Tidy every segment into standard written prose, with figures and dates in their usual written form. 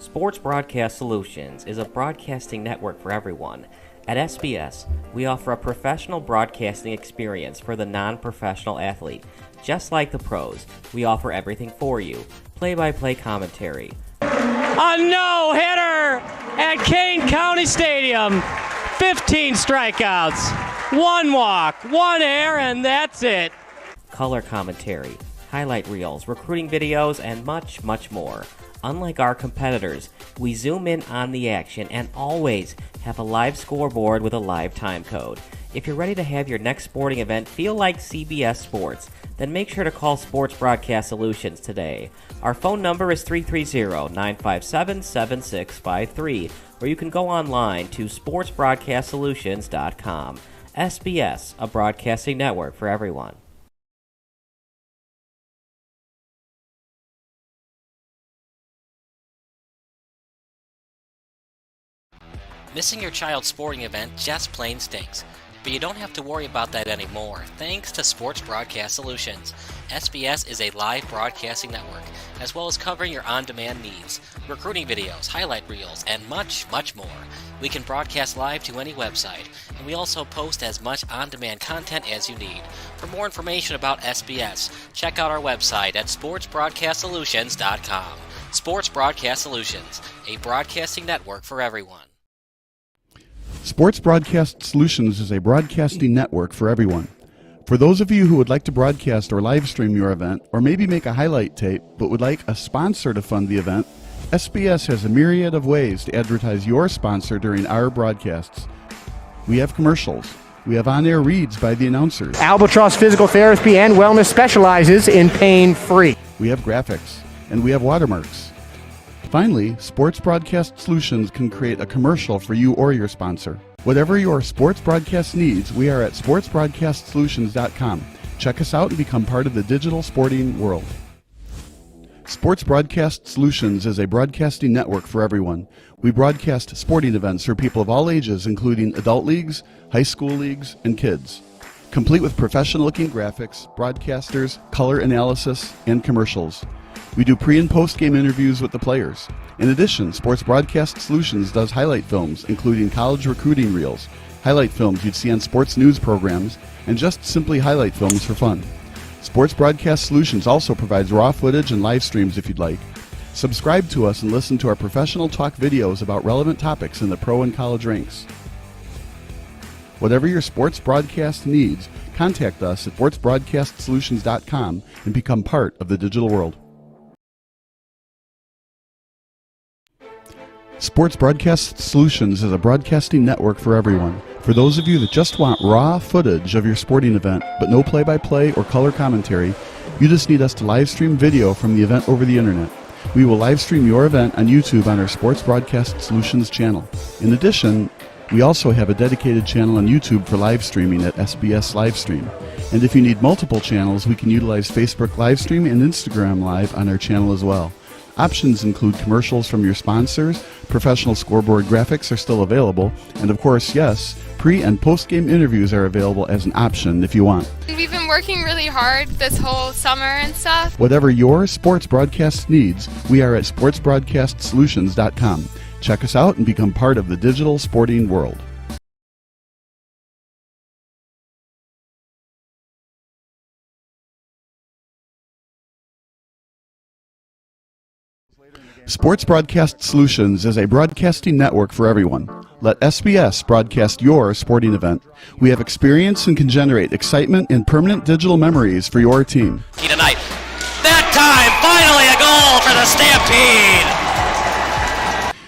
Sports Broadcast Solutions is a broadcasting network for everyone. At SBS, we offer a professional broadcasting experience for the non-professional athlete. Just like the pros, we offer everything for you. Play-by-play commentary. A no-hitter at Kane County Stadium. 15 strikeouts, 1 walk, 1 error, and that's it. Color commentary, highlight reels, recruiting videos, and much, much more. Unlike our competitors, we zoom in on the action and always have a live scoreboard with a live time code. If you're ready to have your next sporting event feel like CBS Sports, then make sure to call Sports Broadcast Solutions today. Our phone number is 330-957-7653, or you can go online to sportsbroadcastsolutions.com. SBS, a broadcasting network for everyone. Missing your child's sporting event just plain stinks, but you don't have to worry about that anymore thanks to Sports Broadcast Solutions. SBS is a live broadcasting network, as well as covering your on-demand needs, recruiting videos, highlight reels, and much, much more. We can broadcast live to any website, and we also post as much on-demand content as you need. For more information about SBS, check out our website at sportsbroadcastsolutions.com. Sports Broadcast Solutions, a broadcasting network for everyone. Sports Broadcast Solutions is a broadcasting network for everyone. For those of you who would like to broadcast or live stream your event, or maybe make a highlight tape, but would like a sponsor to fund the event, SBS has a myriad of ways to advertise your sponsor during our broadcasts. We have commercials. We have on-air reads by the announcers. Albatross Physical Therapy and Wellness specializes in pain-free. We have graphics. And we have watermarks. Finally, Sports Broadcast Solutions can create a commercial for you or your sponsor. Whatever your sports broadcast needs, we are at sportsbroadcastsolutions.com. Check us out and become part of the digital sporting world. Sports Broadcast Solutions is a broadcasting network for everyone. We broadcast sporting events for people of all ages, including adult leagues, high school leagues, and kids. Complete with professional-looking graphics, broadcasters, color analysis, and commercials. We do pre- and post-game interviews with the players. In addition, Sports Broadcast Solutions does highlight films, including college recruiting reels, highlight films you'd see on sports news programs, and just simply highlight films for fun. Sports Broadcast Solutions also provides raw footage and live streams if you'd like. Subscribe to us and listen to our professional talk videos about relevant topics in the pro and college ranks. Whatever your sports broadcast needs, contact us at sportsbroadcastsolutions.com and become part of the digital world. Sports Broadcast Solutions is a broadcasting network for everyone. For those of you that just want raw footage of your sporting event, but no play-by-play or color commentary, you just need us to live stream video from the event over the internet. We will live stream your event on YouTube on our Sports Broadcast Solutions channel. In addition, we also have a dedicated channel on YouTube for live streaming at SBS Livestream. And if you need multiple channels, we can utilize Facebook Livestream and Instagram Live on our channel as well. Options include commercials from your sponsors, professional scoreboard graphics are still available, and of course, yes, pre- and post-game interviews are available as an option if you want. We've been working really hard this whole summer and stuff. Whatever your sports broadcast needs, we are at sportsbroadcastsolutions.com. Check us out and become part of the digital sporting world. Sports Broadcast Solutions is a broadcasting network for everyone. Let SBS broadcast your sporting event. We have experience and can generate excitement and permanent digital memories for your team. Tonight, that time, finally a goal for the Stampede!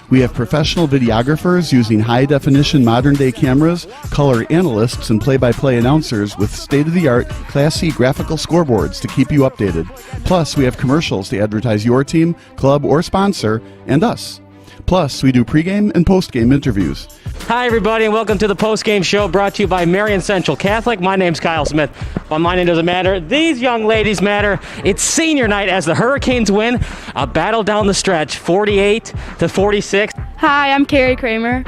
We have professional videographers using high-definition modern-day cameras, color analysts, and play-by-play announcers with state-of-the-art, classy graphical scoreboards to keep you updated. Plus, we have commercials to advertise your team, club, or sponsor, and us. Plus, we do pregame and postgame interviews. Hi, everybody, and welcome to the postgame show brought to you by Marion Central Catholic. My name's Kyle Smith, but my name doesn't matter. These young ladies matter. It's senior night as the Hurricanes win a battle down the stretch, 48-46. Hi, I'm Carrie Kramer.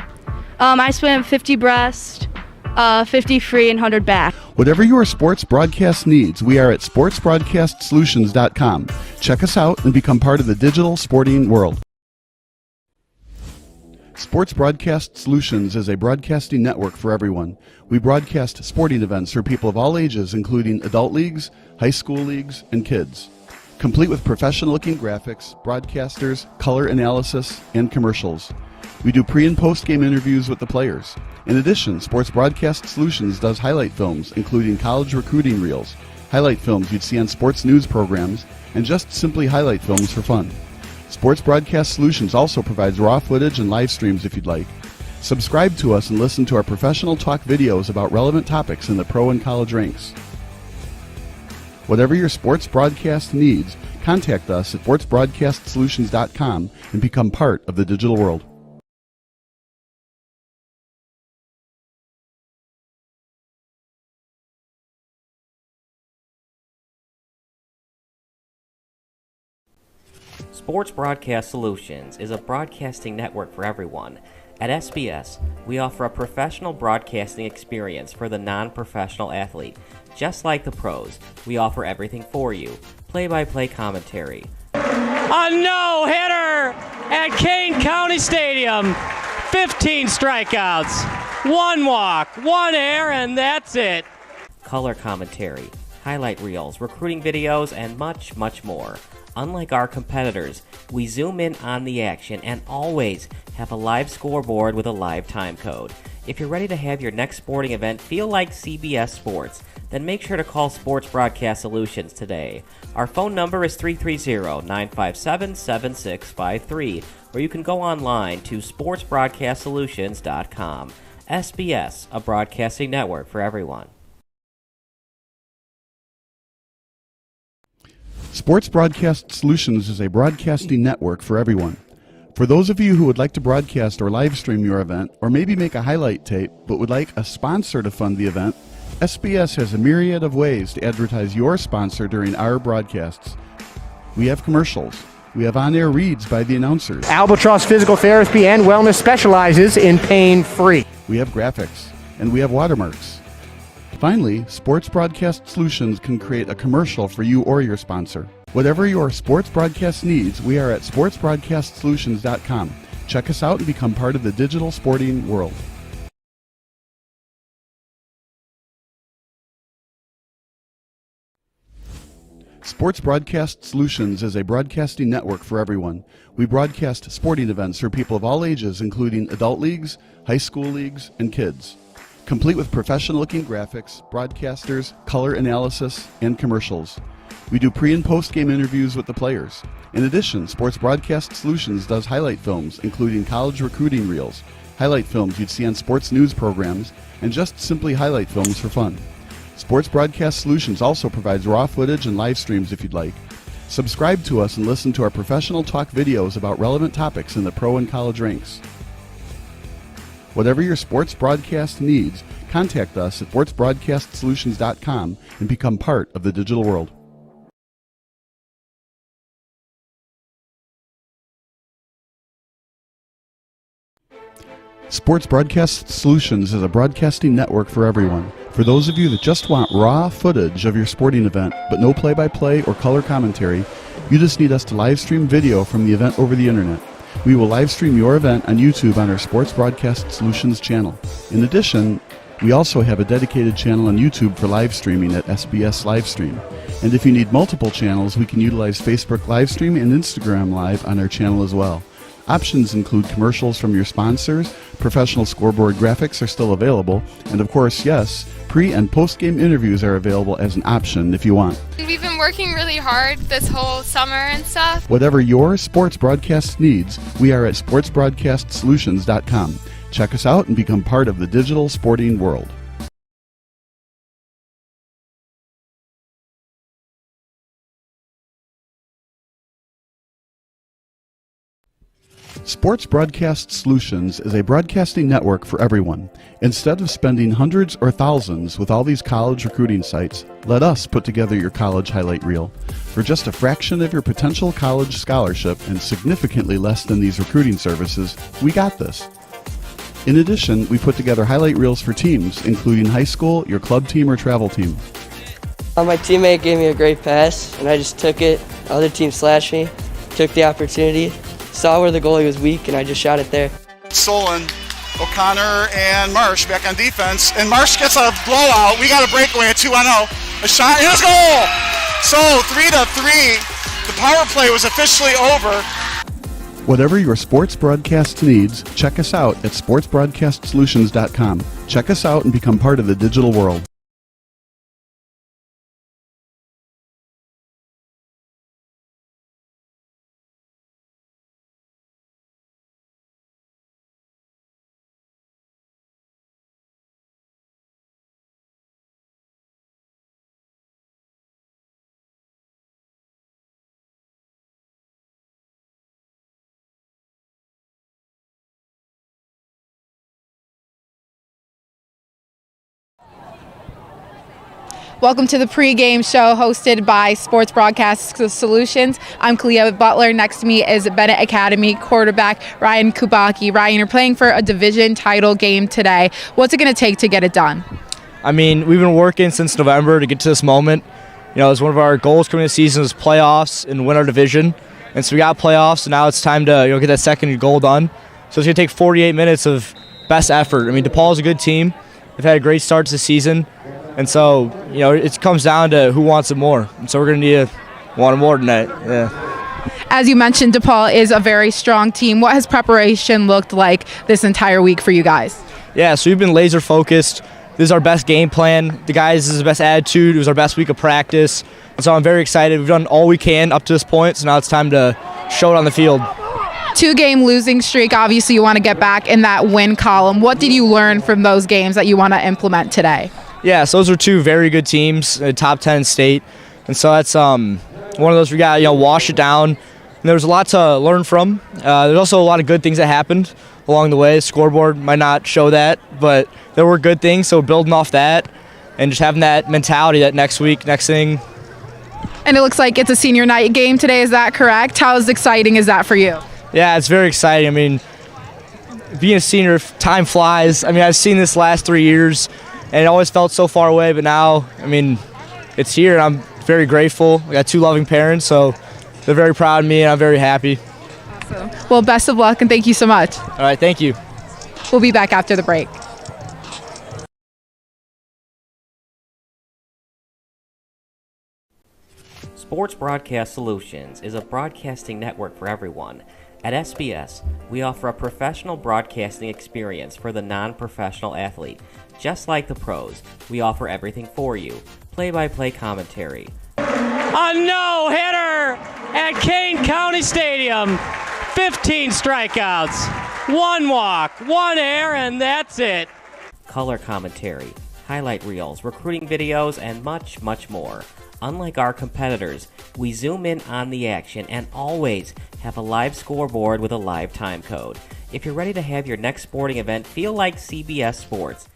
I swim 50 breast, 50 free, and 100 back. Whatever your sports broadcast needs, we are at sportsbroadcastsolutions.com. Check us out and become part of the digital sporting world. Sports Broadcast Solutions is a broadcasting network for everyone. We broadcast sporting events for people of all ages, including adult leagues, high school leagues, and kids. Complete with professional-looking graphics, broadcasters, color analysis, and commercials. We do pre- and post-game interviews with the players. In addition, Sports Broadcast Solutions does highlight films, including college recruiting reels, highlight films you'd see on sports news programs, and just simply highlight films for fun. Sports Broadcast Solutions also provides raw footage and live streams if you'd like. Subscribe to us and listen to our professional talk videos about relevant topics in the pro and college ranks. Whatever your sports broadcast needs, contact us at sportsbroadcastsolutions.com and become part of the digital world. Sports Broadcast Solutions is a broadcasting network for everyone. At SBS, we offer a professional broadcasting experience for the non-professional athlete. Just like the pros, we offer everything for you. Play-by-play commentary. A no-hitter at Kane County Stadium. 15 strikeouts, 1 walk, 1 error, and that's it. Color commentary, highlight reels, recruiting videos, and much, much more. Unlike our competitors, we zoom in on the action and always have a live scoreboard with a live time code. If you're ready to have your next sporting event feel like CBS Sports, then make sure to call Sports Broadcast Solutions today. Our phone number is 330-957-7653, or you can go online to sportsbroadcastsolutions.com. SBS, a broadcasting network for everyone. Sports Broadcast Solutions is a broadcasting network for everyone. For those of you who would like to broadcast or live stream your event, or maybe make a highlight tape but would like a sponsor to fund the event, SBS has a myriad of ways to advertise your sponsor during our broadcasts. We have commercials. We have on-air reads by the announcers. Albatross Physical Therapy and Wellness specializes in pain-free. We have graphics. And we have watermarks. Finally, Sports Broadcast Solutions can create a commercial for you or your sponsor. Whatever your sports broadcast needs, we are at sportsbroadcastsolutions.com. Check us out and become part of the digital sporting world. Sports Broadcast Solutions is a broadcasting network for everyone. We broadcast sporting events for people of all ages, including adult leagues, high school leagues, and kids. Complete with professional-looking graphics, broadcasters, color analysis, and commercials. We do pre- and post-game interviews with the players. In addition, Sports Broadcast Solutions does highlight films, including college recruiting reels, highlight films you'd see on sports news programs, and just simply highlight films for fun. Sports Broadcast Solutions also provides raw footage and live streams if you'd like. Subscribe to us and listen to our professional talk videos about relevant topics in the pro and college ranks. Whatever your sports broadcast needs, contact us at sportsbroadcastsolutions.com and become part of the digital world. Sports Broadcast Solutions is a broadcasting network for everyone. For those of you that just want raw footage of your sporting event, but no play-by-play or color commentary, you just need us to live stream video from the event over the internet. We will live stream your event on YouTube on our Sports Broadcast Solutions channel. In addition, we also have a dedicated channel on YouTube for live streaming at SBS Livestream. And if you need multiple channels, we can utilize Facebook Livestream and Instagram Live on our channel as well. Options include commercials from your sponsors, professional scoreboard graphics are still available, and of course, yes, pre- and post-game interviews are available as an option if you want. We've been working really hard this whole summer and stuff. Whatever your sports broadcast needs, we are at sportsbroadcastsolutions.com. Check us out and become part of the digital sporting world. Sports Broadcast Solutions is a broadcasting network for everyone. Instead of spending hundreds or thousands with all these college recruiting sites, let us put together your college highlight reel. For just a fraction of your potential college scholarship and significantly less than these recruiting services, we got this. In addition, we put together highlight reels for teams, including high school, your club team, or travel team. My teammate gave me a great pass, and I just took it. Other team slashed me, took the opportunity, saw where the goalie was weak, and I just shot it there. Solon, O'Connor, and Marsh back on defense. And Marsh gets a blowout. We got a breakaway, a 2-on-0. A shot, and a goal! So 3-3. The power play was officially over. Whatever your sports broadcast needs, check us out at sportsbroadcastsolutions.com. Check us out and become part of the digital world. Welcome to the pregame show hosted by Sports Broadcast Solutions. I'm Clea Butler. Next to me is Bennett Academy quarterback Ryan Kubaki. Ryan, you're playing for a division title game today. What's it going to take to get it done? I mean, we've been working since November to get to this moment. You know, it's one of our goals coming this season is playoffs and win our division. And so we got playoffs, and now it's time to get that second goal done. So it's going to take 48 minutes of best effort. I mean, DePaul is a good team. They've had a great start to the season. And so, it comes down to who wants it more. And so we're going to need to want it more tonight. Yeah. As you mentioned, DePaul is a very strong team. What has preparation looked like this entire week for you guys? Yeah, so we've been laser focused. This is our best game plan. The guys, this is the best attitude. It was our best week of practice. And so I'm very excited. We've done all we can up to this point, so now it's time to show it on the field. 2-game losing streak. Obviously, you want to get back in that win column. What did you learn from those games that you want to implement today? Yeah, so those are two very good teams, top 10 state. And so that's one of those we got wash it down. And there was a lot to learn from. There's also a lot of good things that happened along the way. The scoreboard might not show that, but there were good things. So building off that and just having that mentality that next week, next thing. And it looks like it's a senior night game today. Is that correct? How exciting is that for you? Yeah, it's very exciting. I mean, being a senior, time flies. I mean, I've seen this last 3 years, and it always felt so far away, but now, I mean, it's here, and I'm very grateful. I got two loving parents, so they're very proud of me, and I'm very happy. Awesome. Well, best of luck, and thank you so much. All right, thank you. We'll be back after the break. Sports Broadcast Solutions is a broadcasting network for everyone. At SBS, we offer a professional broadcasting experience for the non-professional athlete. Just like the pros, we offer everything for you. Play-by-play commentary. A no-hitter at Kane County Stadium. 15 strikeouts, 1 walk, 1 error, and that's it. Color commentary, highlight reels, recruiting videos, and much, much more. Unlike our competitors, we zoom in on the action and always have a live scoreboard with a live time code. If you're ready to have your next sporting event feel like CBS Sports,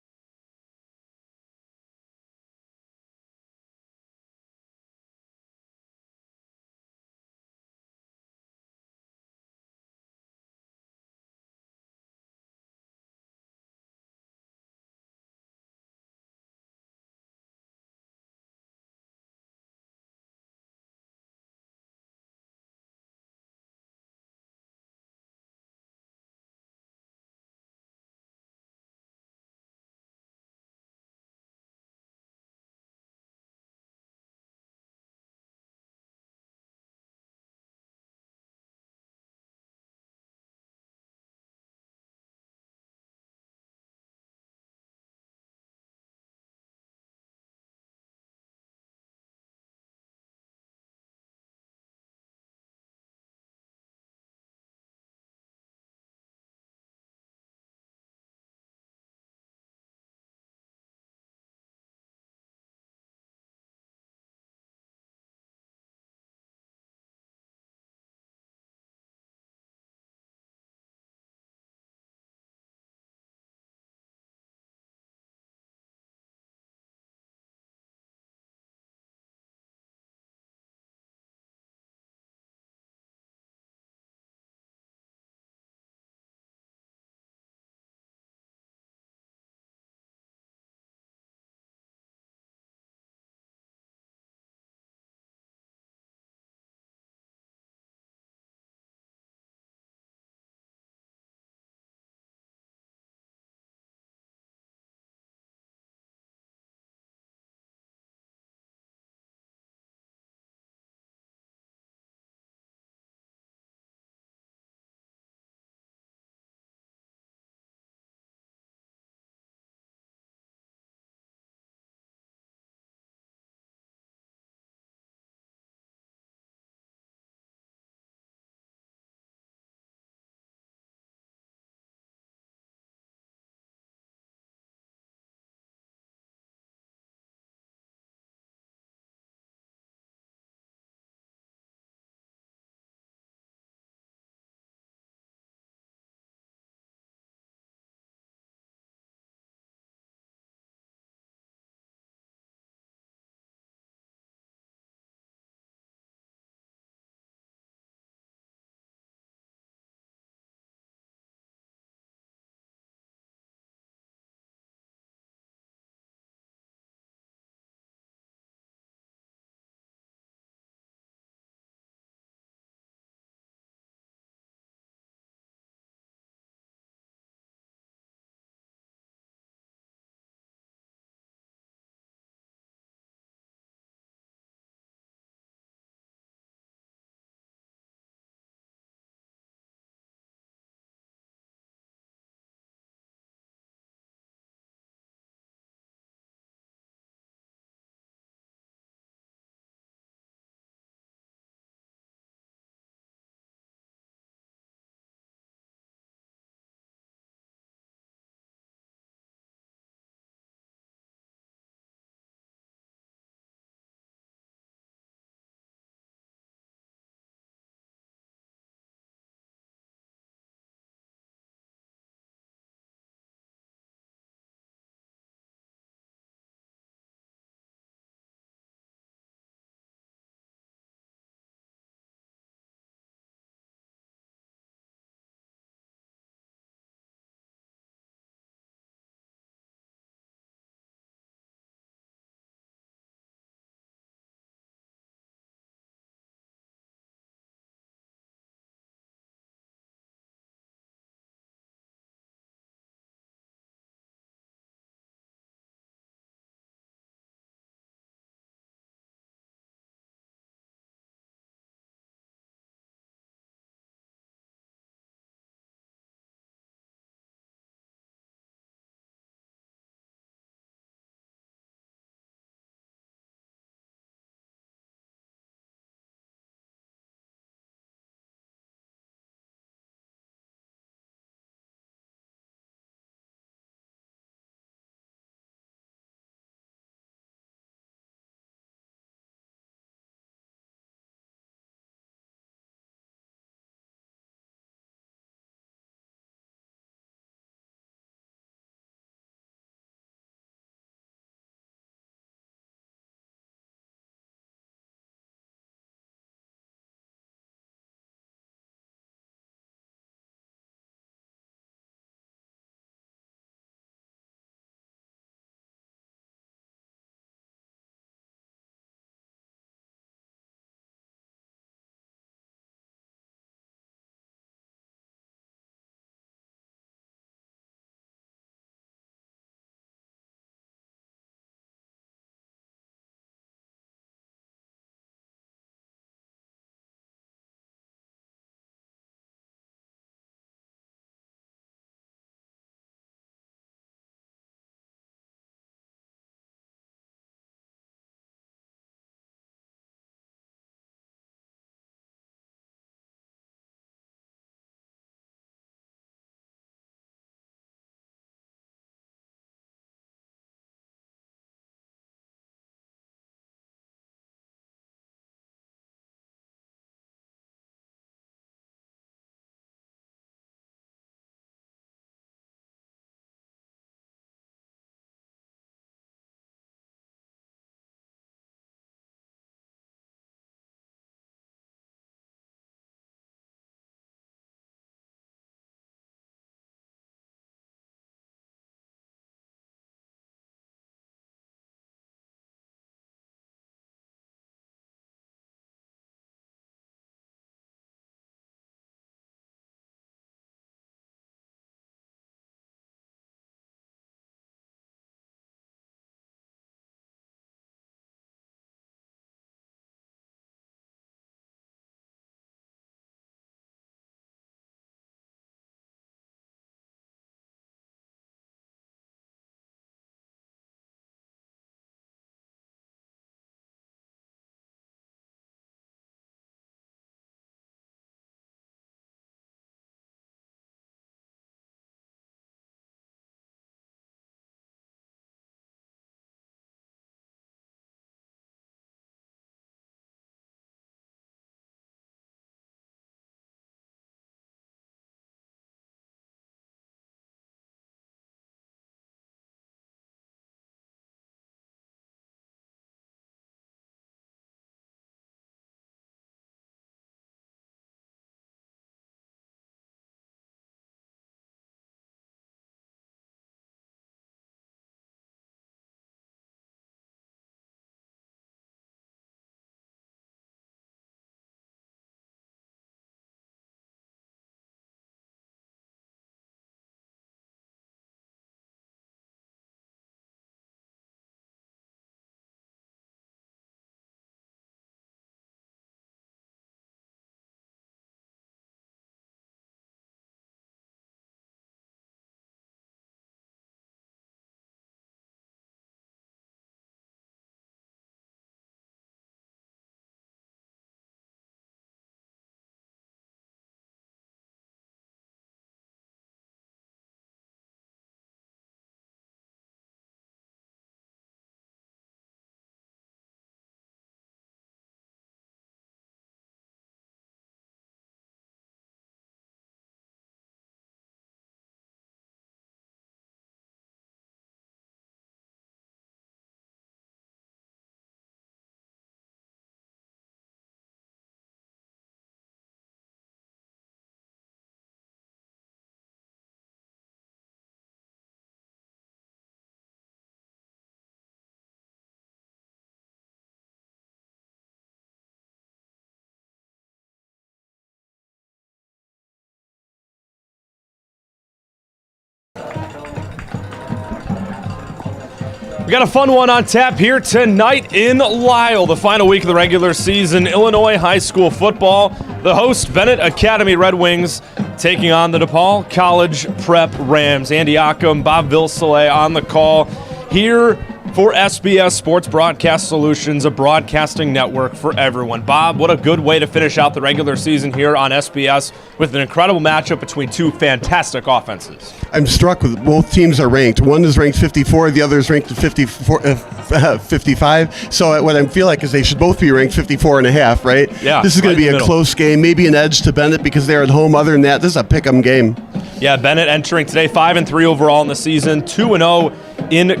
We got a fun one on tap here tonight in Lisle, the final week of the regular season. Illinois high school football. The host, Bennett Academy Red Wings, taking on the DePaul College Prep Rams. Andy Ockham, Bob Vilsele on the call here for SBS Sports Broadcast Solutions, a broadcasting network for everyone. Bob, what a good way to finish out the regular season here on SBS with an incredible matchup between two fantastic offenses. I'm struck with both teams are ranked. One is ranked 54, the other is ranked 55. So what I feel like is they should both be ranked 54 and a half, right? Yeah. This is going to be a close game, maybe an edge to Bennett because they're at home. Other than that, this is a pick-em game. Yeah, Bennett entering today 5-3 overall in the season, 2-0 in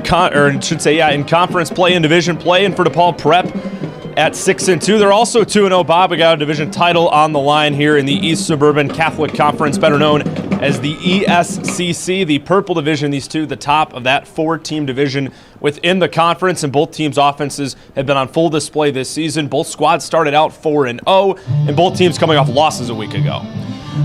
conference play and division play, and for DePaul Prep at 6-2. They're also 2-0. Bob, we got a division title on the line here in the East Suburban Catholic Conference, better known as the ESCC, the Purple Division. These two, the top of that 4-team division within the conference, and both teams' offenses have been on full display this season. Both squads started out 4-0, and both teams coming off losses a week ago.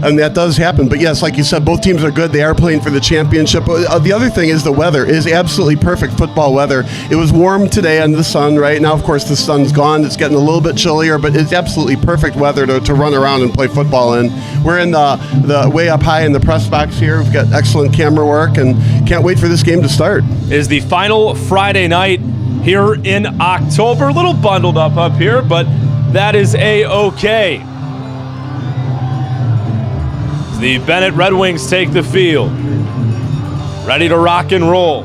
And that does happen. But yes, like you said, both teams are good. They are playing for the championship. The other thing is the weather is absolutely perfect football weather. It was warm today under the sun. Right now, of course, the sun's gone. It's getting a little bit chillier, but it's absolutely perfect weather to run around and play football in. We're in the way up high in the press box here. We've got excellent camera work and can't wait for this game to start. It is the final Friday night here in October. A little bundled up here, but that is A-okay. The Bennett Red Wings take the field, ready to rock and roll.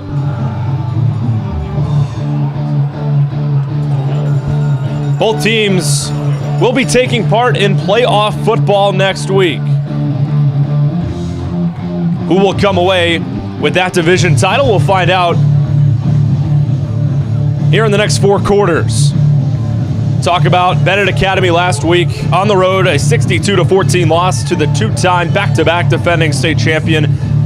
Both teams will be taking part in playoff football next week. Who will come away with that division title? We'll find out here in the next 4 quarters. Talk about Benet Academy last week on the road, a 62-14 loss to the two-time back-to-back defending state champion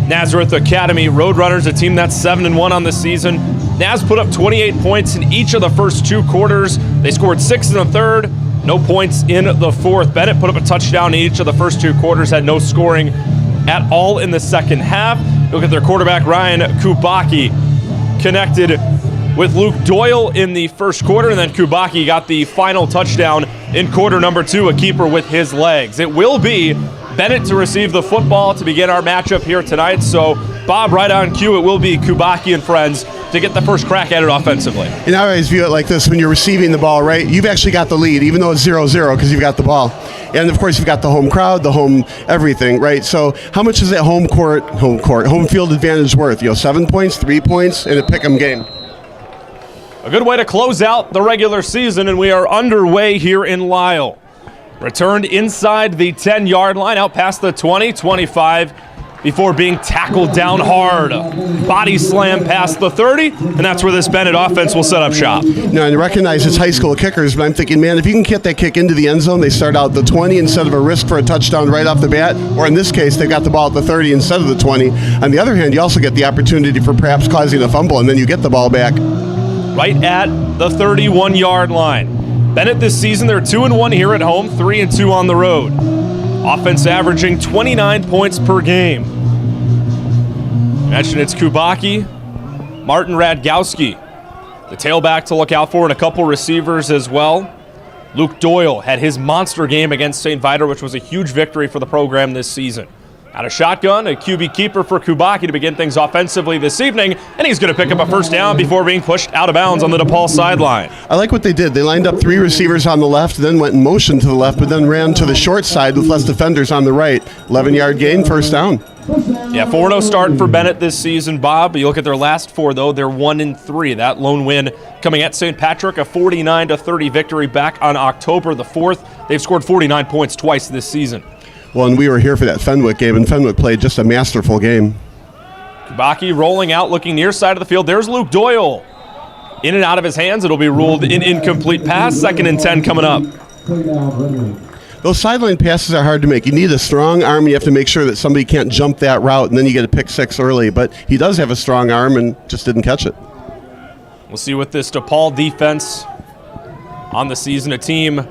Nazareth Academy Roadrunners, a team that's 7-1 on the season. Naz put up 28 points in each of the first 2 quarters. They scored 6 in the third, no points in the fourth. Bennett put up a touchdown in each of the first 2 quarters, had no scoring at all in the second half. Look at their quarterback, Ryan Kubaki, connected with Luke Doyle in the first quarter, and then Kubaki got the final touchdown in quarter number 2, a keeper with his legs. It will be Bennett to receive the football to begin our matchup here tonight. So, Bob, right on cue, it will be Kubaki and friends to get the first crack at it offensively. And I always view it like this: when you're receiving the ball, right, you've actually got the lead, even though it's 0-0, because you've got the ball. And, of course, you've got the home crowd, the home everything, right? So how much is that home field advantage worth? 7 points, 3 points, in a pick-em game. A good way to close out the regular season, and we are underway here in Lisle. Returned inside the 10-yard line, out past the 20, 25, before being tackled down hard. Body slam past the 30, and that's where this Bennett offense will set up shop. Now, I recognize it's high school kickers, but I'm thinking, man, if you can get that kick into the end zone, they start out the 20 instead of a risk for a touchdown right off the bat, or in this case, they got the ball at the 30 instead of the 20. On the other hand, you also get the opportunity for perhaps causing a fumble, and then you get the ball back. Right at the 31-yard line. Bennett this season, they're 2-1 here at home, 3-2 on the road. Offense averaging 29 points per game. I mentioned it's Kubaki, Martin Radgowski, the tailback to look out for, and a couple receivers as well. Luke Doyle had his monster game against St. Viator, which was a huge victory for the program this season. Out of shotgun, a QB keeper for Kubaki to begin things offensively this evening, and he's going to pick up a first down before being pushed out of bounds on the DePaul sideline. I like what they did. They lined up 3 receivers on the left, then went in motion to the left, but then ran to the short side with less defenders on the right. 11-yard gain, first down. Yeah, 4-0 start for Bennett this season, Bob. You look at their last 4, though, they're 1-3. That lone win coming at St. Patrick, a 49-30 victory back on October the 4th. They've scored 49 points twice this season. Well, and we were here for that Fenwick game, and Fenwick played just a masterful game. Kubaki rolling out, looking near side of the field. There's Luke Doyle. In and out of his hands. It'll be ruled an incomplete pass. 2nd and 10 coming up. Those sideline passes are hard to make. You need a strong arm. You have to make sure that somebody can't jump that route, and then you get a pick 6 early. But he does have a strong arm and just didn't catch it. We'll see with this DePaul defense on the season, a team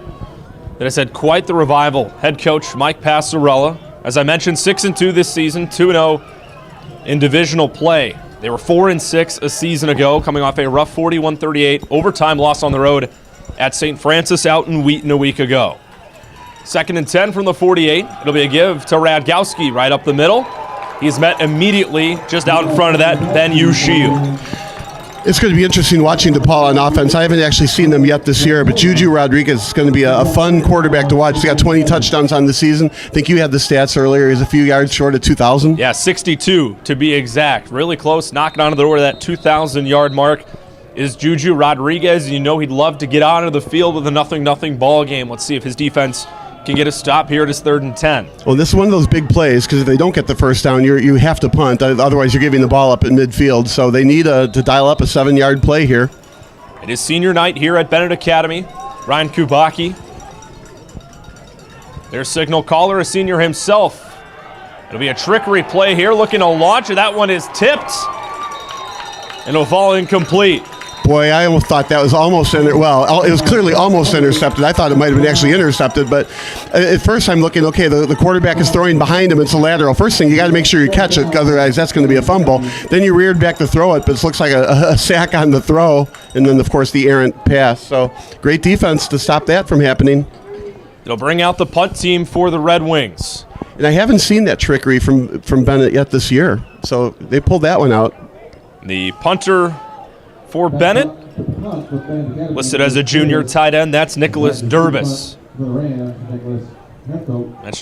that has had quite the revival. Head coach Mike Passarella, as I mentioned, 6-2 this season, 2-0 in divisional play. They were 4-6 a season ago, coming off a rough 41-38 overtime loss on the road at St. Francis out in Wheaton a week ago. 2nd and 10 from the 48. It'll be a give to Radgowski right up the middle. He's met immediately just out in front of that Ben Shield. It's going to be interesting watching DePaul on offense. I haven't actually seen them yet this year, but Juju Rodriguez is going to be a fun quarterback to watch. He's got 20 touchdowns on the season. I think you had the stats earlier. He's a few yards short of 2,000. Yeah, 62 to be exact. Really close, knocking on the door of that 2,000-yard mark is Juju Rodriguez. You know he'd love to get onto the field with a 0-0 ball game. Let's see if his defense can get a stop here at his 3rd and 10. Well, this is one of those big plays because if they don't get the first down, you have to punt. Otherwise, you're giving the ball up at midfield. So they need to dial up a 7-yard play here. It is senior night here at Bennett Academy. Ryan Kubacki, their signal caller, a senior himself. It'll be a trickery play here, looking to launch, and that one is tipped. And it'll fall incomplete. Boy, I almost thought that was almost it was clearly almost intercepted. I thought it might have been actually intercepted, but at first I'm looking, okay, the quarterback is throwing behind him. It's a lateral. First thing, you got to make sure you catch it, otherwise that's going to be a fumble. Then you reared back to throw it, but it looks like a sack on the throw, and then, of course, the errant pass. So great defense to stop that from happening. It'll bring out the punt team for the Red Wings. And I haven't seen that trickery from Bennett yet this year, so they pulled that one out. The punter for Bennett, listed as a junior tight end, that's Nicholas Durbis. Mentioned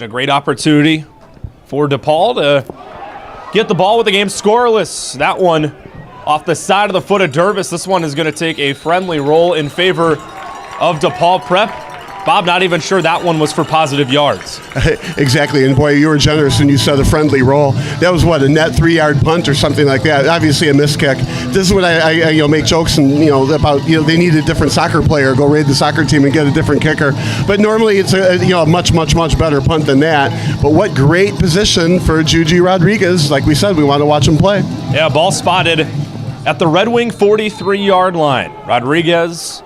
a great opportunity for DePaul to get the ball with the game scoreless. That one off the side of the foot of Durbis. This one is going to take a friendly roll in favor of DePaul Prep. Bob, not even sure that one was for positive yards. Exactly, and boy, you were generous when you said a friendly roll. That was what, a net 3-yard punt or something like that. Obviously a missed kick. This is what I make jokes and about they need a different soccer player, go raid the soccer team and get a different kicker. But normally it's a much better punt than that. But what great position for Juju Rodriguez. Like we said, we want to watch him play. Yeah, ball spotted at the Red Wing 43-yard line. Rodriguez,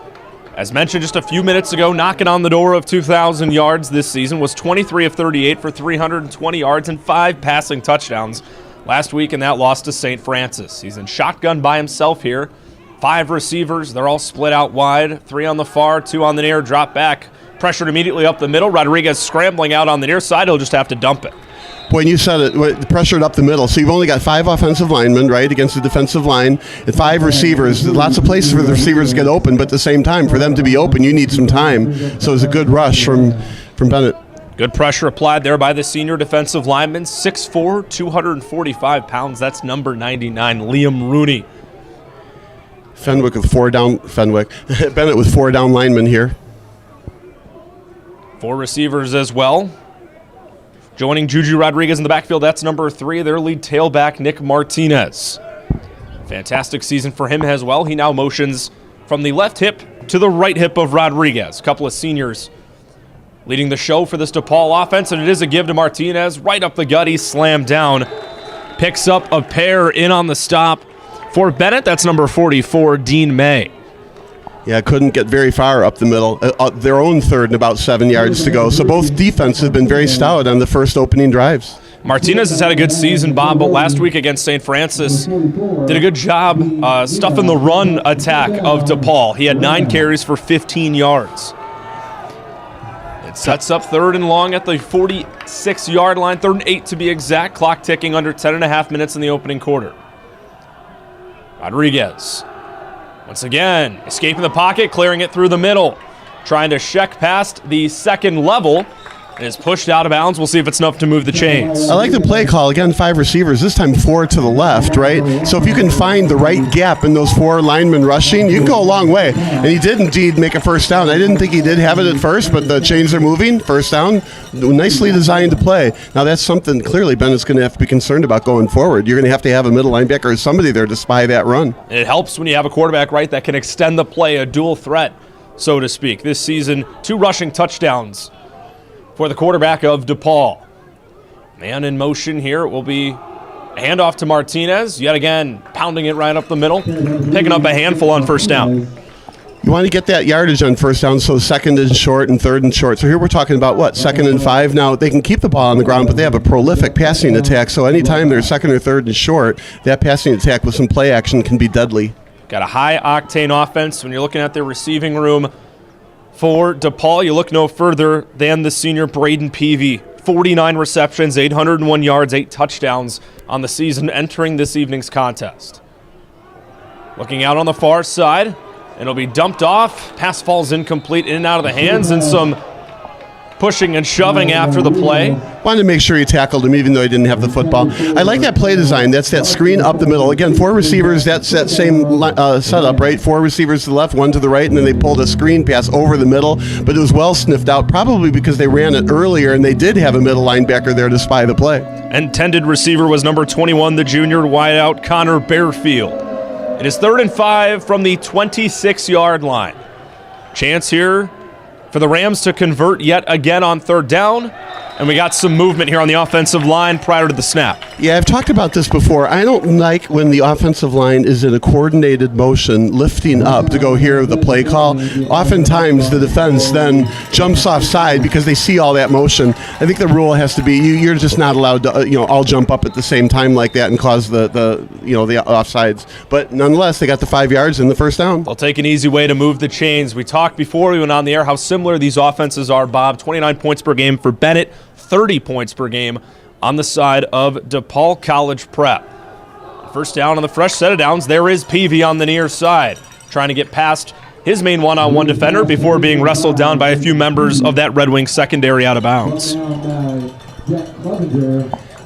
as mentioned just a few minutes ago, knocking on the door of 2,000 yards this season, was 23 of 38 for 320 yards and 5 passing touchdowns last week in that loss to St. Francis. He's in shotgun by himself here. 5 receivers, they're all split out wide. 3 on the far, 2 on the near, drop back. Pressured immediately up the middle. Rodriguez scrambling out on the near side. He'll just have to dump it. When you said it, pressured up the middle. So you've only got 5 offensive linemen, right, against the defensive line, and 5 receivers. Lots of places for the receivers to get open, but at the same time, for them to be open, you need some time. So it was a good rush from Bennett. Good pressure applied there by the senior defensive lineman, 6'4", 245 pounds. That's number 99, Liam Rooney. Bennett with 4 down linemen here. 4 receivers as well. Joining Juju Rodriguez in the backfield, that's number 3, their lead tailback, Nick Martinez. Fantastic season for him as well. He now motions from the left hip to the right hip of Rodriguez. A couple of seniors leading the show for this DePaul offense, and it is a give to Martinez. Right up the gut, he's slammed down. Picks up a pair in on the stop. For Bennett, that's number 44, Dean May. Yeah, couldn't get very far up the middle. Their own 3rd and about 7 yards to go. So both defenses have been very stout on the first opening drives. Martinez has had a good season, Bob, but last week against St. Francis did a good job stuffing the run attack of DePaul. He had 9 carries for 15 yards. It sets up 3rd and long at the 46-yard line, 3rd and 8 to be exact. Clock ticking under 10.5 minutes in the opening quarter. Rodriguez, once again, escaping the pocket, clearing it through the middle. Trying to check past the second level. It is pushed out of bounds. We'll see if it's enough to move the chains. I like the play call. Again, 5 receivers, this time 4 to the left, right? So if you can find the right gap in those 4 linemen rushing, you can go a long way. And he did indeed make a first down. I didn't think he did have it at first, but the chains are moving. First down, nicely designed to play. Now that's something clearly Bennett's going to have to be concerned about going forward. You're going to have a middle linebacker or somebody there to spy that run. And it helps when you have a quarterback, right, that can extend the play, a dual threat, so to speak. This season, 2 rushing touchdowns for the quarterback of DePaul. Man in motion here. It will be a handoff to Martinez. Yet again, pounding it right up the middle. Picking up a handful on first down. You want to get that yardage on first down, so second and short and third and short. So here we're talking about, what, 2nd and 5? Now, they can keep the ball on the ground, but they have a prolific passing attack, so anytime they're second or third and short, that passing attack with some play action can be deadly. Got a high-octane offense when you're looking at their receiving room. For DePaul, you look no further than the senior Braden Peavy. 49 receptions, 801 yards, 8 touchdowns on the season entering this evening's contest. Looking out on the far side, it'll be dumped off. Pass falls incomplete, in and out of the hands, and some pushing and shoving after the play. Wanted to make sure he tackled him even though he didn't have the football. I like that play design. That's that screen up the middle. Again, 4 receivers, that's that same setup, right? 4 receivers to the left, 1 to the right, and then they pulled a screen pass over the middle, but it was well sniffed out, probably because they ran it earlier and they did have a middle linebacker there to spy the play. Intended receiver was number 21, the junior wideout Connor Bearfield. It is 3rd and 5 from the 26-yard line. Chance here for the Rams to convert yet again on 3rd down. And we got some movement here on the offensive line prior to the snap. Yeah, I've talked about this before. I don't like when the offensive line is in a coordinated motion, lifting up to go hear the play call. Oftentimes, the defense then jumps offside because they see all that motion. I think the rule has to be you're just not allowed to all jump up at the same time like that and cause the offsides. But nonetheless, they got the 5 yards and the first down. They'll take an easy way to move the chains. We talked before we went on the air how similar these offenses are, Bob. 29 points per game for Bennett. 30 points per game on the side of DePaul College Prep. First down on the fresh set of downs. There is Peavy on the near side, trying to get past his main one-on-one defender before being wrestled down by a few members of that Red Wings secondary out of bounds.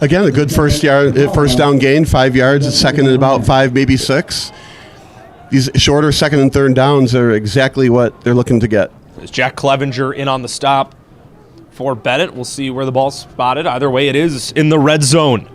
Again, a good first down gain, 5 yards. It's second and about 5, maybe 6. These shorter second and third downs are exactly what they're looking to get. There's Jack Clevenger in on the stop for Bennett. We'll see where the ball's spotted. Either way, it is in the red zone.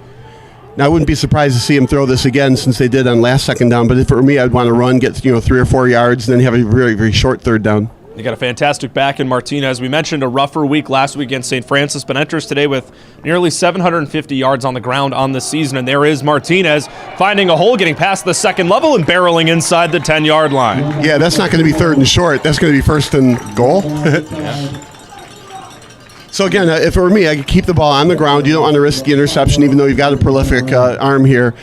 Now, I wouldn't be surprised to see him throw this again since they did on last second down, but for me, I'd want to run, get 3 or 4 yards, and then have a very, very short third down. They got a fantastic back in Martinez. We mentioned a rougher week last week against St. Francis, but enters today with nearly 750 yards on the ground on the season, and there is Martinez finding a hole, getting past the second level and barreling inside the 10-yard line. Yeah, that's not going to be 3rd and short. That's going to be 1st and goal. Yeah. So again, if it were me, I could keep the ball on the ground. You don't want to risk the interception, even though you've got a prolific arm here.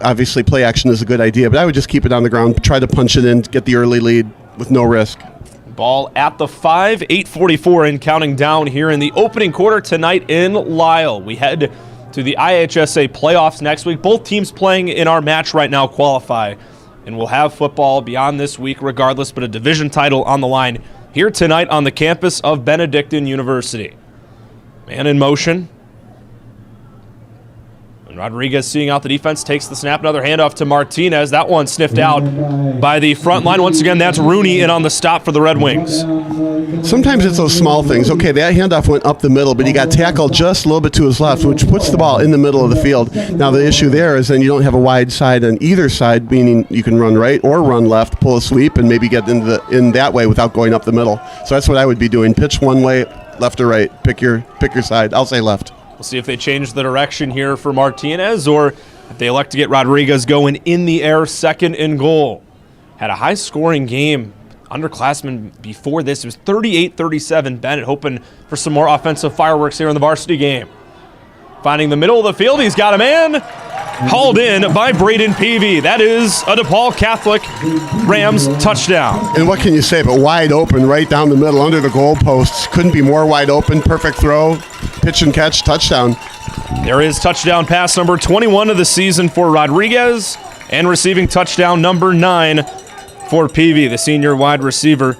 Obviously, play action is a good idea, but I would just keep it on the ground, try to punch it in, get the early lead with no risk. Ball at the 5, 8:44 and counting down here in the opening quarter tonight in Lisle. We head to the IHSA playoffs next week. Both teams playing in our match right now qualify, and we'll have football beyond this week regardless, but a division title on the line here tonight on the campus of Benedictine University. Man in motion. And Rodriguez seeing out the defense, takes the snap, another handoff to Martinez. That one sniffed out by the front line. Once again, that's Rooney in on the stop for the Red Wings. Sometimes it's those small things. Okay, that handoff went up the middle, but he got tackled just a little bit to his left, which puts the ball in the middle of the field. Now, the issue there is then you don't have a wide side on either side, meaning you can run right or run left, pull a sweep, and maybe get in that way without going up the middle. So that's what I would be doing. Pitch one way, left or right. Pick your side. I'll say left. We'll see if they change the direction here for Martinez or if they elect to get Rodriguez going in the air, 2nd and goal. Had a high-scoring game. Underclassmen before this. It was 38-37. Bennett hoping for some more offensive fireworks here in the varsity game. Finding the middle of the field. He's got a man. Hauled in by Braden Peavy. That is a DePaul Catholic Rams touchdown. And what can you say, but wide open right down the middle under the goalposts. Couldn't be more wide open. Perfect throw. Pitch and catch. Touchdown. There is touchdown pass number 21 of the season for Rodriguez and receiving touchdown number 9 for Peavy, the senior wide receiver.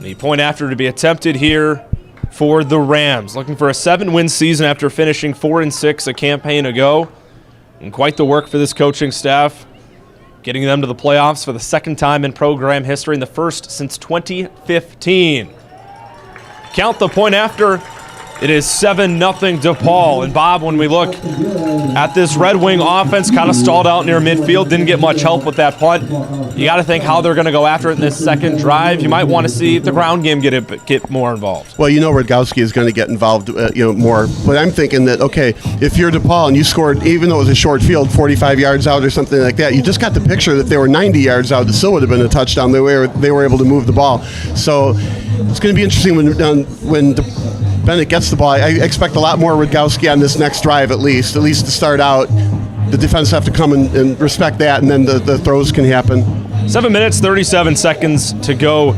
The point after to be attempted here for the Rams. Looking for a 7-win season after finishing 4-6 a campaign ago. And quite the work for this coaching staff, getting them to the playoffs for the 2nd time in program history and the 1st since 2015. Count the point after It is 7-0 DePaul. And Bob, when we look at this Red Wing offense, kind of stalled out near midfield, didn't get much help with that punt. You got to think how they're going to go after it in this second drive. You might want to see the ground game get more involved. Well, Radgowski is going to get involved more. But I'm thinking that, okay, if you're DePaul and you scored, even though it was a short field, 45 yards out or something like that, you just got the picture that they were 90 yards out. It still would have been a touchdown. They were able to move the ball. So it's going to be interesting when Bennett gets the ball. I expect a lot more Radgowski on this next drive at least to start out. The defense have to come and respect that, and then the throws can happen. 7 minutes, 37 seconds to go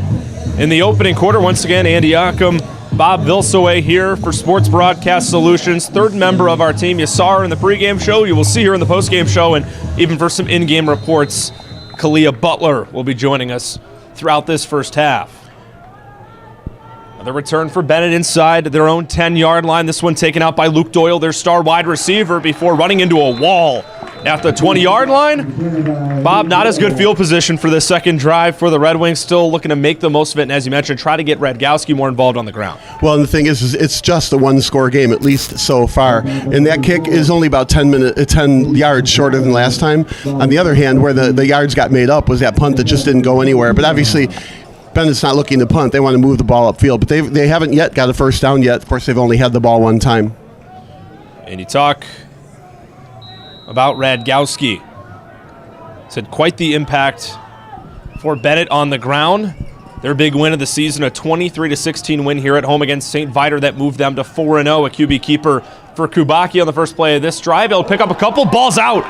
in the opening quarter. Once again, Andy Ockham, Bob Vilsoe here for Sports Broadcast Solutions, third member of our team. You saw her in the pregame show. You will see her in the postgame show, and even for some in-game reports, Kalia Butler will be joining us throughout this first half. Another return for Bennett inside their own 10-yard line. This one taken out by Luke Doyle, their star wide receiver, before running into a wall at the 20-yard line. Bob, not as good field position for the second drive for the Red Wings. Still looking to make the most of it, and as you mentioned, try to get Radgowski more involved on the ground. Well, and the thing is it's just a one-score game, at least so far. And that kick is only about 10 yards shorter than last time. On the other hand, where the yards got made up was that punt that just didn't go anywhere. But obviously, Bennett's not looking to punt. They want to move the ball upfield, but they haven't yet got a first down yet. Of course, they've only had the ball one time. And you talk about Radgowski. It's had quite the impact for Bennett on the ground. Their big win of the season, a 23-16 win here at home against St. Viator that moved them to 4-0. A QB keeper for Kubaki on the first play of this drive. He'll pick up a couple balls out.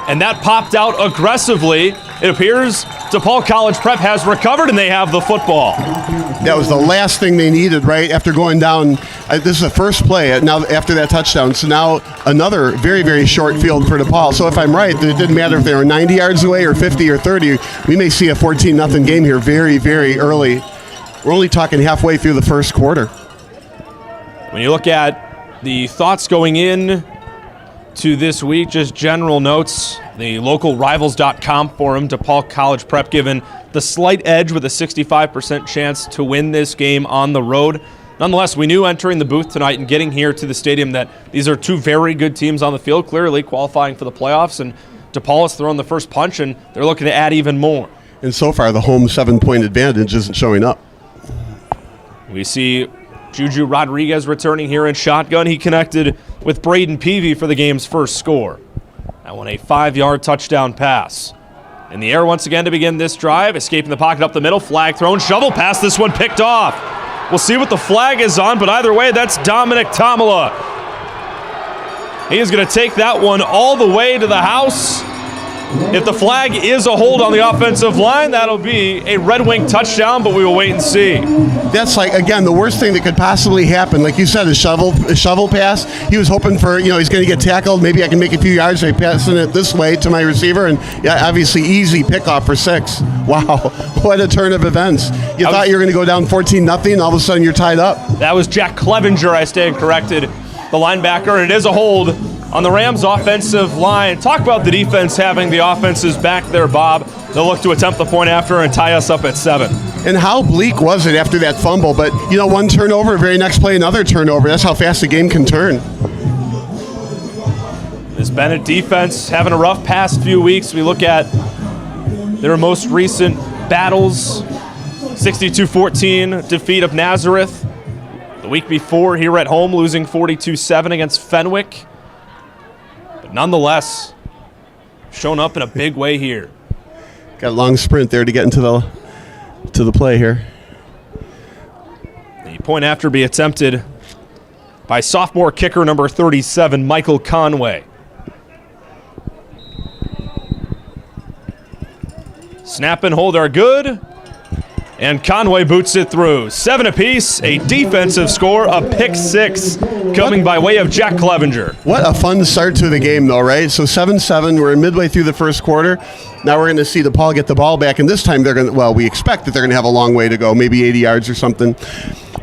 And that popped out aggressively. It appears DePaul College Prep has recovered, and they have the football. That was the last thing they needed, right? After going down, this is the first play now after that touchdown. So now another very, very short field for DePaul. So if I'm right, it didn't matter if they were 90 yards away or 50 or 30. We may see a 14-0 game here very, very early. We're only talking halfway through the first quarter. When you look at the thoughts going in to this week, just general notes. The local rivals.com forum, DePaul College Prep given the slight edge with a 65% chance to win this game on the road. Nonetheless, we knew entering the booth tonight and getting here to the stadium that these are two very good teams on the field, clearly qualifying for the playoffs, and DePaul has thrown the first punch, and they're looking to add even more. And so far, the home 7-point advantage isn't showing up. We see Juju Rodriguez returning here in shotgun. He connected with Braden Peavy for the game's first score. That one a 5-yard touchdown pass. In the air once again to begin this drive. Escaping the pocket up the middle. Flag thrown. Shovel pass. This one picked off. We'll see what the flag is on, but either way, that's Dominic Tomala. He is going to take that one all the way to the house. If the flag is a hold on the offensive line, that'll be a Red Wing touchdown, but we will wait and see. That's again, the worst thing that could possibly happen. Like you said, a shovel pass. He was hoping for, he's going to get tackled. Maybe I can make a few yards by passing it this way to my receiver. And obviously easy pickoff for 6. Wow, what a turn of events. You thought you were going to go down 14-0, all of a sudden you're tied up. That was Jack Clevenger, I stand corrected, the linebacker, and it is a hold on the Rams' offensive line. Talk about the defense having the offenses back there, Bob. They'll look to attempt the point after and tie us up at 7. And how bleak was it after that fumble? But, one turnover, very next play, another turnover. That's how fast the game can turn. This Bennett defense having a rough past few weeks. We look at their most recent battles. 62-14 defeat of Nazareth. The week before here at home, losing 42-7 against Fenwick. But nonetheless, shown up in a big way here. Got a long sprint there to get into the play here. The point after be attempted by sophomore kicker number 37, Michael Conway. Snap and hold are good. And Conway boots it through. 7 apiece, a defensive score, a pick 6 coming by way of Jack Clevenger. What a fun start to the game, though, right? So 7-7, we're midway through the first quarter. Now we're going to see DePaul get the ball back, and this time we expect that they're going to have a long way to go, maybe 80 yards or something.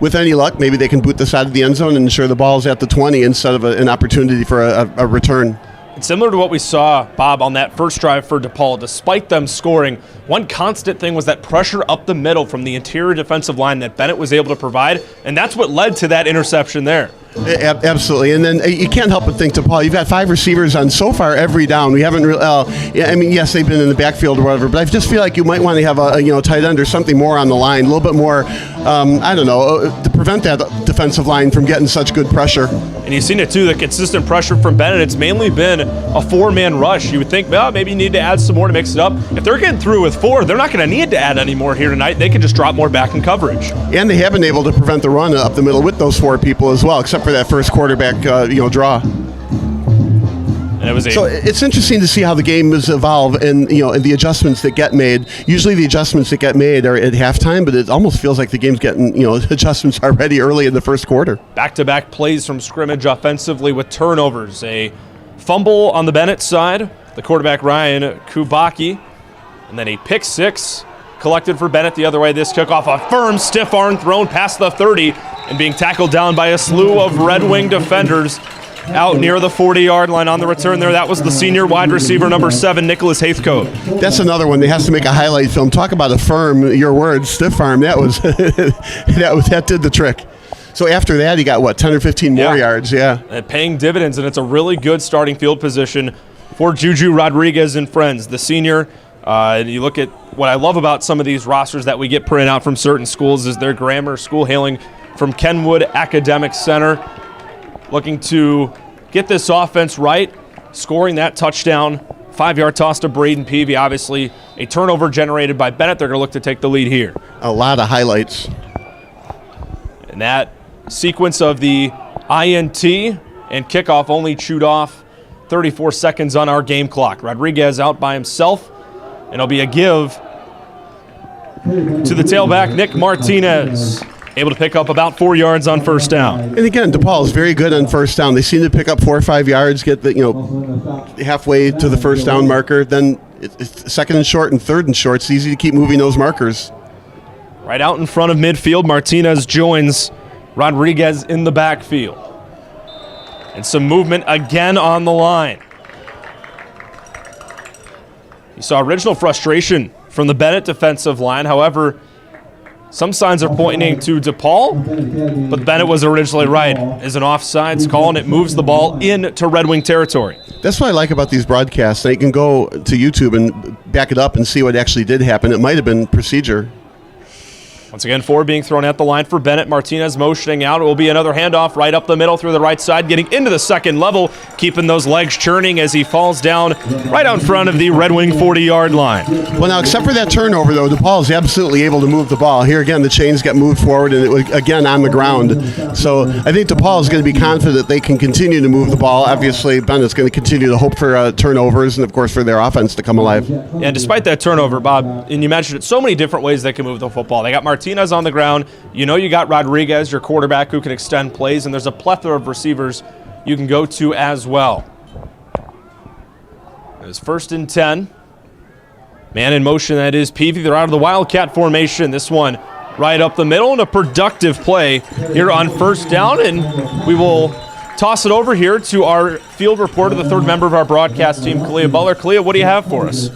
With any luck, maybe they can boot this out of the end zone and ensure the ball's at the 20 instead of an opportunity for a return. And similar to what we saw, Bob, on that first drive for DePaul, despite them scoring, one constant thing was that pressure up the middle from the interior defensive line that Bennett was able to provide, and that's what led to that interception there. Absolutely, and then you can't help but think, DePaul, you've got 5 receivers on so far every down. We haven't really, I mean, yes, they've been in the backfield or whatever, but I just feel like you might want to have a tight end or something more on the line, a little bit more, I don't know, to prevent that defensive line from getting such good pressure. And you've seen it too, the consistent pressure from Bennett. It's mainly been a 4-man rush. You would think, well, maybe you need to add some more to mix it up. If they're getting through with 4, they're not going to need to add any more here tonight. They can just drop more back in coverage. And they have been able to prevent the run up the middle with those 4 people as well, except for that first quarterback draw. And it was so it's interesting to see how the game has evolved and the adjustments that get made. Usually the adjustments that get made are at halftime, but it almost feels like the game's getting adjustments already early in the first quarter. Back-to-back plays from scrimmage offensively with turnovers. A fumble on the Bennett side, the quarterback Ryan Kubaki, and then a pick 6 collected for Bennett the other way. This kickoff, a firm, stiff arm thrown past the 30 and being tackled down by a slew of Red Wing defenders out near the 40-yard line on the return there. That was the senior wide receiver, number 7, Nicholas Haithcote. That's another one that has to make a highlight film. Talk about a firm, your word, stiff arm. That was that did the trick. So after that, he got, 10 or 15 more yards? Yeah. And paying dividends, and it's a really good starting field position for Juju Rodriguez and friends, the senior. And you look at what I love about some of these rosters that we get printed out from certain schools is their grammar, school hailing from Kenwood Academic Center. Looking to get this offense right, scoring that touchdown, 5-yard toss to Braden Peavy. Obviously, a turnover generated by Bennett. They're going to look to take the lead here. A lot of highlights. And that sequence of the INT and kickoff only chewed off 34 seconds on our game clock. Rodriguez out by himself, and it'll be a give to the tailback, Nick Martinez. Able to pick up about 4 yards on first down. And again, DePaul is very good on first down. They seem to pick up 4 or 5 yards, get the halfway to the first down marker. Then it's second and short and third and short. It's easy to keep moving those markers. Right out in front of midfield, Martinez joins Rodriguez in the backfield. And some movement again on the line. You saw original frustration from the Bennett defensive line. However, some signs are pointing to DePaul, but Bennett was originally right. As an offsides call, and it moves the ball into Red Wing territory. That's what I like about these broadcasts. You can go to YouTube and back it up and see what actually did happen. It might have been procedure. Once again, 4 being thrown at the line for Bennett. Martinez motioning out. It will be another handoff right up the middle through the right side, getting into the second level, keeping those legs churning as he falls down right out in front of the Red Wing 40-yard line. Well, now, except for that turnover, though, DePaul is absolutely able to move the ball. Here again, the chains get moved forward, and it was, again, on the ground. So I think DePaul is going to be confident they can continue to move the ball. Obviously, Bennett's going to continue to hope for turnovers and, of course, for their offense to come alive. Yeah, despite that turnover, Bob, and you mentioned it, so many different ways they can move the football. They got Martinez on the ground. You got Rodriguez, your quarterback, who can extend plays, and there's a plethora of receivers you can go to as well. It's 1st and 10. Man in motion, that is Peavy. They're out of the Wildcat formation. This one right up the middle, and a productive play here on first down, and we will toss it over here to our field reporter, the third member of our broadcast team, Kalia Butler. Kalia, what do you have for us?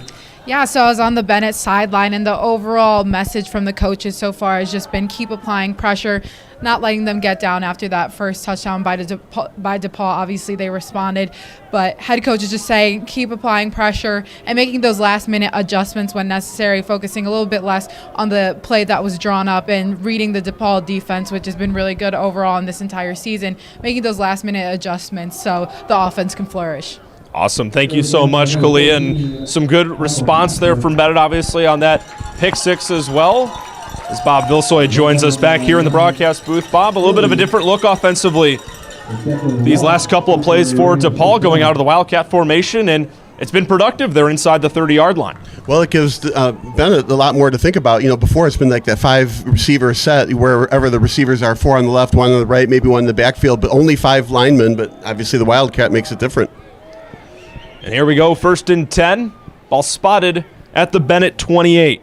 Yeah, so I was on the Bennett sideline, and the overall message from the coaches so far has just been keep applying pressure, not letting them get down after that first touchdown by DePaul. Obviously, they responded, but head coach is just saying keep applying pressure and making those last-minute adjustments when necessary, focusing a little bit less on the play that was drawn up and reading the DePaul defense, which has been really good overall in this entire season, making those last-minute adjustments so the offense can flourish. Awesome. Thank you so much, Kalia, and some good response there from Bennett, obviously, on that pick 6 as well. As Bob Vilsoy joins us back here in the broadcast booth. Bob, a little bit of a different look offensively. These last couple of plays for DePaul going out of the Wildcat formation, and it's been productive. They're inside the 30-yard line. Well, it gives Bennett a lot more to think about. Before it's been like that 5-receiver set, wherever the receivers are, 4 on the left, 1 on the right, maybe 1 in the backfield, but only 5 linemen. But obviously the Wildcat makes it different. And here we go, 1st and 10. Ball spotted at the Bennett 28.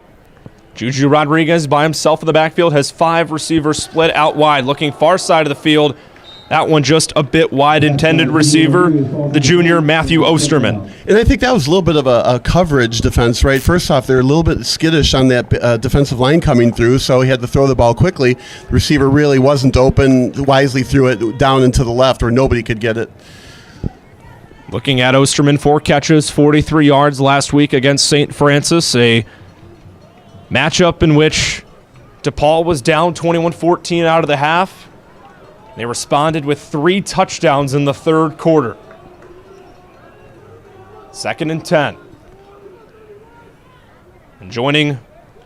Juju Rodriguez by himself in the backfield has 5 receivers split out wide, looking far side of the field That one just a bit wide. Intended receiver, the junior Matthew Osterman. And I think that was a little bit of a coverage defense, right? First off, they're a little bit skittish on that defensive line coming through, so he had to throw the ball quickly. The receiver really wasn't open, wisely threw it down and to the left where nobody could get it. Looking at Osterman, 4 catches, 43 yards last week against St. Francis, a matchup in which DePaul was down 21-14 out of the half. They responded with 3 touchdowns in the third quarter. 2nd and 10. And joining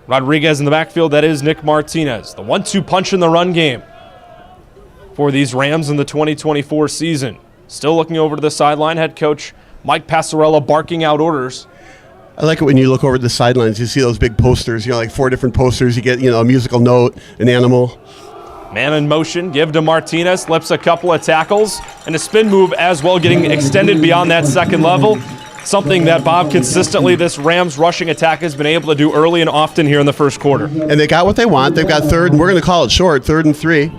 Rodriguez in the backfield, that is Nick Martinez. The 1-2 punch in the run game for these Rams in the 2024 season. Still looking over to the sideline, head coach Mike Passarella barking out orders. I like it when you look over the sidelines, you see those big posters, like 4 different posters. You get, a musical note, an animal. Man in motion, give to Martinez, slips a couple of tackles, and a spin move as well, getting extended beyond that second level. Something that Bob consistently, this Rams rushing attack, has been able to do early and often here in the first quarter. And they got what they want. They've got 3rd, and we're going to call it short, 3rd and 3.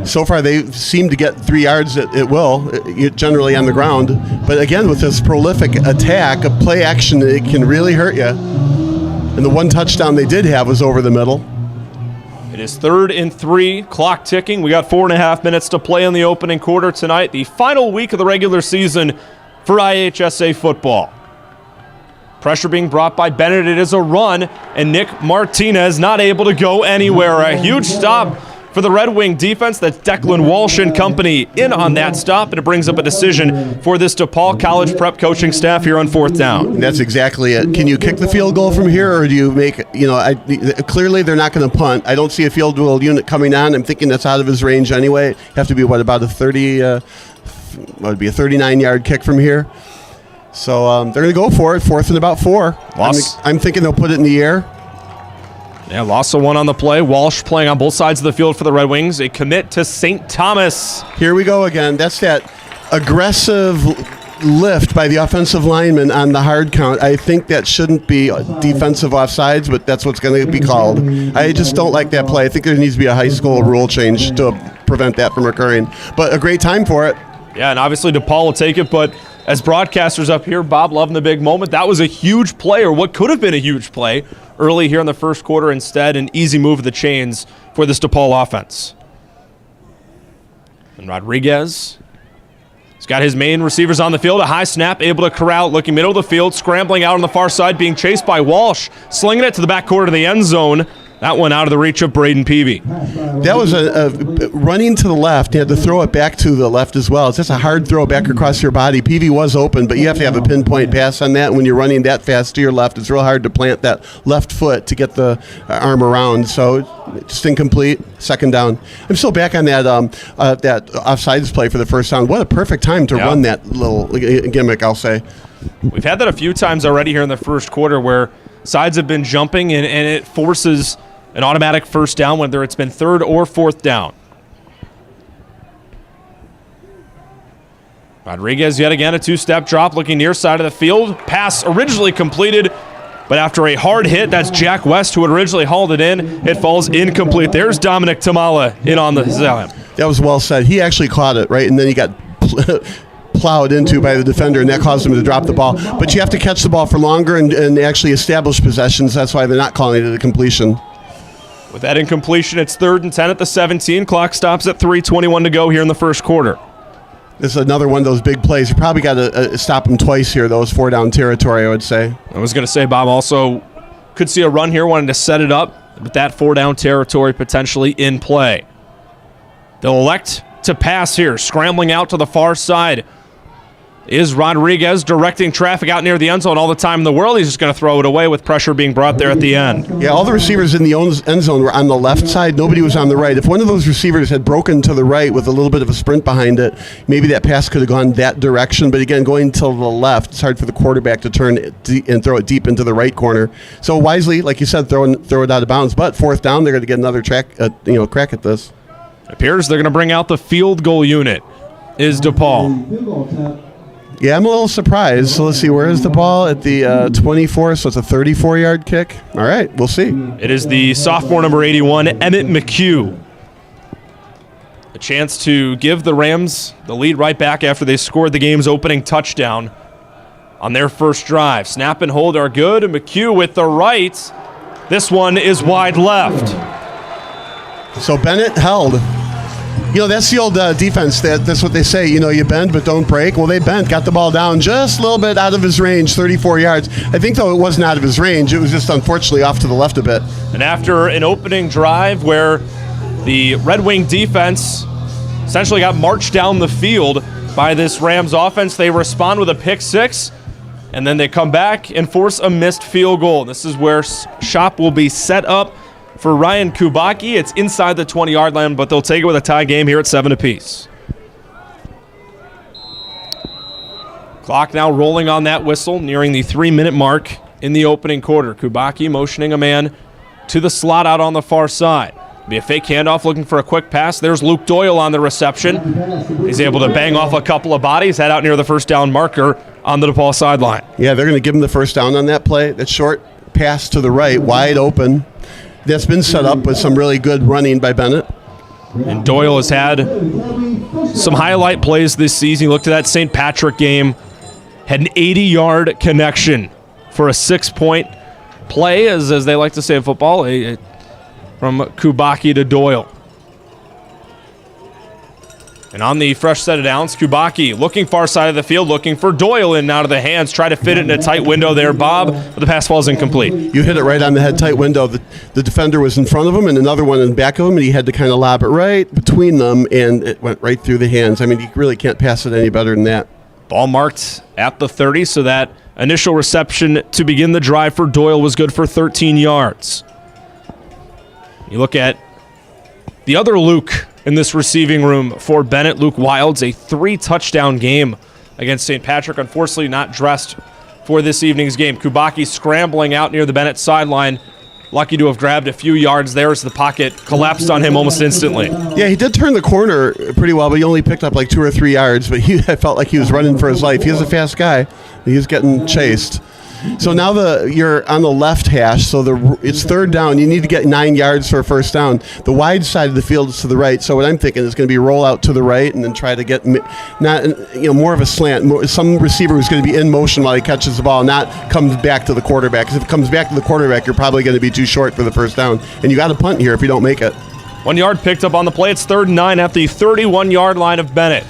So far, they seem to get 3 yards at will, generally on the ground. But again, with this prolific attack, a play action, it can really hurt you. And the 1 touchdown they did have was over the middle. It is 3rd and 3, clock ticking. We got 4.5 minutes to play in the opening quarter tonight, the final week of the regular season for IHSA football. Pressure being brought by Bennett. It is a run, and Nick Martinez not able to go anywhere. A huge stop for the Red Wing defense. That's Declan Walsh and company in on that stop, and it brings up a decision for this DePaul College prep coaching staff here on 4th down. And that's exactly it. Can you kick the field goal from here, or do you make, clearly they're not going to punt. I don't see a field goal unit coming on. I'm thinking that's out of his range anyway. Have to be, about a 39-yard kick from here. So they're going to go for it, 4th and about 4. I'm thinking they'll put it in the air. Yeah, loss of 1 on the play. Walsh playing on both sides of the field for the Red Wings. A commit to St. Thomas. Here we go again. That's that aggressive lift by the offensive lineman on the hard count. I think that shouldn't be defensive offsides, but that's what's going to be called. I just don't like that play. I think there needs to be a high school rule change to prevent that from occurring. But a great time for it. Yeah, and obviously DePaul will take it, but as broadcasters up here, Bob loving the big moment. That was a huge play, or what could have been a huge play early here in the first quarter. Instead, an easy move of the chains for this DePaul offense. And Rodriguez, he's got his main receivers on the field. A high snap, able to corral, looking middle of the field, scrambling out on the far side, being chased by Walsh, slinging it to the back quarter of the end zone. That one out of the reach of Braden Peavy. That was a running to the left. He had to throw it back to the left as well. It's just a hard throw back across your body. Peavy was open, but you have to have a pinpoint pass on that. When you're running that fast to your left, it's real hard to plant that left foot to get the arm around. So just incomplete, 2nd down. I'm still back on that that offsides play for the first down. What a perfect time to run that little gimmick, I'll say. We've had that a few times already here in the first quarter where sides have been jumping and it forces an automatic first down, whether it's been 3rd or 4th down. Rodriguez yet again, a 2-step drop, looking near side of the field. Pass originally completed, but after a hard hit, that's Jack West who had originally hauled it in. It falls incomplete. There's Dominic Tamala in on the slam. That was well said. He actually caught it, right? And then he got plowed into by the defender, and that caused him to drop the ball. But you have to catch the ball for longer and actually establish possessions. That's why they're not calling it a completion. With that incompletion, it's 3rd and 10 at the 17. Clock stops at 3:21 to go here in the first quarter. This is another one of those big plays. You probably got to stop them twice here. Those 4-down territory, I would say. I was going to say, Bob also could see a run here, wanting to set it up, but that 4-down territory potentially in play. They'll elect to pass here, scrambling out to the far side. Is Rodriguez directing traffic out near the end zone all the time in the world? He's just going to throw it away with pressure being brought there at the end. Yeah, all the receivers in the end zone were on the left side. Nobody was on the right. If one of those receivers had broken to the right with a little bit of a sprint behind it, maybe that pass could have gone that direction. But again, going to the left, it's hard for the quarterback to turn and throw it deep into the right corner. So wisely, like you said, throw it out of bounds. But 4th down, they're going to get another crack at this. It appears they're going to bring out the field goal unit. Is DePaul. Yeah, I'm a little surprised. So let's see, where is the ball? At the 24, so it's a 34-yard kick. All right, we'll see. It is the sophomore number 81, Emmett McHugh. A chance to give the Rams the lead right back after they scored the game's opening touchdown on their first drive. Snap and hold are good, and McHugh with the right. This one is wide left. So Bennett held. That's the old defense. That's what they say. You bend but don't break. Well, they bent, got the ball down just a little bit out of his range, 34 yards. I think, though, it wasn't out of his range. It was just, unfortunately, off to the left a bit. And after an opening drive where the Red Wing defense essentially got marched down the field by this Rams offense, they respond with a pick six, and then they come back and force a missed field goal. This is where shop will be set up for Ryan Kubacki. It's inside the 20-yard line, but they'll take it with a tie game here at 7 apiece. Clock now rolling on that whistle, nearing the 3-minute mark in the opening quarter. Kubacki motioning a man to the slot out on the far side. Be a fake handoff looking for a quick pass. There's Luke Doyle on the reception. He's able to bang off a couple of bodies, head out near the first down marker on the DePaul sideline. Yeah, they're going to give him the first down on that play. That short pass to the right, wide open. That's been set up with some really good running by Bennett. And Doyle has had some highlight plays this season. You looked at that St. Patrick game, had an 80-yard connection for a 6-point play, as they like to say in football, from Kubacki to Doyle. And on the fresh set of downs, Kubacki looking far side of the field, looking for Doyle in and out of the hands, try to fit it in a tight window there, Bob, but the pass falls incomplete. You hit it right on the head, tight window. The defender was in front of him and another one in back of him, and he had to kind of lob it right between them, and it went right through the hands. I mean, you really can't pass it any better than that. Ball marked at the 30, so that initial reception to begin the drive for Doyle was good for 13 yards. You look at the other Luke in this receiving room for Bennett, Luke Wilds, a 3-touchdown game against St. Patrick. Unfortunately, not dressed for this evening's game. Kubacki scrambling out near the Bennett sideline. Lucky to have grabbed a few yards there as the pocket collapsed on him almost instantly. Yeah, he did turn the corner pretty well, but he only picked up like 2 or 3 yards. But I felt like he was running for his life. He was a fast guy. He was getting chased. So now you're on the left hash, so it's third down. You need to get 9 yards for a first down. The wide side of the field is to the right, so what I'm thinking is going to be roll out to the right and then try to get more of a slant. Some receiver who's going to be in motion while he catches the ball, not comes back to the quarterback. Because if it comes back to the quarterback, you're probably going to be too short for the first down, and you got to punt here if you don't make it. 1 yard picked up on the play. It's 3rd and 9 at the 31-yard line of Bennett.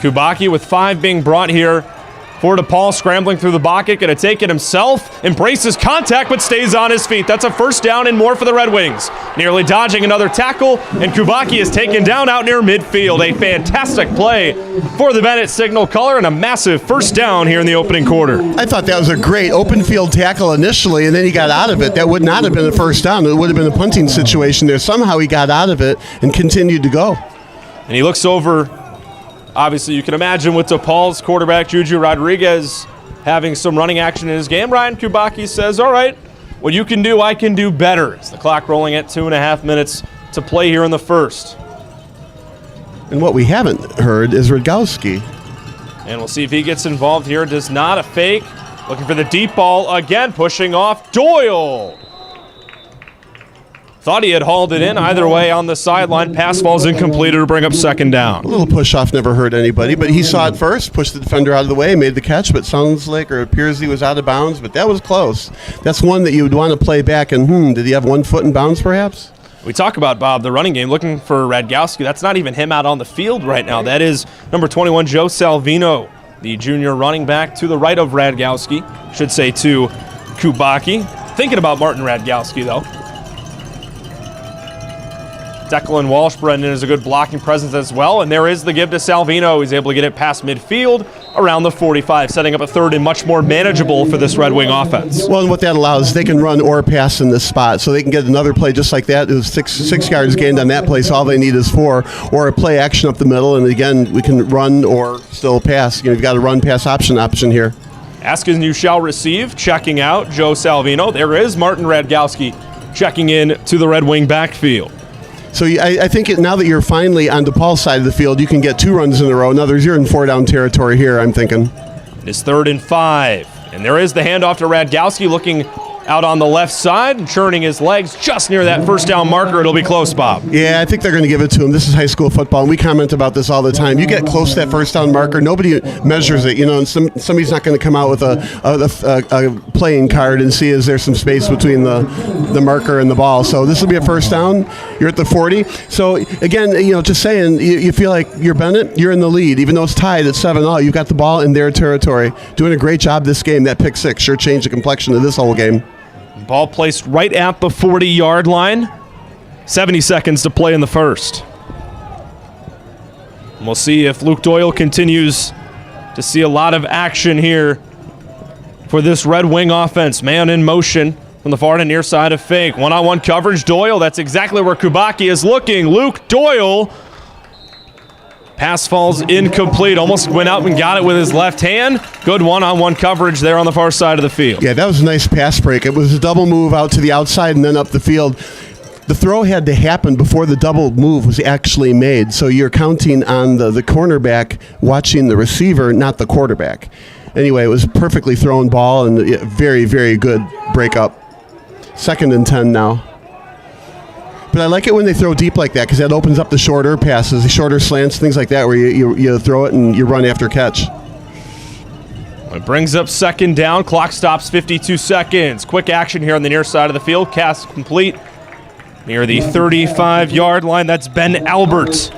Kubacki with 5 being brought here for DePaul, scrambling through the pocket, going to take it himself, embraces contact, but stays on his feet. That's a first down and more for the Red Wings. Nearly dodging another tackle, and Kubacki is taken down out near midfield. A fantastic play for the Bennett signal color and a massive first down here in the opening quarter. I thought that was a great open field tackle initially, and then he got out of it. That would not have been a first down. It would have been a punting situation there. Somehow he got out of it and continued to go. And he looks over. Obviously, you can imagine with DePaul's quarterback, Juju Rodriguez, having some running action in his game. Ryan Kubacki says, all right, what you can do, I can do better. It's the clock rolling at 2.5 minutes to play here in the first. And what we haven't heard is Radgowski. And we'll see if he gets involved here. Does not. A fake. Looking for the deep ball again, pushing off Doyle. Thought he had hauled it in. Either way, on the sideline, pass falls incomplete to bring up second down. A little push-off never hurt anybody, but he saw it first, pushed the defender out of the way, made the catch, but sounds like, or appears he was out of bounds, but that was close. That's one that you would want to play back, and did he have 1 foot in bounds perhaps? We talk about, Bob, the running game, looking for Radgowski. That's not even him out on the field right now. That is number 21, Joe Salvino, the junior running back to the right of Radgowski. Should say to Kubacki. Thinking about Martin Radgowski, though. Declan Walsh, Brendan, is a good blocking presence as well. And there is the give to Salvino. He's able to get it past midfield around the 45, setting up a third and much more manageable for this Red Wing offense. Well, and what that allows, they can run or pass in this spot. So they can get another play just like that. It was six yards gained on that play, so all they need is 4. Or a play action up the middle. And again, we can run or still pass. You've got a run-pass option here. Ask and you shall receive. Checking out Joe Salvino. There is Martin Radgowski checking in to the Red Wing backfield. So I think now that you're finally on DePaul's side of the field, you can get 2 runs in a row. In other words, you're in 4-down territory here, I'm thinking. It is 3rd and 5. And there is the handoff to Radgowski, looking out on the left side and churning his legs just near that first down marker. It'll be close, Bob. Yeah, I think they're going to give it to him. This is high school football, and we comment about this all the time. You get close to that first down marker, nobody measures it, and somebody's not going to come out with a playing card and see is there some space between the marker and the ball. So this will be a first down. You're at the 40. So again, just saying, you feel like you're Bennett, you're in the lead, even though it's tied at 7-all. You've got the ball in their territory. Doing a great job this game. That pick six sure changed the complexion of this whole game. Ball placed right at the 40-yard line. 70 seconds to play in the first. And we'll see if Luke Doyle continues to see a lot of action here for this Red Wing offense. Man in motion from the far to near side of fake. One-on-one coverage. Doyle, that's exactly where Kubacki is looking. Luke Doyle. Pass falls incomplete. Almost went out and got it with his left hand. Good one-on-one coverage there on the far side of the field. Yeah, that was a nice pass break. It was a double move out to the outside and then up the field. The throw had to happen before the double move was actually made. So you're counting on the cornerback watching the receiver, not the quarterback. Anyway, it was a perfectly thrown ball and a very, very good breakup. 2nd and 10 now. But I like it when they throw deep like that because that opens up the shorter passes, the shorter slants, things like that where you throw it and you run after catch. It brings up 2nd down. Clock stops 52 seconds. Quick action here on the near side of the field. Cast complete near the 35-yard line. That's Ben Albert.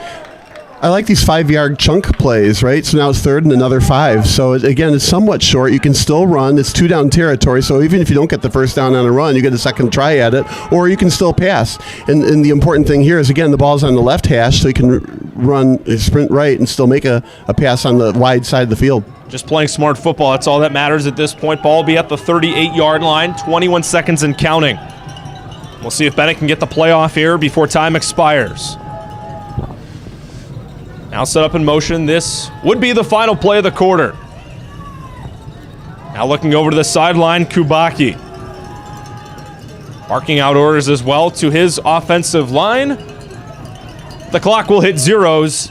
I like these 5-yard chunk plays, right? So now it's 3rd and another 5. So again, it's somewhat short. You can still run. It's 2-down territory. So even if you don't get the first down on a run, you get a second try at it, or you can still pass. And the important thing here is, again, the ball's on the left hash, so you can run, sprint right, and still make a pass on the wide side of the field. Just playing smart football. That's all that matters at this point. Ball will be at the 38-yard line, 21 seconds and counting. We'll see if Bennett can get the playoff here before time expires. Now set up in motion. This would be the final play of the quarter. Now looking over to the sideline, Kubacki. Barking out orders as well to his offensive line. The clock will hit zeros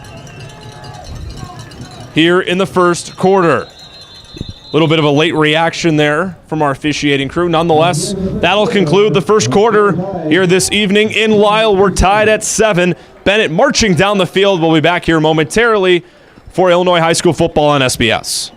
here in the first quarter. A little bit of a late reaction there from our officiating crew. Nonetheless, that'll conclude the first quarter here this evening in Lisle. We're tied at 7. Bennett marching down the field. We'll be back here momentarily for Illinois high school football on SBS.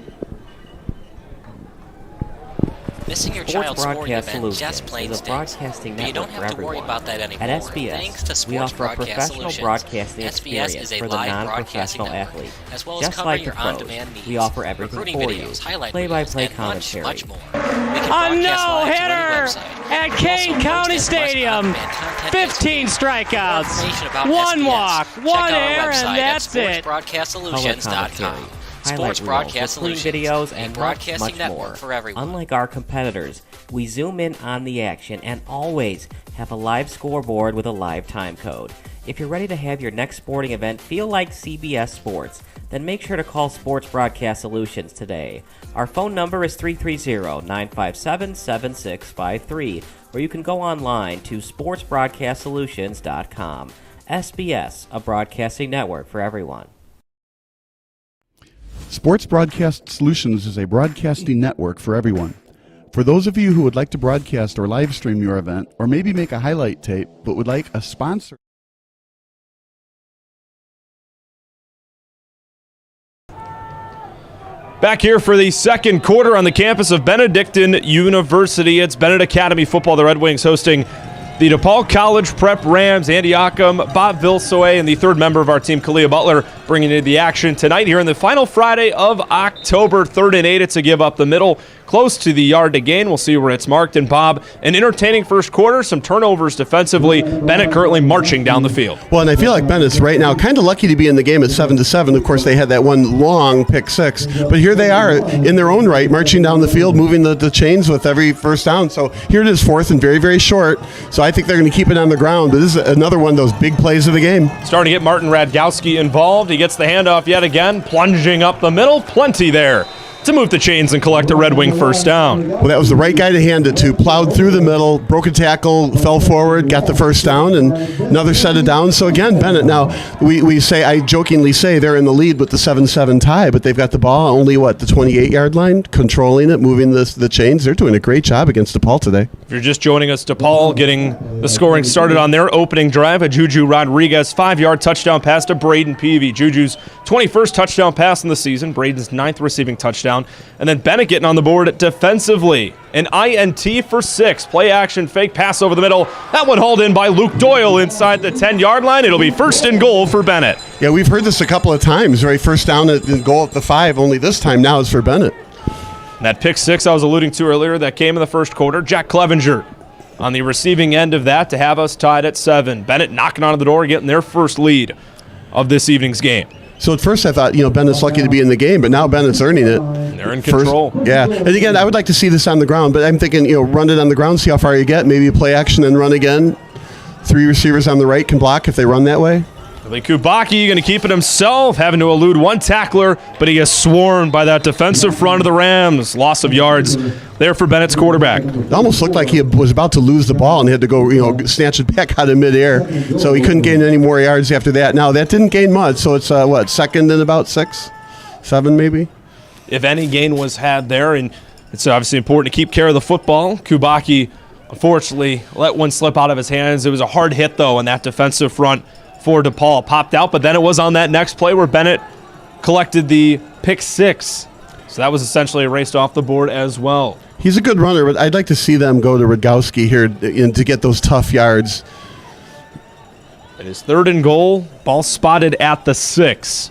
Missing your child's sporting event just plain stinks, but you don't have to worry about that anymore. At SBS, thanks to we Sports offer a Broadcast professional Solutions. broadcasting SBS experience is a for the live broadcasting non-professional network, athlete. as well as Just covering like the your pros, on-demand needs. we offer everything Recruiting for videos, you. highlight Play-by-play reels, and much, commentary. much more. We can A broadcast live to any no-hitter website. at We Kane also County post and request Stadium. on-demand content 15 For more strikeouts, information about 1 SBS, walk, check 1 out our error, website and that's at it. sportsbroadcastsolutions.com. Sports Broadcast recruiting Solutions, videos, a and broadcasting much network more. for everyone. Unlike our competitors, we zoom in on the action and always have a live scoreboard with a live time code. If you're ready to have your next sporting event feel like CBS Sports, then make sure to call Sports Broadcast Solutions today. Our phone number is 330-957-7653, or you can go online to sportsbroadcastsolutions.com. SBS, a broadcasting network for everyone. Sports Broadcast Solutions is a broadcasting network for everyone. For those of you who would like to broadcast or live stream your event, or maybe make a highlight tape, but would like a sponsor. Back here for the second quarter on the campus of Benedictine University. It's Bennett Academy football. The Red Wings hosting the DePaul College Prep Rams. Andy Ockham, Bob Vilsoe, and the third member of our team, Kalia Butler, bringing in the action tonight here in the final Friday of October. 3rd and 8. It's a give up the middle, close to the yard to gain. We'll see where it's marked. And Bob, an entertaining first quarter, some turnovers defensively. Bennett currently marching down the field. Well, and I feel like Bennett's right now kind of lucky to be in the game at 7-7. Of course, they had that one long pick six, but here they are in their own right, marching down the field, moving the chains with every first down. So here it is, 4th and very, very short. So I think they're going to keep it on the ground, but this is another one of those big plays of the game. Starting to get Martin Radgowski involved. He gets the handoff yet again, plunging up the middle. Plenty there to move the chains and collect a Red Wing first down. Well, that was the right guy to hand it to. Plowed through the middle, broke a tackle, fell forward, got the first down, and another set of downs. So again, Bennett, now I jokingly say they're in the lead with the 7-7 tie, but they've got the ball only, the 28-yard line, controlling it, moving the chains. They're doing a great job against DePaul today. you're just joining us, DePaul getting the scoring started on their opening drive. A Juju Rodriguez 5-yard touchdown pass to Braden Peavy. Juju's 21st touchdown pass in the season, Braden's 9th receiving touchdown. And then Bennett getting on the board defensively. An INT for 6. Play action, fake pass over the middle. That one hauled in by Luke Doyle inside the 10-yard line. It'll be 1st and goal for Bennett. Yeah, we've heard this a couple of times, right? First down and goal at the 5, only this time now is for Bennett. That pick 6 I was alluding to earlier that came in the first quarter. Jack Clevenger on the receiving end of that to have us tied at 7. Bennett knocking on the door, getting their first lead of this evening's game. So at first I thought, Bennett's lucky to be in the game, but now Bennett's earning it. They're in control. Yeah. And again, I would like to see this on the ground, but I'm thinking, run it on the ground, see how far you get. Maybe play action and run again. 3 receivers on the right can block if they run that way. Kubaki going to keep it himself, having to elude one tackler, but he gets swarmed by that defensive front of the Rams. Loss of yards there for Bennett's quarterback. It almost looked like he was about to lose the ball and he had to go, snatch it back out of midair. So he couldn't gain any more yards after that. Now, that didn't gain much, so it's, second and about 6? 7 maybe? If any gain was had there, and it's obviously important to keep care of the football. Kubaki, unfortunately, let one slip out of his hands. It was a hard hit, though, in that defensive front for DePaul. Popped out, but then it was on that next play where Bennett collected the pick 6. So that was essentially erased off the board as well. He's a good runner, but I'd like to see them go to Radgowski here to get those tough yards. It is 3rd and goal. Ball spotted at the 6.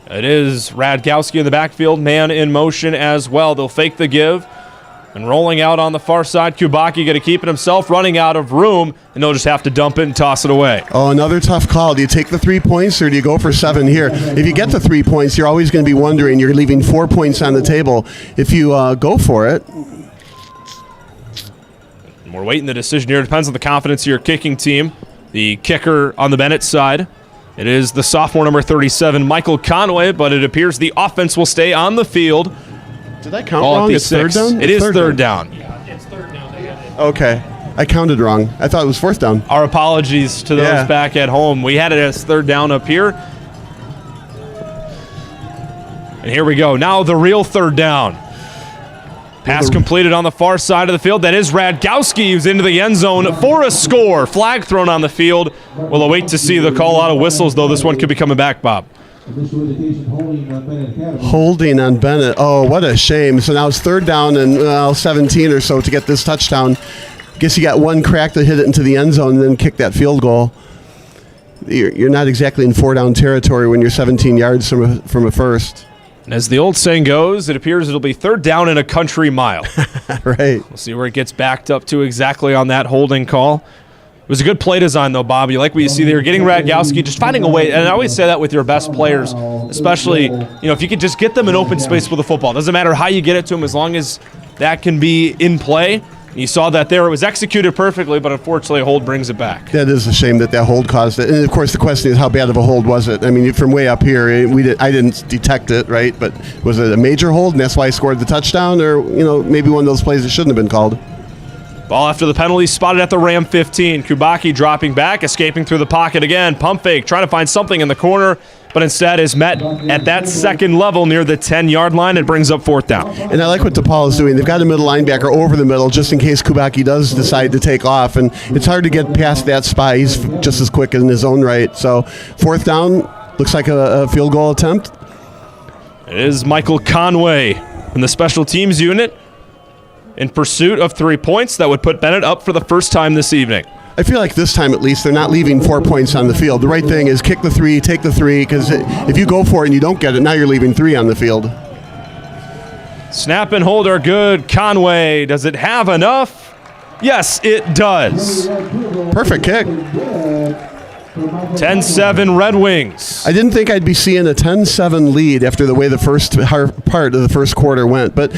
It is Radgowski in the backfield, man in motion as well. They'll fake the give. And rolling out on the far side, Kubaki going to keep it himself, running out of room, and they'll just have to dump it and toss it away. Oh, another tough call. Do you take the 3 points or do you go for 7 here? If you get the 3 points, you're always going to be wondering. You're leaving 4 points on the table. If you go for it. And we're waiting the decision here. It depends on the confidence of your kicking team. The kicker on the Bennett side, it is the sophomore number 37, Michael Conway, but it appears the offense will stay on the field. Did I count wrong? It's 3rd down? It is third down. Yeah, it's 3rd down. Okay. I counted wrong. I thought it was 4th down. Our apologies to those back at home. We had it as 3rd down up here. And here we go. Now the real 3rd down. Pass completed on the far side of the field. That is Radgowski, who's into the end zone for a score. Flag thrown on the field. We'll await to see the call out of whistles, though this one could be coming back, Bob. Holding on Bennett. Oh, what a shame. So now it's 3rd down and 17 or so to get this touchdown. Guess you got one crack to hit it into the end zone and then kick that field goal. You're not exactly in 4-down territory when you're 17 yards from a first. And as the old saying goes, it appears it'll be 3rd down in a country mile. Right. We'll see where it gets backed up to exactly on that holding call. It was a good play design, though, Bob. You like what you see there. Getting Radgowski, just finding a way. And I always say that with your best players, especially, if you could just get them in open space with the football. It doesn't matter how you get it to them as long as that can be in play. You saw that there. It was executed perfectly, but unfortunately a hold brings it back. That is a shame that hold caused it. And, of course, the question is how bad of a hold was it? I mean, from way up here, I didn't detect it, right? But was it a major hold, and that's why I scored the touchdown? Or, maybe one of those plays that shouldn't have been called? Ball after the penalty, spotted at the Ram 15. Kubaki dropping back, escaping through the pocket again. Pump fake, trying to find something in the corner, but instead is met at that 2nd level near the 10-yard line. It brings up 4th down. And I like what DePaul is doing. They've got a middle linebacker over the middle just in case Kubaki does decide to take off. And it's hard to get past that spot. He's just as quick in his own right. So 4th down, looks like a field goal attempt. It is Michael Conway in the special teams unit in pursuit of 3 points. That would put Bennett up for the first time this evening. I feel like this time at least they're not leaving 4 points on the field. The right thing is kick the 3, take the 3, because if you go for it and you don't get it, now you're leaving 3 on the field. Snap and hold are good. Conway, does it have enough? Yes, it does. Perfect kick. 10-7 Red Wings. I didn't think I'd be seeing a 10-7 lead after the way the first part of the first quarter went, but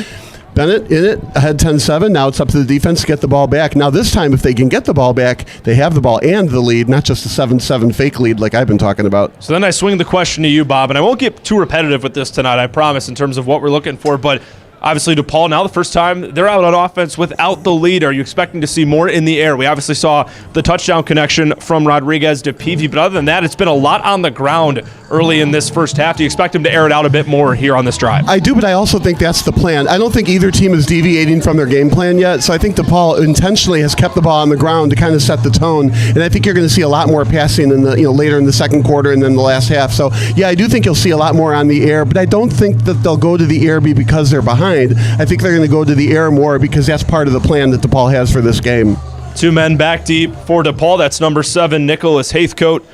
Bennett in it, ahead 10-7. Now it's up to the defense to get the ball back. Now this time, if they can get the ball back, they have the ball and the lead, not just a 7-7 fake lead like I've been talking about. So then I swing the question to you, Bob, and I won't get too repetitive with this tonight, I promise, in terms of what we're looking for, but Obviously, DePaul, now the first time they're out on offense without the lead. Are you expecting to see more in the air? We obviously saw the touchdown connection from Rodriguez to Peavy, but other than that, it's been a lot on the ground early in this first half. Do you expect them to air it out a bit more here on this drive? I do, but I also think that's the plan. I don't think either team is deviating from their game plan yet, so I think DePaul intentionally has kept the ball on the ground to kind of set the tone, and I think you're going to see a lot more passing in the later in the second quarter and then the last half. So, yeah, I do think you'll see a lot more on the air, but I don't think that they'll go to the air because they're behind. I think they're going to go to the air more because that's part of the plan that DePaul has for this game. 2 men back deep for DePaul. That's number 7, Nicholas Haithcote.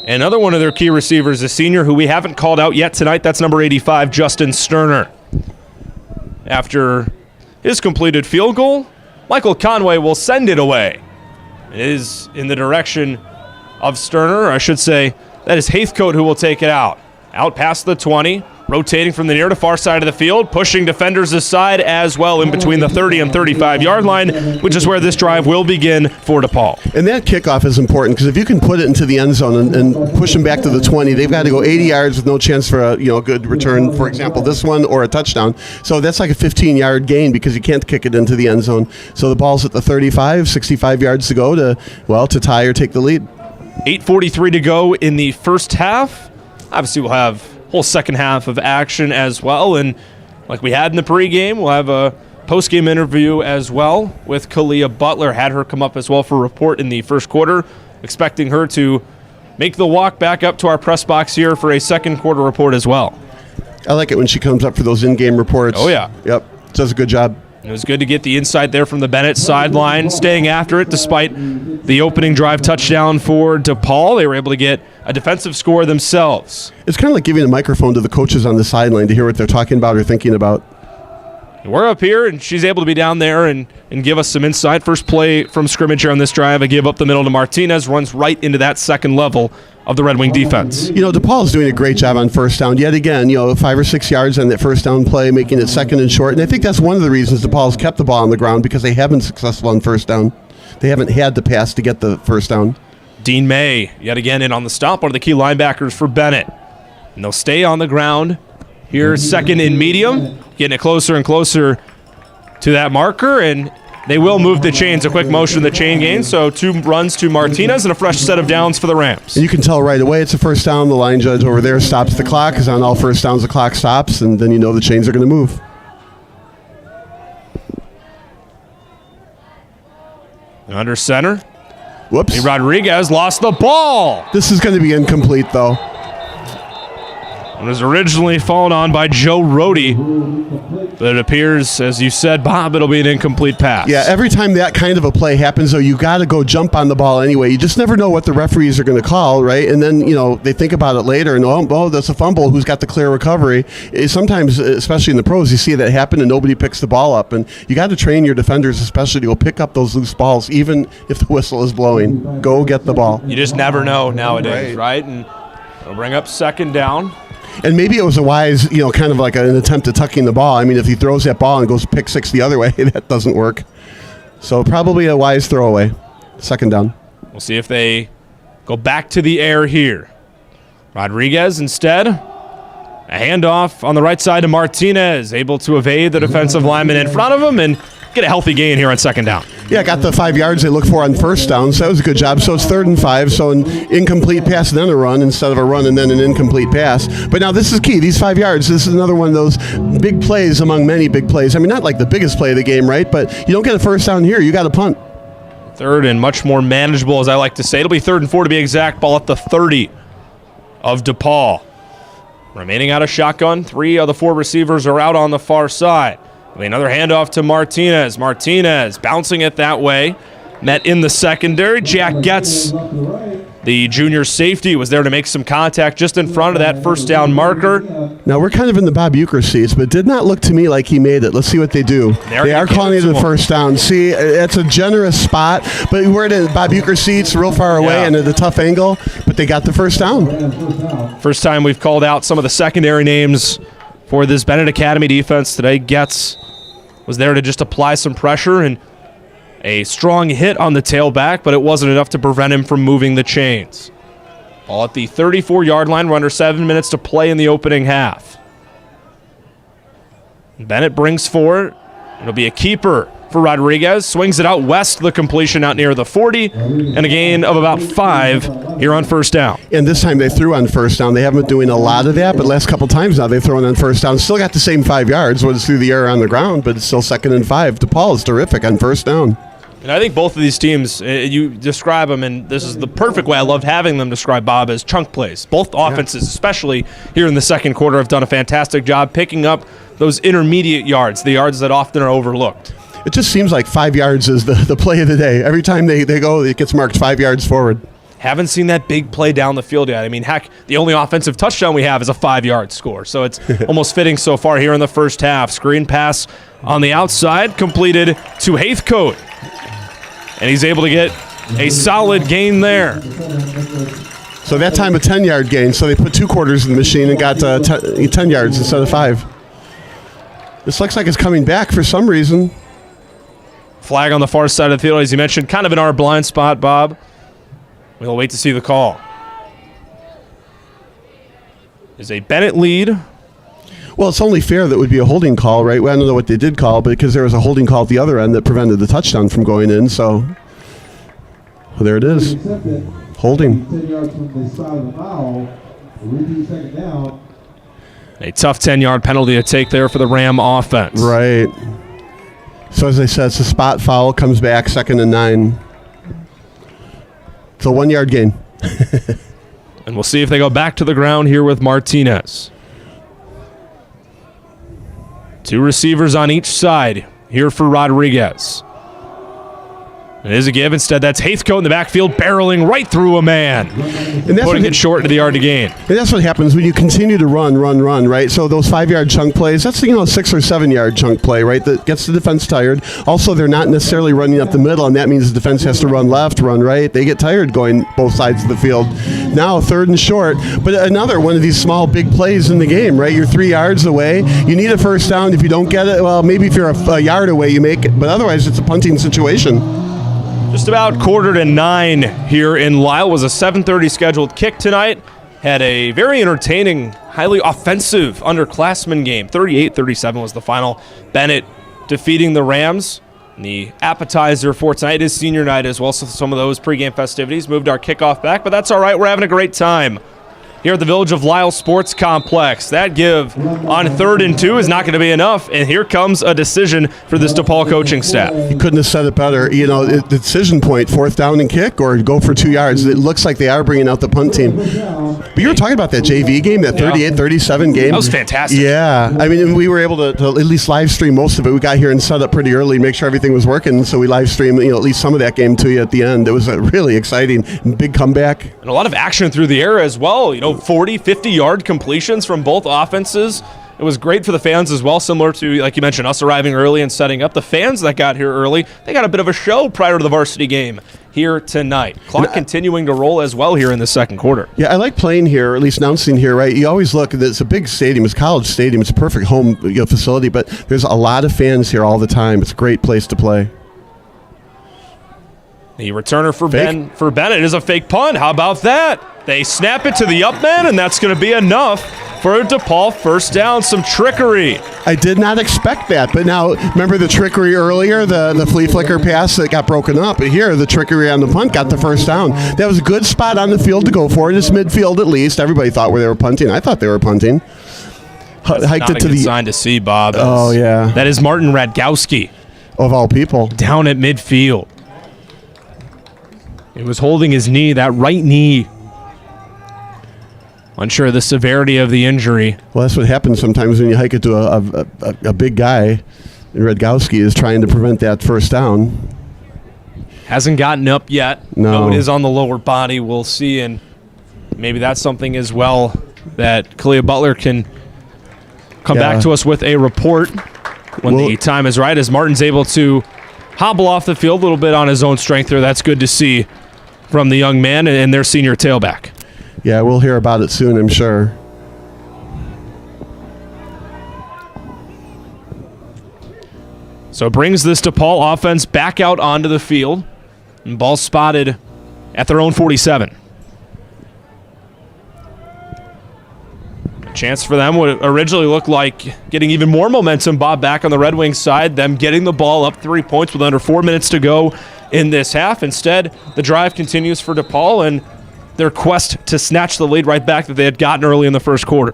Another one of their key receivers, a senior who we haven't called out yet tonight. That's number 85, Justin Sterner. After his completed field goal, Michael Conway will send it away. It is in the direction of Sterner, or I should say, that is Haithcote who will take it out. Out past the 20. Rotating from the near to far side of the field, pushing defenders aside as well in between the 30 and 35-yard line, which is where this drive will begin for DePaul. And that kickoff is important because if you can put it into the end zone and push them back to the 20, they've got to go 80 yards with no chance for a good return, for example, this one or a touchdown. So that's like a 15-yard gain because you can't kick it into the end zone. So the ball's at the 35, 65 yards to go to tie or take the lead. 8:43 to go in the first half. Obviously, we'll have whole second half of action as well, and like we had in the pregame, we'll have a post-game interview as well with Kalia Butler. Had her come up as well for a report in the first quarter, expecting her to make the walk back up to our press box here for a second quarter report as well. I like it when she comes up for those in-game reports. Oh yeah, yep, does a good job. It was good to get the insight there from the Bennett sideline, staying after it despite the opening drive touchdown for DePaul. They were able to get a defensive score themselves. It's kind of like giving a microphone to the coaches on the sideline to hear what they're talking about or thinking about. We're up here, and she's able to be down there and give us some insight. First play from scrimmage here on this drive, a give up the middle to Martinez, runs right into that second level of the Red Wing defense. DePaul is doing a great job on first down. Yet again, 5 or 6 yards on that first down play, making it second and short. And I think that's one of the reasons DePaul's kept the ball on the ground because they haven't been successful on first down. They haven't had to pass to get the first down. Dean May, yet again, in on the stop, one of the key linebackers for Bennett. And they'll stay on the ground. Here, second and medium, getting it closer and closer to that marker, and they will move the chains, a quick motion of the chain gain. So 2 runs to Martinez and a fresh set of downs for the Rams. And you can tell right away it's a first down. The line judge over there stops the clock because on all first downs the clock stops, and then the chains are going to move. Under center. Whoops. Rodriguez lost the ball. This is going to be incomplete, though. It was originally fallen on by Joe Rohde, but it appears, as you said, Bob, it'll be an incomplete pass. Yeah, every time that kind of a play happens, though, you got to go jump on the ball anyway. You just never know what the referees are going to call, right? And then, they think about it later, and, oh, that's a fumble. Who's got the clear recovery? Sometimes, especially in the pros, you see that happen, and nobody picks the ball up. And you got to train your defenders, especially, to go pick up those loose balls, even if the whistle is blowing. Go get the ball. You just never know nowadays, right? And it'll bring up second down. And maybe it was a wise, kind of like an attempt at tucking the ball. I mean, if he throws that ball and goes pick 6 the other way, that doesn't work. So probably a wise throwaway. Second down. We'll see if they go back to the air here. Rodriguez instead. A handoff on the right side to Martinez, able to evade the defensive lineman in front of him and get a healthy gain here on second down. Yeah, got the 5 yards they look for on first down, so that was a good job. So it's 3rd and 5, so an incomplete pass and then a run instead of a run and then an incomplete pass. But now this is key, these 5 yards. This is another one of those big plays among many big plays. I mean, not like the biggest play of the game, right? But you don't get a first down here, you got to punt. 3rd and much more manageable, as I like to say. It'll be 3rd and 4 to be exact. Ball at the 30 of DePaul. Remaining out of shotgun, 3 of the 4 receivers are out on the far side. Another handoff to Martinez. Martinez bouncing it that way. Met in the secondary. Jack Getz, the junior safety, was there to make some contact just in front of that first down marker. Now, we're kind of in the Bob Uecker seats, but it did not look to me like he made it. Let's see what they do. They are calling it a first down. See, it's a generous spot, but we're in Bob Uecker seats real far away and at a tough angle, but they got the first down. First time we've called out some of the secondary names for this Bennett Academy defense today. Getz was there to just apply some pressure and a strong hit on the tailback, but it wasn't enough to prevent him from moving the chains. All at the 34-yard line. We're under 7 minutes to play in the opening half. Bennett brings forward. It'll be a keeper for Rodriguez. Swings it out west, the completion out near the 40, and a gain of about 5 here on first down. And this time they threw on first down. They haven't been doing a lot of that, but last couple times now they've thrown on first down. Still got the same 5 yards, was through the air on the ground, but it's still 2nd and 5. DePaul is terrific on first down. And I think both of these teams, you describe them, and this is the perfect way I loved having them describe, Bob, as chunk plays. Both offenses, especially here in the second quarter, have done a fantastic job picking up those intermediate yards, the yards that often are overlooked. It just seems like 5 yards is the play of the day. Every time they go, it gets marked 5 yards forward. Haven't seen that big play down the field yet. I mean, heck, the only offensive touchdown we have is a 5-yard score. So it's almost fitting so far here in the first half. Screen pass on the outside, completed to Haithcote. And he's able to get a solid gain there. So that time a 10-yard gain. So they put 2 quarters in the machine and got 10 yards instead of 5. This looks like it's coming back for some reason. Flag on the far side of the field, as you mentioned, kind of in our blind spot, Bob. We'll wait to see the call. Is a Bennett lead. Well, it's only fair that it would be a holding call, right? Well, I don't know what they did call, but because there was a holding call at the other end that prevented the touchdown from going in, so well, there it is. Holding. A tough 10-yard penalty to take there for the Ram offense. Right. So as I said, it's a spot foul, comes back, 2nd and 9. It's a 1-yard gain. And we'll see if they go back to the ground here with Martinez. 2 receivers on each side here for Rodriguez. It is a give. Instead, that's Haithcote in the backfield, barreling right through a man. And putting it short into the yard to gain. And that's what happens when you continue to run, right? So those 5-yard chunk plays, that's, 6 or 7-yard chunk play, right? That gets the defense tired. Also, they're not necessarily running up the middle, and that means the defense has to run left, run right. They get tired going both sides of the field. Now, 3rd and short. But another one of these small, big plays in the game, right? You're 3 yards away. You need a first down. If you don't get it, well, maybe if you're a yard away, you make it. But otherwise, it's a punting situation. Just about 8:45 here in Lisle. Was a 7:30 scheduled kick tonight. Had a very entertaining, highly offensive underclassmen game. 38-37 was the final. Bennett defeating the Rams. And the appetizer for tonight is senior night as well, so some of those pregame festivities moved our kickoff back, but that's all right. We're having a great time here at the Village of Lisle Sports Complex. That give on 3rd and 2 is not going to be enough, and here comes a decision for this DePaul coaching staff. You couldn't have said it better. You know, the decision point, 4th down and kick or go for 2 yards. It looks like they are bringing out the punt team. But you were talking about that JV game, that 38-37 game. That was fantastic. Yeah. I mean, we were able to at least live stream most of it. We got here and set up pretty early to make sure everything was working, so we live streamed, at least some of that game to you at the end. It was a really exciting, big comeback. And a lot of action through the air as well. 40, 50-yard completions from both offenses. It was great for the fans as well, similar to, like you mentioned, us arriving early and setting up. The fans that got here early, they got a bit of a show prior to the varsity game here tonight. Clock continuing to roll as well here in the second quarter. Yeah, I like playing here, or at least announcing here, right? You always look, it's a big stadium, it's a college stadium, it's a perfect home facility, but there's a lot of fans here all the time. It's a great place to play. The returner for Bennett is a fake punt. How about that? They snap it to the up man, and that's going to be enough for a DePaul first down. Some trickery. I did not expect that, but now remember the trickery earlier, the flea flicker pass that got broken up. But here, the trickery on the punt got the first down. That was a good spot on the field to go for it. It's midfield at least. Everybody thought they were punting. I thought they were punting. That's hiked not it to a good sign to see, Bob. Oh, yeah. That is Martin Radgowski. Of all people. Down at midfield. He was holding his knee, that right knee. Unsure of the severity of the injury. Well, that's what happens sometimes when you hike it to a big guy. And Radgowski is trying to prevent that first down. Hasn't gotten up yet. No. It is on the lower body. We'll see, and maybe that's something as well that Kalia Butler can come back to us with a report when the time is right, as Martin's able to hobble off the field a little bit on his own strength there. That's good to see from the young man and their senior tailback. Yeah, we'll hear about it soon, I'm sure. So it brings this DePaul offense back out onto the field. And ball spotted at their own 47. Chance for them would originally look like getting even more momentum, Bob, back on the Red Wings side, them getting the ball up 3 points with under 4 minutes to go in this half. Instead, the drive continues for DePaul and their quest to snatch the lead right back that they had gotten early in the first quarter.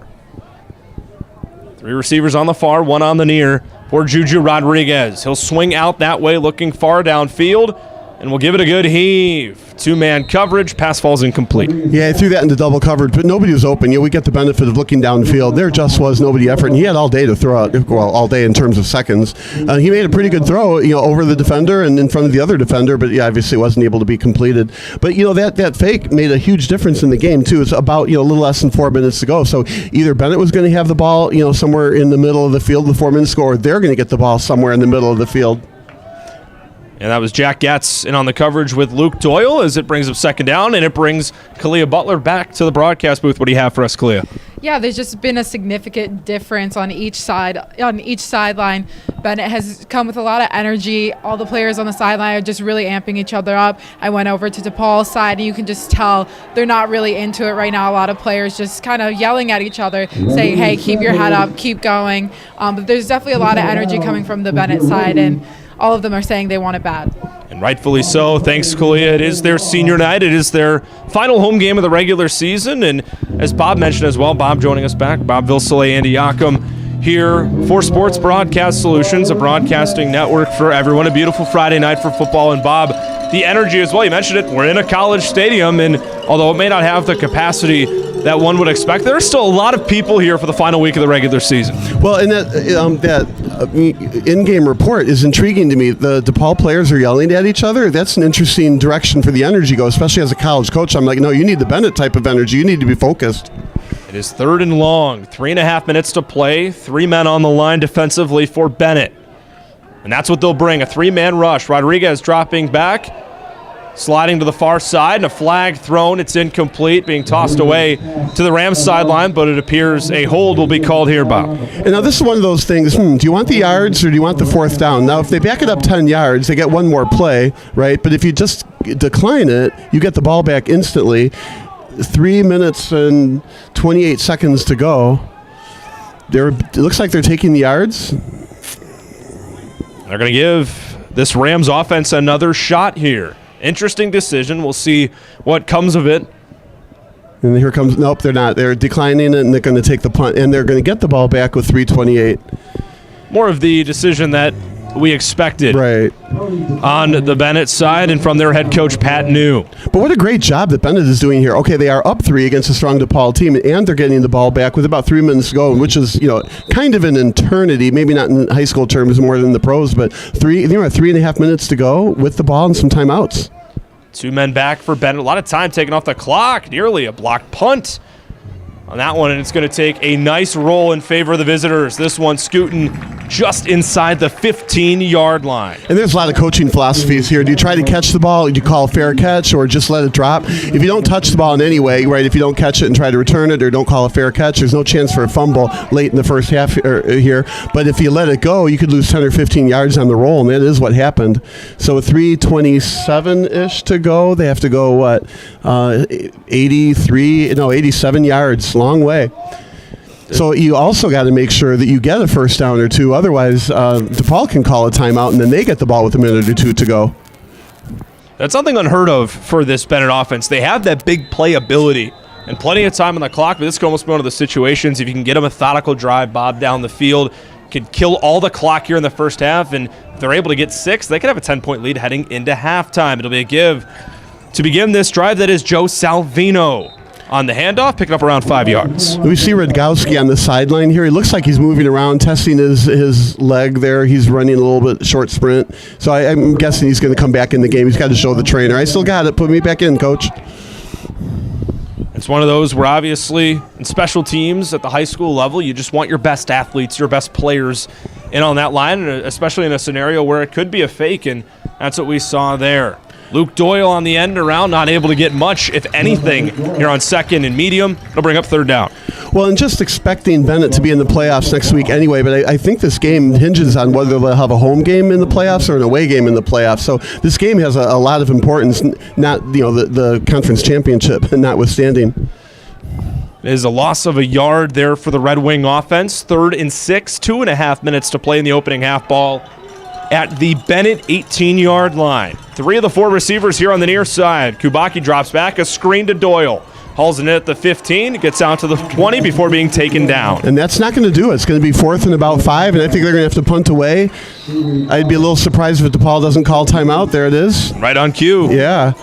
3 receivers on the far, 1 on the near for Juju Rodriguez. He'll swing out that way, looking far downfield, and we'll give it a good heave. 2-man coverage, pass falls incomplete. Yeah, he threw that into double coverage, but nobody was open. We get the benefit of looking downfield. There just was nobody effort, and he had all day to throw out, well, all day in terms of seconds. He made a pretty good throw, over the defender and in front of the other defender, but obviously wasn't able to be completed. But, that fake made a huge difference in the game, too. It's about, a little less than 4 minutes to go. So either Bennett was going to have the ball, somewhere in the middle of the field with 4 minutes to go, or they're going to get the ball somewhere in the middle of the field. And that was Jack Getz in on the coverage with Luke Doyle as it brings up second down, and it brings Kalia Butler back to the broadcast booth. What do you have for us, Kalia? Yeah, there's just been a significant difference on each sideline. Bennett has come with a lot of energy. All the players on the sideline are just really amping each other up. I went over to DePaul's side, and you can just tell they're not really into it right now. A lot of players just kind of yelling at each other, saying, hey, keep your head up, keep going. But there's definitely a lot of energy coming from the Bennett side, and all of them are saying they want it bad. And rightfully so. Thanks, Kalia. It is their senior night. It is their final home game of the regular season. And as Bob mentioned as well, Bob joining us back, Bob Vilsele, Andy Yackham here for Sports Broadcast Solutions, a broadcasting network for everyone. A beautiful Friday night for football. And Bob, the energy as well. You mentioned it. We're in a college stadium, and although it may not have the capacity that one would expect, there are still a lot of people here for the final week of the regular season. Well, and that in-game report is intriguing to me. The DePaul players are yelling at each other. That's an interesting direction for the energy go, especially as a college coach. I'm like, no, you need the Bennett type of energy. You need to be focused. It is 3rd and long. 3.5 minutes to play. 3 men on the line defensively for Bennett. And that's what they'll bring, a 3-man rush. Rodriguez dropping back, sliding to the far side, and a flag thrown. It's incomplete, being tossed away to the Rams sideline, but it appears a hold will be called here, Bob. And now this is one of those things, do you want the yards or do you want the 4th down? Now, if they back it up 10 yards, they get one more play, right? But if you just decline it, you get the ball back instantly. 3 minutes and 28 seconds to go. It looks like they're taking the yards. They're going to give this Rams offense another shot here. Interesting decision. We'll see what comes of it. And here comes, nope, they're not. They're declining it, and they're going to take the punt, and they're going to get the ball back with 3:28. More of the decision that we expected, right, on the Bennett side and from their head coach, Pat New. But what a great job that Bennett is doing here. Okay, they are up 3 against a strong DePaul team, and they're getting the ball back with about 3 minutes to go, which is, kind of an eternity, maybe not in high school terms more than the pros, but 3.5 minutes to go with the ball and some timeouts. 2 men back for Bennett. A lot of time taken off the clock, nearly a blocked punt on that one, and it's going to take a nice roll in favor of the visitors. This one scooting just inside the 15-yard line. And there's a lot of coaching philosophies here. Do you try to catch the ball? Do you call a fair catch or just let it drop? If you don't touch the ball in any way, right, if you don't catch it and try to return it or don't call a fair catch, there's no chance for a fumble late in the first half here. But if you let it go, you could lose 10 or 15 yards on the roll, and that is what happened. So with 3:27-ish to go, they have to go, 87 yards. Long way. So you also got to make sure that you get a first down or two. Otherwise, DePaul can call a timeout, and then they get the ball with a minute or two to go. That's something unheard of for this Bennett offense. They have that big playability and plenty of time on the clock, but this could almost be one of the situations, if you can get a methodical drive, Bob, down the field, could kill all the clock here in the first half, and if they're able to get 6, they could have a 10-point lead heading into halftime. It'll be a give to begin this drive. That is Joe Salvino on the handoff, picking up around 5 yards. We see Radgowski on the sideline here. He looks like he's moving around, testing his leg there. He's running a little bit short sprint. So I'm guessing he's going to come back in the game. He's got to show the trainer, I still got it. Put me back in, coach. It's one of those where obviously in special teams at the high school level, you just want your best athletes, your best players in on that line, especially in a scenario where it could be a fake, and that's what we saw there. Luke Doyle on the end around, not able to get much, if anything, here on 2nd and medium. It'll bring up 3rd down. Well, and just expecting Bennett to be in the playoffs next week anyway, but I think this game hinges on whether they'll have a home game in the playoffs or an away game in the playoffs. So this game has a lot of importance, not the conference championship notwithstanding. It is a loss of a yard there for the Red Wing offense. 3rd and 6, 2.5 minutes to play in the opening half. Ball at the Bennett 18-yard line. 3 of the 4 receivers here on the near side. Kubacki drops back, a screen to Doyle. Hauls it in at the 15, gets out to the 20 before being taken down. And that's not going to do it. It's going to be 4th and about 5, and I think they're going to have to punt away. I'd be a little surprised if DePaul doesn't call timeout. There it is. Right on cue. Yeah.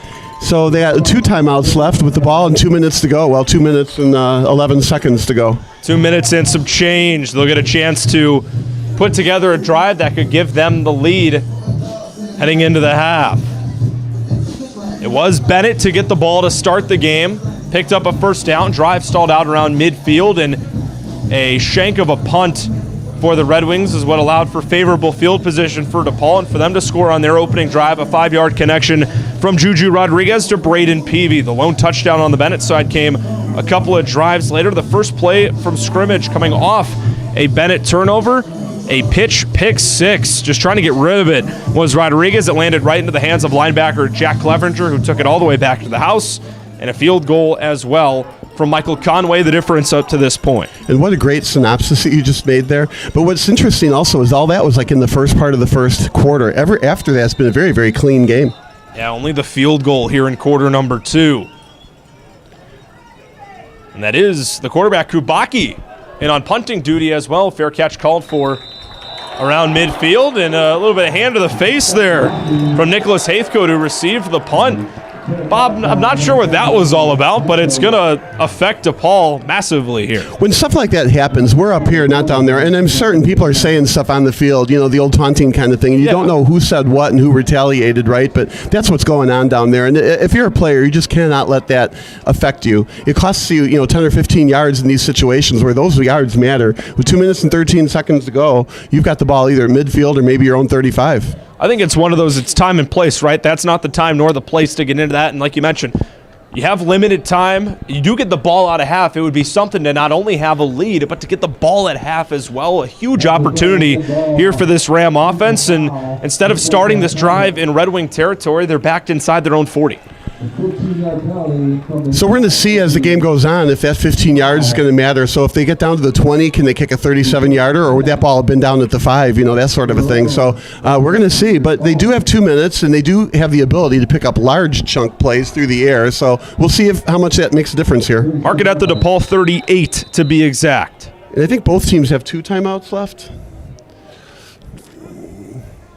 So they got 2 timeouts left with the ball and 2 minutes to go. Well, 2 minutes and 11 seconds to go. 2 minutes and some change. They'll get a chance to put together a drive that could give them the lead heading into the half. It was Bennett to get the ball to start the game. Picked up a first down. Drive stalled out around midfield, and a shank of a punt for the Red Wings is what allowed for favorable field position for DePaul and for them to score on their opening drive. A 5-yard connection from Juju Rodriguez to Braden Peavy. The lone touchdown on the Bennett side came a couple of drives later. The first play from scrimmage coming off a Bennett turnover. A pitch pick 6, just trying to get rid of it, was Rodriguez. It landed right into the hands of linebacker Jack Clevenger, who took it all the way back to the house, and a field goal as well from Michael Conway, the difference up to this point. And what a great synopsis that you just made there. But what's interesting also is all that was like in the first part of the first quarter. After that, it's been a very, very clean game. Yeah, only the field goal here in quarter number 2. And that is the quarterback, Kubacki, and on punting duty as well. Fair catch called for around midfield, and a little bit of hand to the face there from Nicholas Haithcote, who received the punt. Bob, I'm not sure what that was all about, but it's going to affect DePaul massively here. When stuff like that happens, we're up here, not down there, and I'm certain people are saying stuff on the field, you know, the old taunting kind of thing, and you don't know who said what and who retaliated, right? But that's what's going on down there, and if you're a player, you just cannot let that affect you. It costs you, 10 or 15 yards in these situations where those yards matter. With 2 minutes and 13 seconds to go, you've got the ball either at midfield or maybe your own 35. I think it's one of those, it's time and place, right? That's not the time nor the place to get into that. And like you mentioned, you have limited time. You do get the ball out of half. It would be something to not only have a lead, but to get the ball at half as well. A huge opportunity here for this Ram offense. And instead of starting this drive in Red Wing territory, they're backed inside their own 40. So we're going to see as the game goes on if that 15 yards is going to matter. So if they get down to the 20, can they kick a 37-yarder, or would that ball have been down at the 5? That sort of a thing. So we're going to see. But they do have 2 minutes, and they do have the ability to pick up large chunk plays through the air. So we'll see how much that makes a difference here. Mark it at the DePaul 38 to be exact. And I think both teams have 2 timeouts left.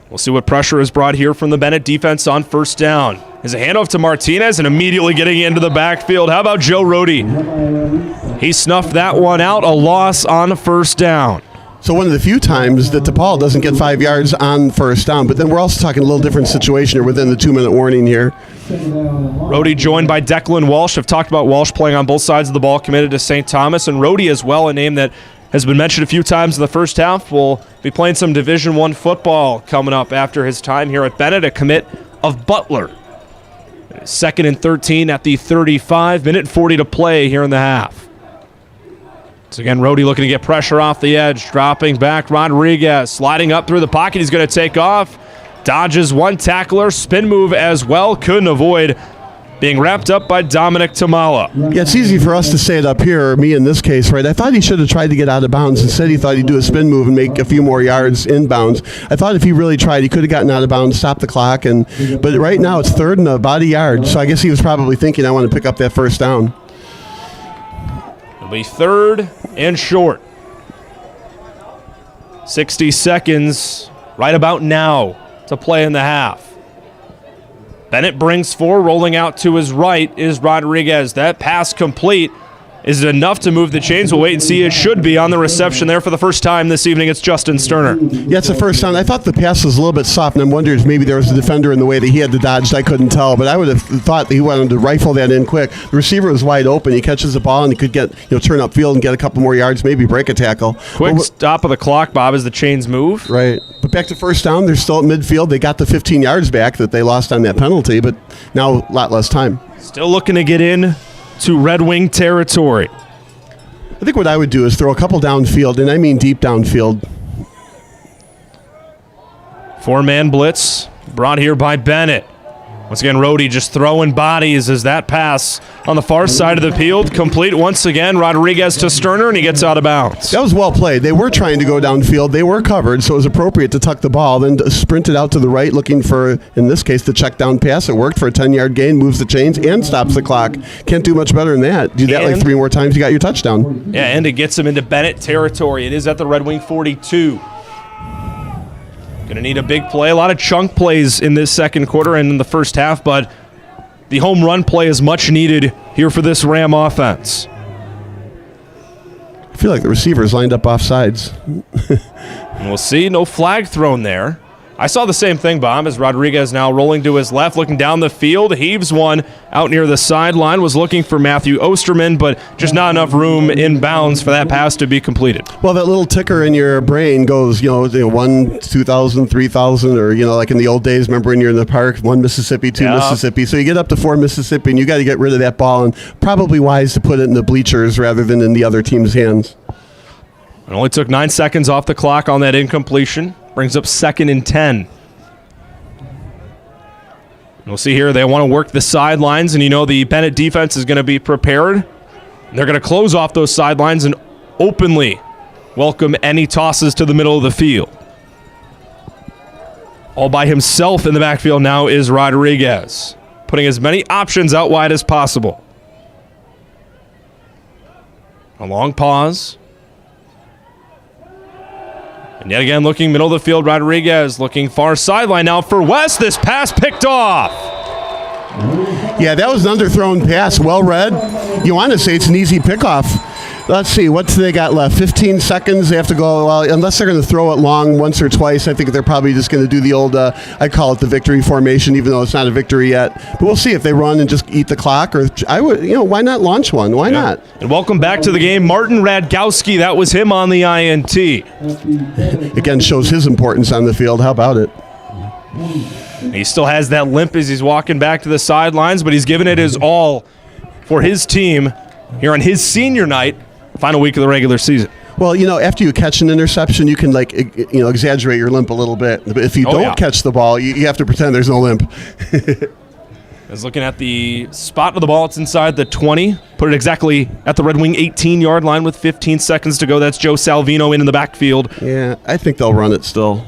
We'll see what pressure is brought here from the Bennett defense on first down. Is a handoff to Martinez and immediately getting into the backfield. How about Joe Rohde? He snuffed that one out, a loss on first down. So one of the few times that DePaul doesn't get 5 yards on first down, but then we're also talking a little different situation here within the 2-minute warning here. Rohde joined by Declan Walsh. I've talked about Walsh playing on both sides of the ball, committed to St. Thomas, and Rohde as well, a name that has been mentioned a few times in the first half. Will be playing some Division I football coming up after his time here at Bennett, a commit of Butler. 2nd and 13 at the 35, minute 40 to play here in the half. So again, Rohde looking to get pressure off the edge, dropping back. Rodriguez sliding up through the pocket. He's going to take off. Dodges one tackler, spin move as well. Couldn't avoid being wrapped up by Dominic Tamala. Yeah, it's easy for us to say it up here, or me in this case, right? I thought he should have tried to get out of bounds. Instead, he thought he'd do a spin move and make a few more yards inbounds. I thought if he really tried, he could have gotten out of bounds, stopped the clock. But right now, it's 3rd and about a yard. So I guess he was probably thinking, I want to pick up that first down. It'll be 3rd and short. 60 seconds right about now to play in the half. Bennett brings 4, rolling out to his right is Rodriguez. That pass complete. Is it enough to move the chains? We'll wait and see. It should be on the reception there for the first time this evening. It's Justin Sterner. Yeah, it's the first time. I thought the pass was a little bit soft, and I'm wondering if maybe there was a defender in the way that he had to dodge. I couldn't tell, but I would have thought that he wanted to rifle that in quick. The receiver was wide open. He catches the ball, and he could get turn upfield and get a couple more yards, maybe break a tackle. Quick stop of the clock, Bob, as the chains move. Right. But back to first down, they're still at midfield. They got the 15 yards back that they lost on that penalty, but now a lot less time. Still looking to get in to Red Wing territory. I think what I would do is throw a couple downfield, and I mean deep downfield. 4-man blitz brought here by Bennett. Once again, Rhodey just throwing bodies as that pass on the far side of the field. Complete once again. Rodriguez to Sterner, and he gets out of bounds. That was well played. They were trying to go downfield. They were covered, so it was appropriate to tuck the ball, then sprinted out to the right looking for, in this case, the check down pass. It worked for a 10-yard gain, moves the chains, and stops the clock. Can't do much better than that. Do that like 3 more times, you got your touchdown. Yeah, and it gets him into Bennett territory. It is at the Red Wing 42. Going to need a big play. A lot of chunk plays in this second quarter and in the first half, but the home run play is much needed here for this Ram offense. I feel like the receivers lined up off sides. And we'll see. No flag thrown there. I saw the same thing, Bob, as Rodriguez now rolling to his left, looking down the field, heaves one out near the sideline, was looking for Matthew Osterman, but just not enough room in bounds for that pass to be completed. Well, that little ticker in your brain goes, 1, 2,000, 3,000, or, like in the old days, remember when you're in the park, 1 Mississippi, 2 Mississippi. So you get up to 4 Mississippi, and you got to get rid of that ball, and probably wise to put it in the bleachers rather than in the other team's hands. It only took 9 seconds off the clock on that incompletion. Brings up 2nd and 10. We'll see here, they want to work the sidelines, and the Bennett defense is going to be prepared. They're going to close off those sidelines and openly welcome any tosses to the middle of the field. All by himself in the backfield now is Rodriguez, putting as many options out wide as possible. A long pause. And yet again, looking middle of the field, Rodriguez looking far sideline now for West. This pass picked off. Yeah, that was an underthrown pass. Well read. You want to say it's an easy pickoff. Let's see, what do they got left? 15 seconds. They have to go, unless they're going to throw it long once or twice, I think they're probably just going to do the old, I call it the victory formation, even though it's not a victory yet. But we'll see if they run and just eat the clock, or I would, why not launch one? Why not? And welcome back to the game, Martin Radgowski. That was him on the INT. Again, shows his importance on the field. How about it? He still has that limp as he's walking back to the sidelines, but he's given it his all for his team here on his senior night, final week of the regular season. Well, after you catch an interception, you can exaggerate your limp a little bit. But if you don't catch the ball, you have to pretend there's no limp. Is looking at the spot of the ball. It's inside the 20. Put it exactly at the Red Wing 18-yard line with 15 seconds to go. That's Joe Salvino in the backfield. Yeah, I think they'll run it still.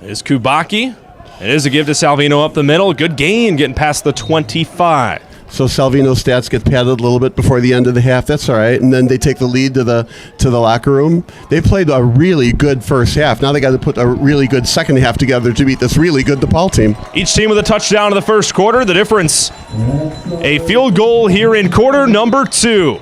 Is Kubaki. It is a give to Salvino up the middle. Good gain getting past the 25. So Salvino's stats get padded a little bit before the end of the half. That's all right. And then they take the lead to the locker room. They played a really good first half. Now they got to put a really good second half together to beat this really good DePaul team. Each team with a touchdown in the first quarter. The difference, a field goal here in quarter number 2.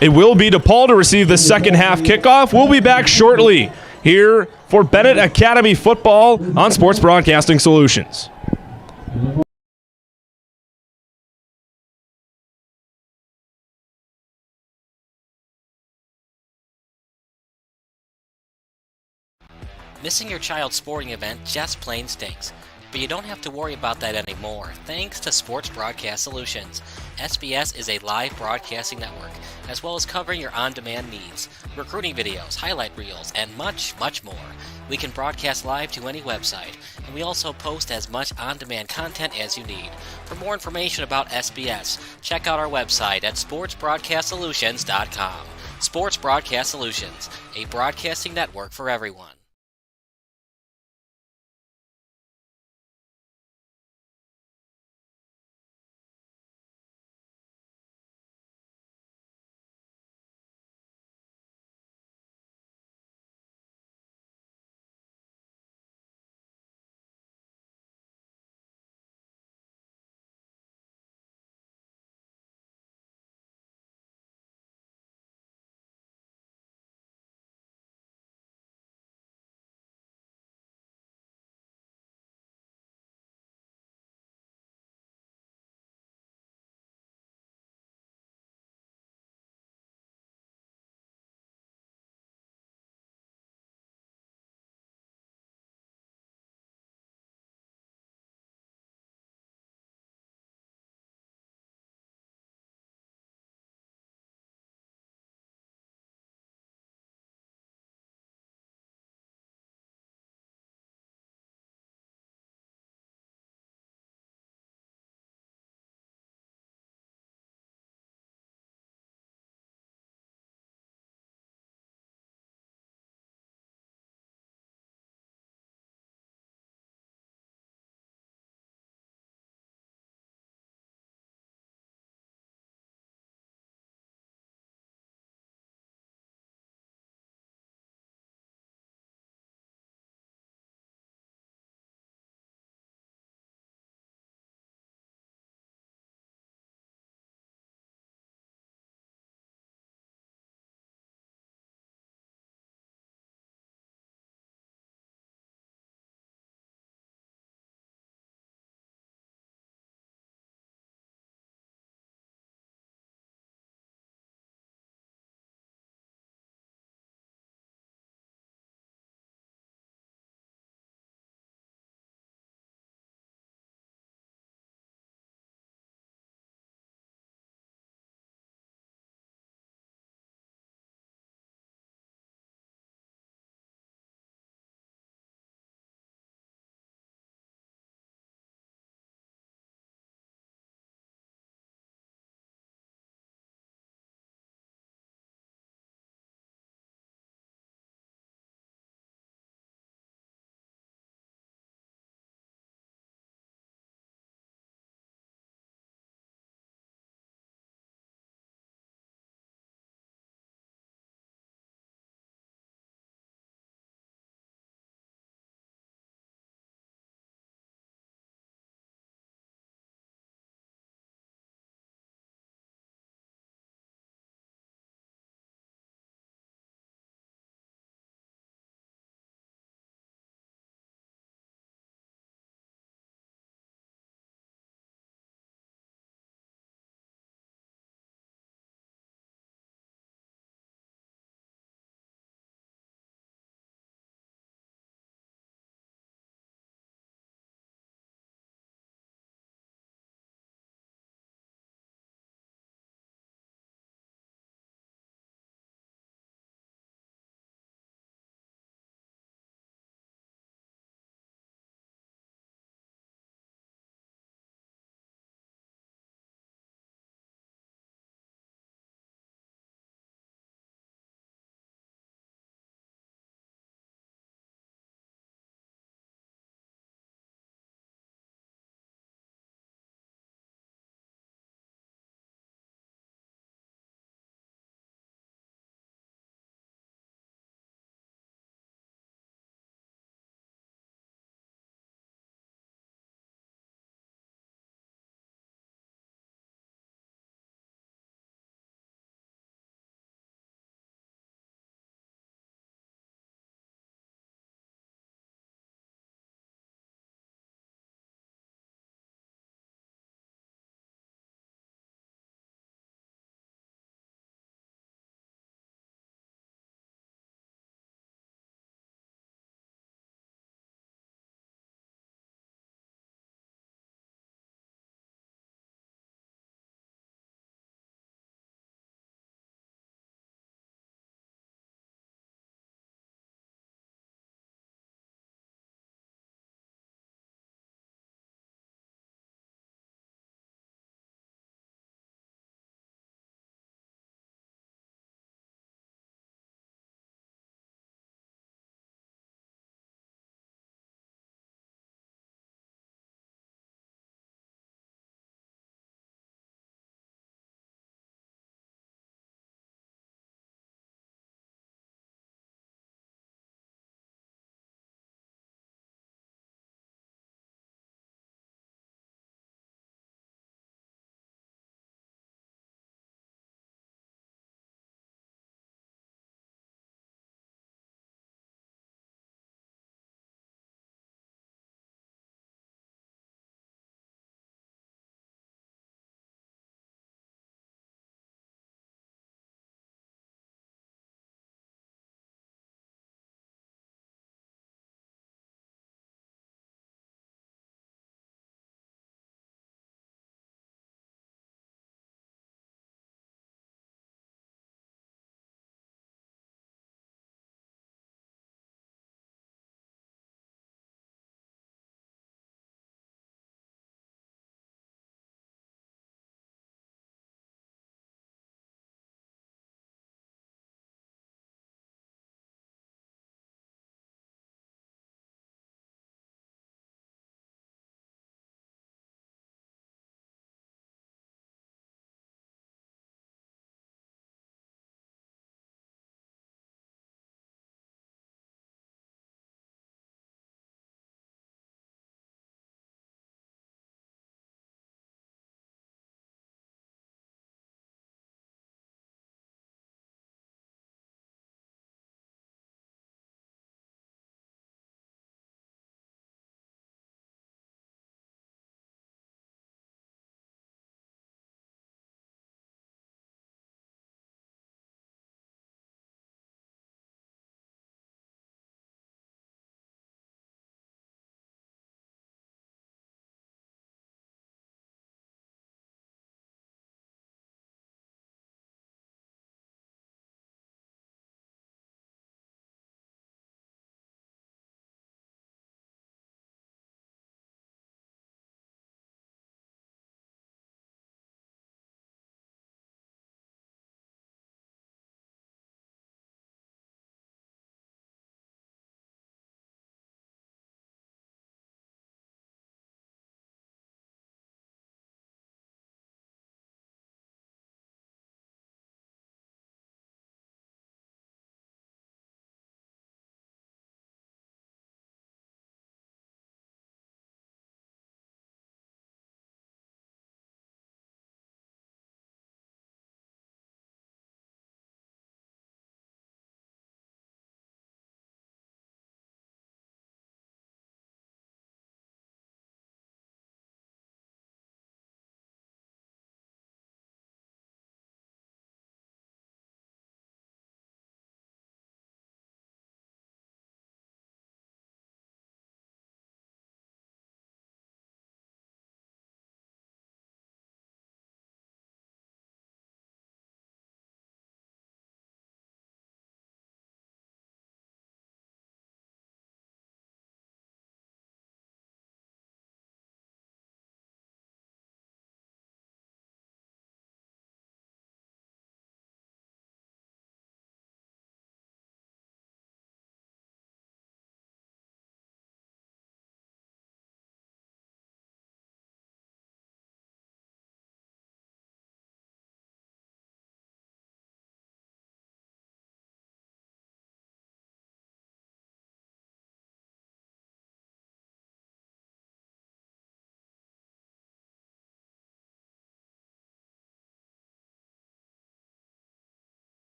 It will be DePaul to receive the second half kickoff. We'll be back shortly here for Bennett Academy football on Sports Broadcasting Solutions. Missing your child's sporting event just plain stinks. But you don't have to worry about that anymore, thanks to Sports Broadcast Solutions. SBS is a live broadcasting network, as well as covering your on-demand needs, recruiting videos, highlight reels, and much, much more. We can broadcast live to any website, and we also post as much on-demand content as you need. For more information about SBS, check out our website at sportsbroadcastsolutions.com. Sports Broadcast Solutions, a broadcasting network for everyone.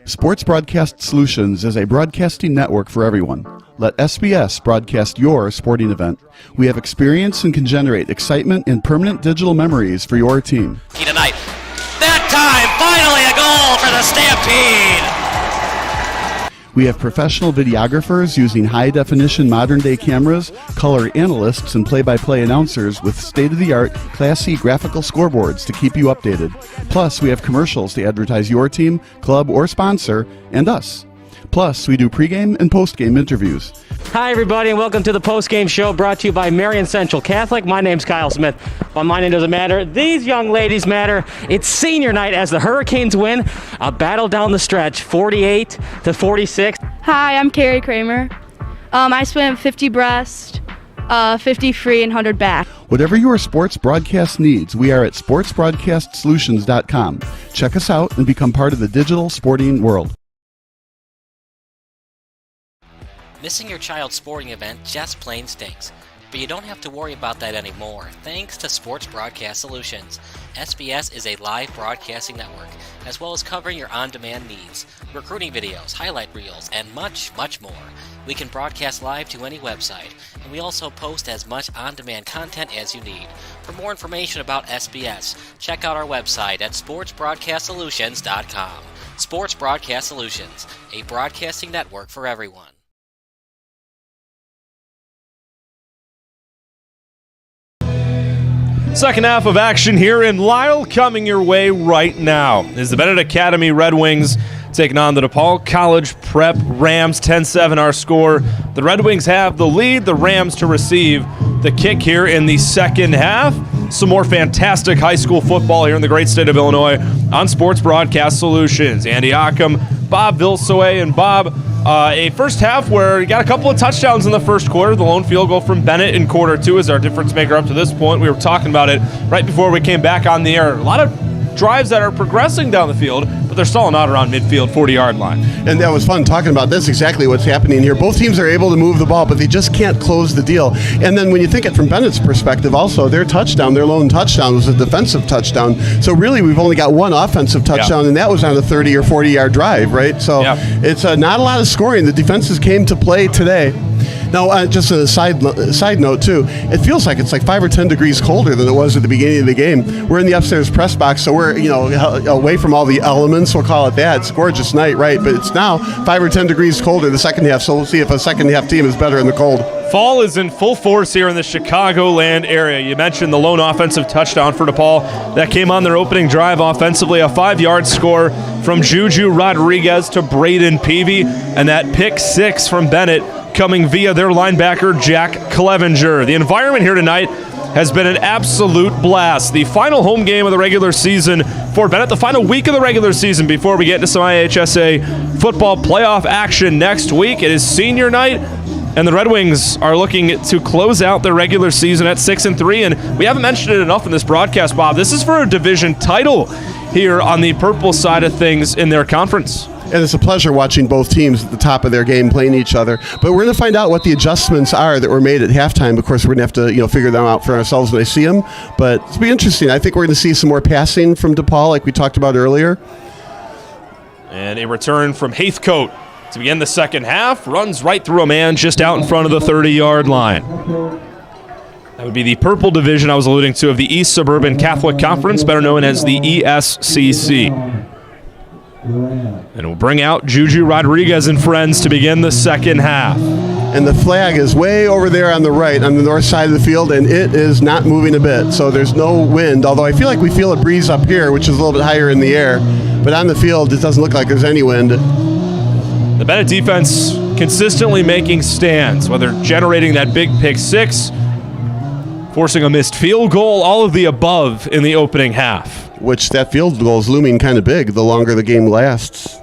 Sports Broadcast Solutions is a broadcasting network for everyone. Let SBS broadcast your sporting event. We have experience and can generate excitement and permanent digital memories for your team. Tonight. That time, finally a goal for the Stampede! We have professional videographers using high-definition modern-day cameras, color analysts, and play-by-play announcers with state-of-the-art, classy graphical scoreboards to keep you updated. Plus, we have commercials to advertise your team, club, or sponsor, and us. Plus, we do pregame and postgame interviews. Hi, everybody, and welcome to the postgame show brought to you by Marion Central Catholic. My name's Kyle Smith. But my name doesn't matter. These young ladies matter. It's senior night as the Hurricanes win a battle down the stretch, 48-46. Hi, I'm Carrie Kramer. I swim 50 breast, 50 free, and 100 back. Whatever your sports broadcast needs, we are at sportsbroadcastsolutions.com. Check us out and become part of the digital sporting world. Missing your child's sporting event just plain stinks. But you don't have to worry about that anymore, thanks to Sports Broadcast Solutions. SBS is a live broadcasting network, as well as covering your on-demand needs, recruiting videos, highlight reels, and much, much more. We can broadcast live to any website, and we also post as much on-demand content as you need. For more information about SBS, check out our website at sportsbroadcastsolutions.com. Sports Broadcast Solutions, a broadcasting network for everyone. Second half of action here in Lisle coming your way right now is the Benet Academy Red Wings taking on the DePaul College Prep Rams. 10-7 our score. The Red Wings have the lead, the Rams to receive the kick here in the second half. Some more fantastic high school football here in the great state of Illinois on Sports Broadcast Solutions. Andy Ockham, Bob Vilsoe, and Bob, a first half where you got a couple of touchdowns in the first quarter. The lone field goal from Bennett in quarter two is our difference maker up to this point. We were talking about it right before we came back on the air. A lot of drives that are progressing down the field, but they're stalling out around midfield, 40-yard line. And that was fun talking about this, exactly what's happening here. Both teams are able to move the ball, but they just can't close the deal. And then when you think it from Bennett's perspective also, their lone touchdown was a defensive touchdown. So really we've only got one offensive touchdown, and that was on a 30 or 40-yard drive, right? So it's not a lot of scoring. The defenses came to play today. Now, just a side note, too, it feels like it's like 5 or 10 degrees colder than it was at the beginning of the game. We're in the upstairs press box, so we're away from all the elements, we'll call it that. It's a gorgeous night, right? But it's now 5 or 10 degrees colder the second half, so we'll see if a second half team is better in the cold. Fall is in full force here in the Chicagoland area. You mentioned the lone offensive touchdown for DePaul. That came on their opening drive offensively, a 5-yard score from Juju Rodriguez to Braden Peavy, and that pick six from Bennett coming via their linebacker, Jack Clevenger. The environment here tonight has been an absolute blast. The final home game of the regular season for Bennett, the final week of the regular season before we get into some IHSA football playoff action next week. It is senior night, and the Red Wings are looking to close out their regular season at 6-3, and we haven't mentioned it enough in this broadcast, Bob. This is for a division title here on the purple side of things in their conference. And it's a pleasure watching both teams at the top of their game playing each other. But we're going to find out what the adjustments are that were made at halftime. Of course, we're going to have to figure them out for ourselves when I see them. But it's be interesting. I think we're going to see some more passing from DePaul like we talked about earlier. And a return from Heathcote to begin the second half. Runs right through a man just out in front of the 30-yard line. That would be the purple division I was alluding to of the East Suburban Catholic Conference, better known as the ESCC. And we'll bring out Juju Rodriguez and friends to begin the second half. And the flag is way over there on the right, on the north side of the field, and it is not moving a bit. So there's no wind, although I feel like we feel a breeze up here, which is a little bit higher in the air. But on the field, it doesn't look like there's any wind. The Bennett defense consistently making stands, whether generating that big pick six, forcing a missed field goal, all of the above in the opening half. Which that field goal is looming kind of big the longer the game lasts.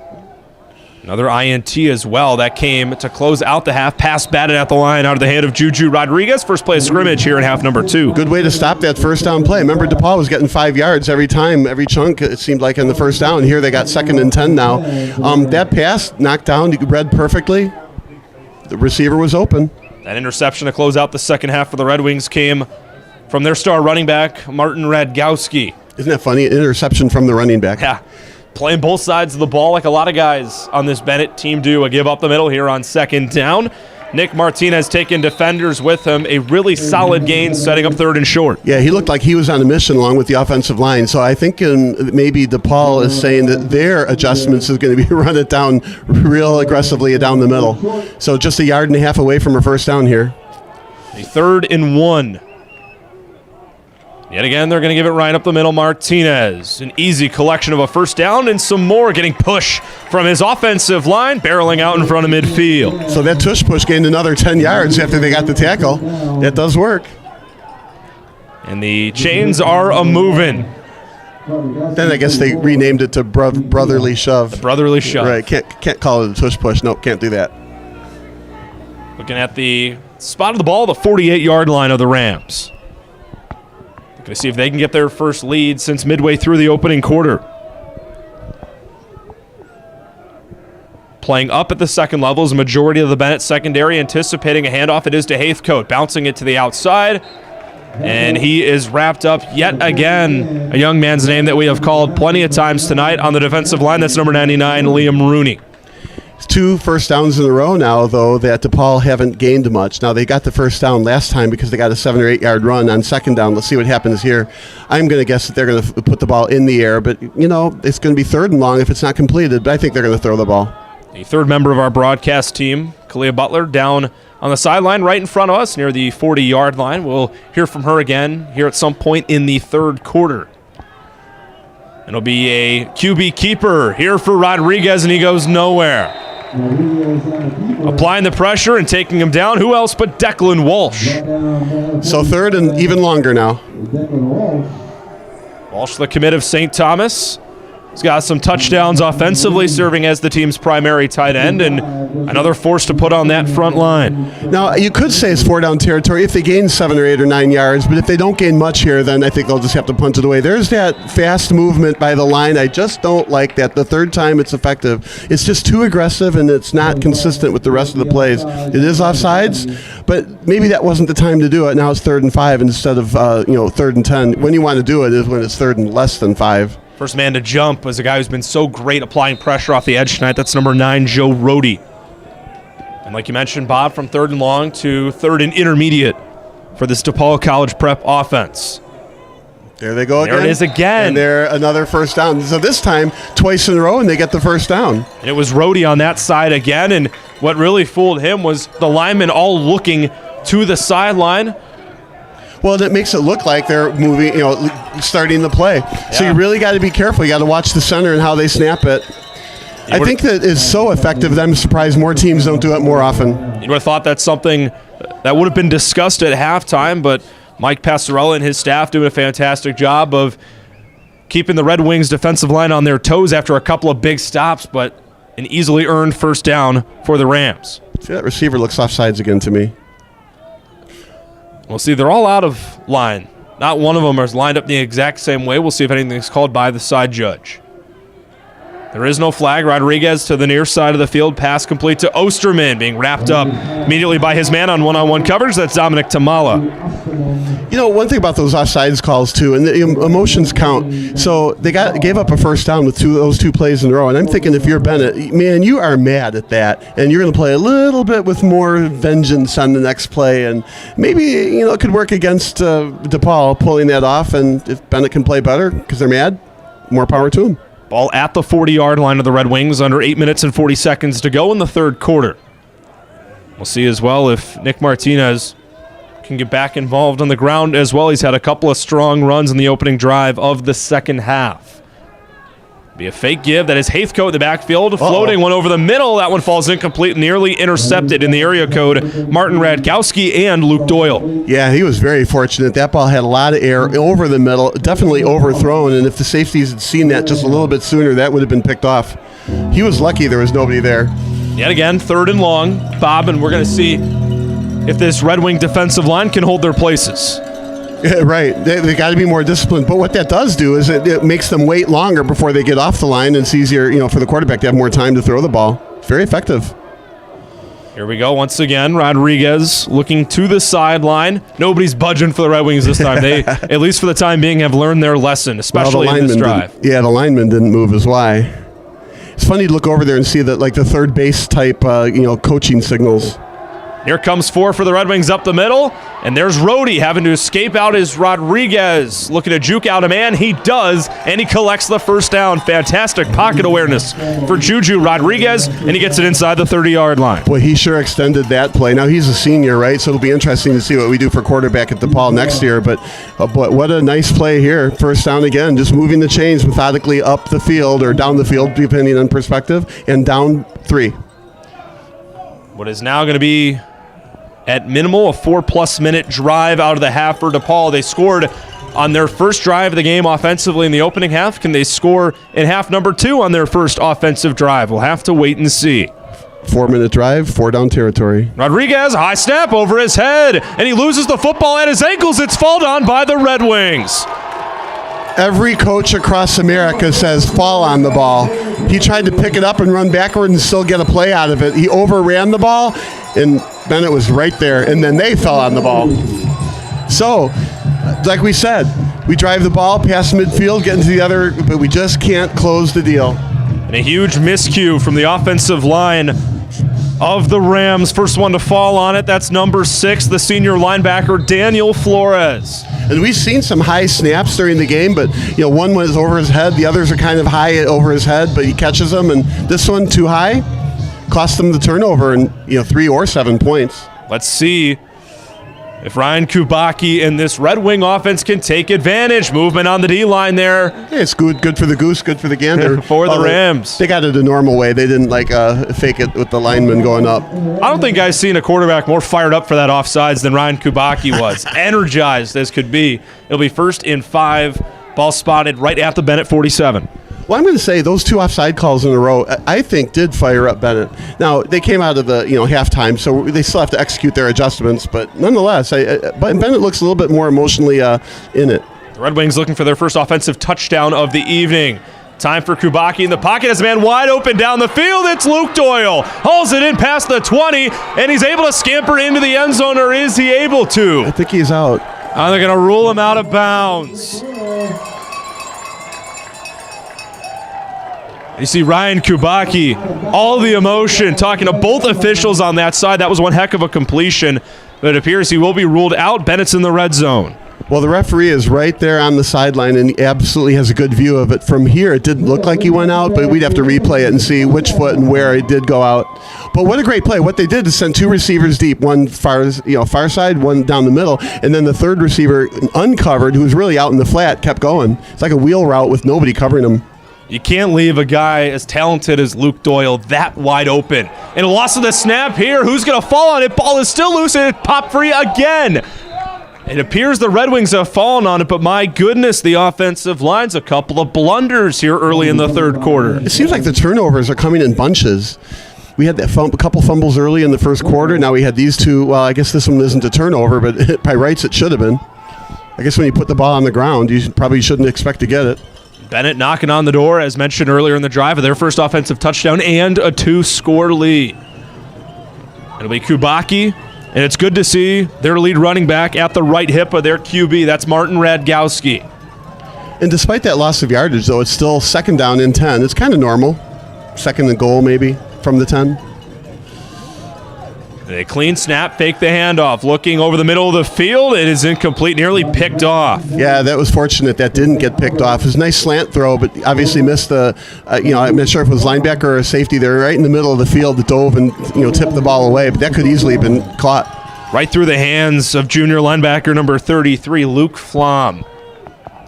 Another INT as well. That came to close out the half. Pass batted at the line out of the hand of Juju Rodriguez. First play of scrimmage here in half number 2. Good way to stop that first down play. Remember, DePaul was getting 5 yards every time, every chunk, it seemed like, in the first down. Here they got 2nd and 10 now. That pass knocked down, read perfectly. The receiver was open. That interception to close out the second half for the Red Wings came from their star running back, Martin Radgowski. Isn't that funny? Interception from the running back. Yeah. playing both sides of the ball like a lot of guys on this Bennett team do. A give up the middle here on second down. Nick Martinez taking defenders with him. A really solid gain, setting up third and short. Yeah, he looked like he was on a mission along with the offensive line. So I think maybe DePaul is saying that their adjustments is going to be run it down real aggressively down the middle. So just a yard and a half away from a first down here. A 3rd and 1. Yet again, they're going to give it right up the middle. Martinez, an easy collection of a first down and some more, getting push from his offensive line, barreling out in front of midfield. So that tush push gained another 10 yards after they got the tackle. That does work. And the chains are a-moving. Then I guess they renamed it to brotherly shove. The brotherly shove. Right, can't call it a tush push. Nope, can't do that. Looking at the spot of the ball, the 48-yard line of the Rams. Going to see if they can get their first lead since midway through the opening quarter. Playing up at the second level is a majority of the Bennett secondary, anticipating a handoff. It is to Haithcote, bouncing it to the outside. And he is wrapped up yet again. A young man's name that we have called plenty of times tonight on the defensive line. That's number 99, Liam Rooney. 2 first downs in a row now, though, that DePaul haven't gained much. Now, they got the first down last time because they got a 7 or 8 yard run on second down. Let's see what happens here. I'm going to guess that they're going to put the ball in the air, but, it's going to be 3rd and long if it's not completed, but I think they're going to throw the ball. The third member of our broadcast team, Kalia Butler, down on the sideline right in front of us near the 40-yard line. We'll hear from her again here at some point in the third quarter. It'll be a QB keeper here for Rodriguez, and he goes nowhere. Applying the pressure and taking him down. Who else but Declan Walsh? So 3rd and even longer now. Walsh, the commit of St. Thomas. He's got some touchdowns offensively, serving as the team's primary tight end, and another force to put on that front line. Now, you could say it's 4-down territory if they gain 7 or 8 or 9 yards, but if they don't gain much here, then I think they'll just have to punt it away. There's that fast movement by the line. I just don't like that. The third time it's effective. It's just too aggressive, and it's not consistent with the rest of the plays. It is offsides, but maybe that wasn't the time to do it. Now it's 3rd and 5 instead of 3rd and 10. When you want to do it is when it's 3rd and less than 5. First man to jump was a guy who's been so great applying pressure off the edge tonight. That's number 9, Joe Rohde. And like you mentioned, Bob, from 3rd and long to 3rd and intermediate for this DePaul College Prep offense. There they go again. There it is again. And they're another first down. So this time, twice in a row, and they get the first down. And it was Rohde on that side again, and what really fooled him was the linemen all looking to the sideline. Well, that makes it look like they're moving, starting the play. Yeah. So you really got to be careful. You got to watch the center and how they snap it. I think that is so effective that I'm surprised more teams don't do it more often. You would have thought that's something that would have been discussed at halftime, but Mike Passarella and his staff doing a fantastic job of keeping the Red Wings defensive line on their toes after a couple of big stops, but an easily earned first down for the Rams. See, that receiver looks offsides again to me. We'll see. They're all out of line. Not one of them is lined up the exact same way. We'll see if anything's called by the side judge. There is no flag. Rodriguez to the near side of the field. Pass complete to Osterman, being wrapped up immediately by his man on one-on-one coverage. That's Dominic Tamala. One thing about those offsides calls, too, and the emotions count. So they gave up a first down with those two plays in a row. And I'm thinking if you're Bennett, man, you are mad at that. And you're going to play a little bit with more vengeance on the next play. And maybe, it could work against DePaul pulling that off. And if Bennett can play better because they're mad, more power to him. Ball at the 40-yard line of the Red Wings, under 8 minutes and 40 seconds to go in the third quarter. We'll see as well if Nick Martinez can get back involved on the ground as well. He's had a couple of strong runs in the opening drive of the second half. Be a fake give. That is Haithcote in the backfield. Floating one over the middle. That one falls incomplete, nearly intercepted in the area code. Martin Radkowski and Luke Doyle. Yeah, he was very fortunate. That ball had a lot of air over the middle, definitely overthrown, and if the safeties had seen that just a little bit sooner, that would have been picked off. He was lucky there was nobody there. Yet again, 3rd and long, Bob, and we're going to see if this Red Wing defensive line can hold their places. Yeah, right. They got to be more disciplined. But what that does do is it makes them wait longer before they get off the line, and it's easier, for the quarterback to have more time to throw the ball. It's very effective. Here we go once again. Rodriguez looking to the sideline. Nobody's budging for the Red Wings this time. They, at least for the time being, have learned their lesson, especially in this drive. The lineman didn't move is why. It's funny to look over there and see that, like, the third base type, coaching signals. Here comes 4 for the Red Wings up the middle, and there's Rhodey having to escape out as Rodriguez looking to juke out a man. He does, and he collects the first down. Fantastic pocket awareness for Juju Rodriguez, and he gets it inside the 30-yard line. Boy, he sure extended that play. Now, he's a senior, right? So it'll be interesting to see what we do for quarterback at DePaul next year. But what a nice play here. First down again, just moving the chains methodically up the field or down the field, depending on perspective, and down 3. What is now going to be, at minimal, a 4+ minute drive out of the half for DePaul. They scored on their first drive of the game offensively in the opening half. Can they score in half number 2 on their first offensive drive? We'll have to wait and see. 4-minute drive, 4-down territory. Rodriguez, high snap over his head, and he loses the football at his ankles. It's fall on by the Red Wings. Every coach across America says fall on the ball. He tried to pick it up and run backward and still get a play out of it. He overran the ball, and Bennett was right there, and then they fell on the ball. So, like we said, we drive the ball past midfield, get into the other, but we just can't close the deal. And a huge miscue from the offensive line of the Rams. First one to fall on it, that's number 6, the senior linebacker, Daniel Flores. And we've seen some high snaps during the game, but one was over his head, the others are kind of high over his head, but he catches them, and this one too high, cost them the turnover and 3 or 7 points. Let's see if Ryan Kubacki and this Red Wing offense can take advantage. Movement on the D-line there. Yeah, it's good for the goose, good for the gander. For the Rams. They got it a normal way. They didn't fake it with the lineman going up. I don't think I've seen a quarterback more fired up for that offsides than Ryan Kubacki was. Energized as could be. It'll be 1st and 5. Ball spotted right at the Bennett 47. Well, I'm going to say those 2 offside calls in a row, I think, did fire up Bennett. Now, they came out of the halftime, so they still have to execute their adjustments. But nonetheless, but Bennett looks a little bit more emotionally in it. The Red Wings looking for their first offensive touchdown of the evening. Time for Kubacki in the pocket. Has a man wide open down the field. It's Luke Doyle. Hauls it in past the 20, and he's able to scamper into the end zone, or is he able to? I think he's out. They're going to rule him out of bounds. You see Ryan Kubacki, all the emotion, talking to both officials on that side. That was one heck of a completion, but it appears he will be ruled out. Bennett's in the red zone. Well, the referee is right there on the sideline, and he absolutely has a good view of it. From here, it didn't look like he went out, but we'd have to replay it and see which foot and where it did go out. But what a great play. What they did is send 2 receivers deep, one far side, one down the middle, and then the third receiver, uncovered, who was really out in the flat, kept going. It's like a wheel route with nobody covering him. You can't leave a guy as talented as Luke Doyle that wide open. And a loss of the snap here. Who's going to fall on it? Ball is still loose, and it popped free again. It appears the Red Wings have fallen on it, but my goodness, the offensive line's a couple of blunders here early in the third quarter. It seems like the turnovers are coming in bunches. We had that a couple fumbles early in the first quarter. Now we had these 2. Well, I guess this one isn't a turnover, but by rights it should have been. I guess when you put the ball on the ground, you probably shouldn't expect to get it. Bennett knocking on the door, as mentioned earlier in the drive, of their first offensive touchdown and a 2-score lead. It'll be Kubacki, and it's good to see their lead running back at the right hip of their QB. That's Martin Radgowski. And despite that loss of yardage, though, it's still 2nd down and 10. It's kind of normal. 2nd and goal, maybe, from the 10. A clean snap, fake the handoff. Looking over the middle of the field, it is incomplete, nearly picked off. Yeah, that was fortunate that didn't get picked off. It was a nice slant throw, but obviously missed the, I'm not sure if it was linebacker or a safety there, right in the middle of the field that dove and, tipped the ball away, but that could easily have been caught. Right through the hands of junior linebacker number 33, Luke Flom.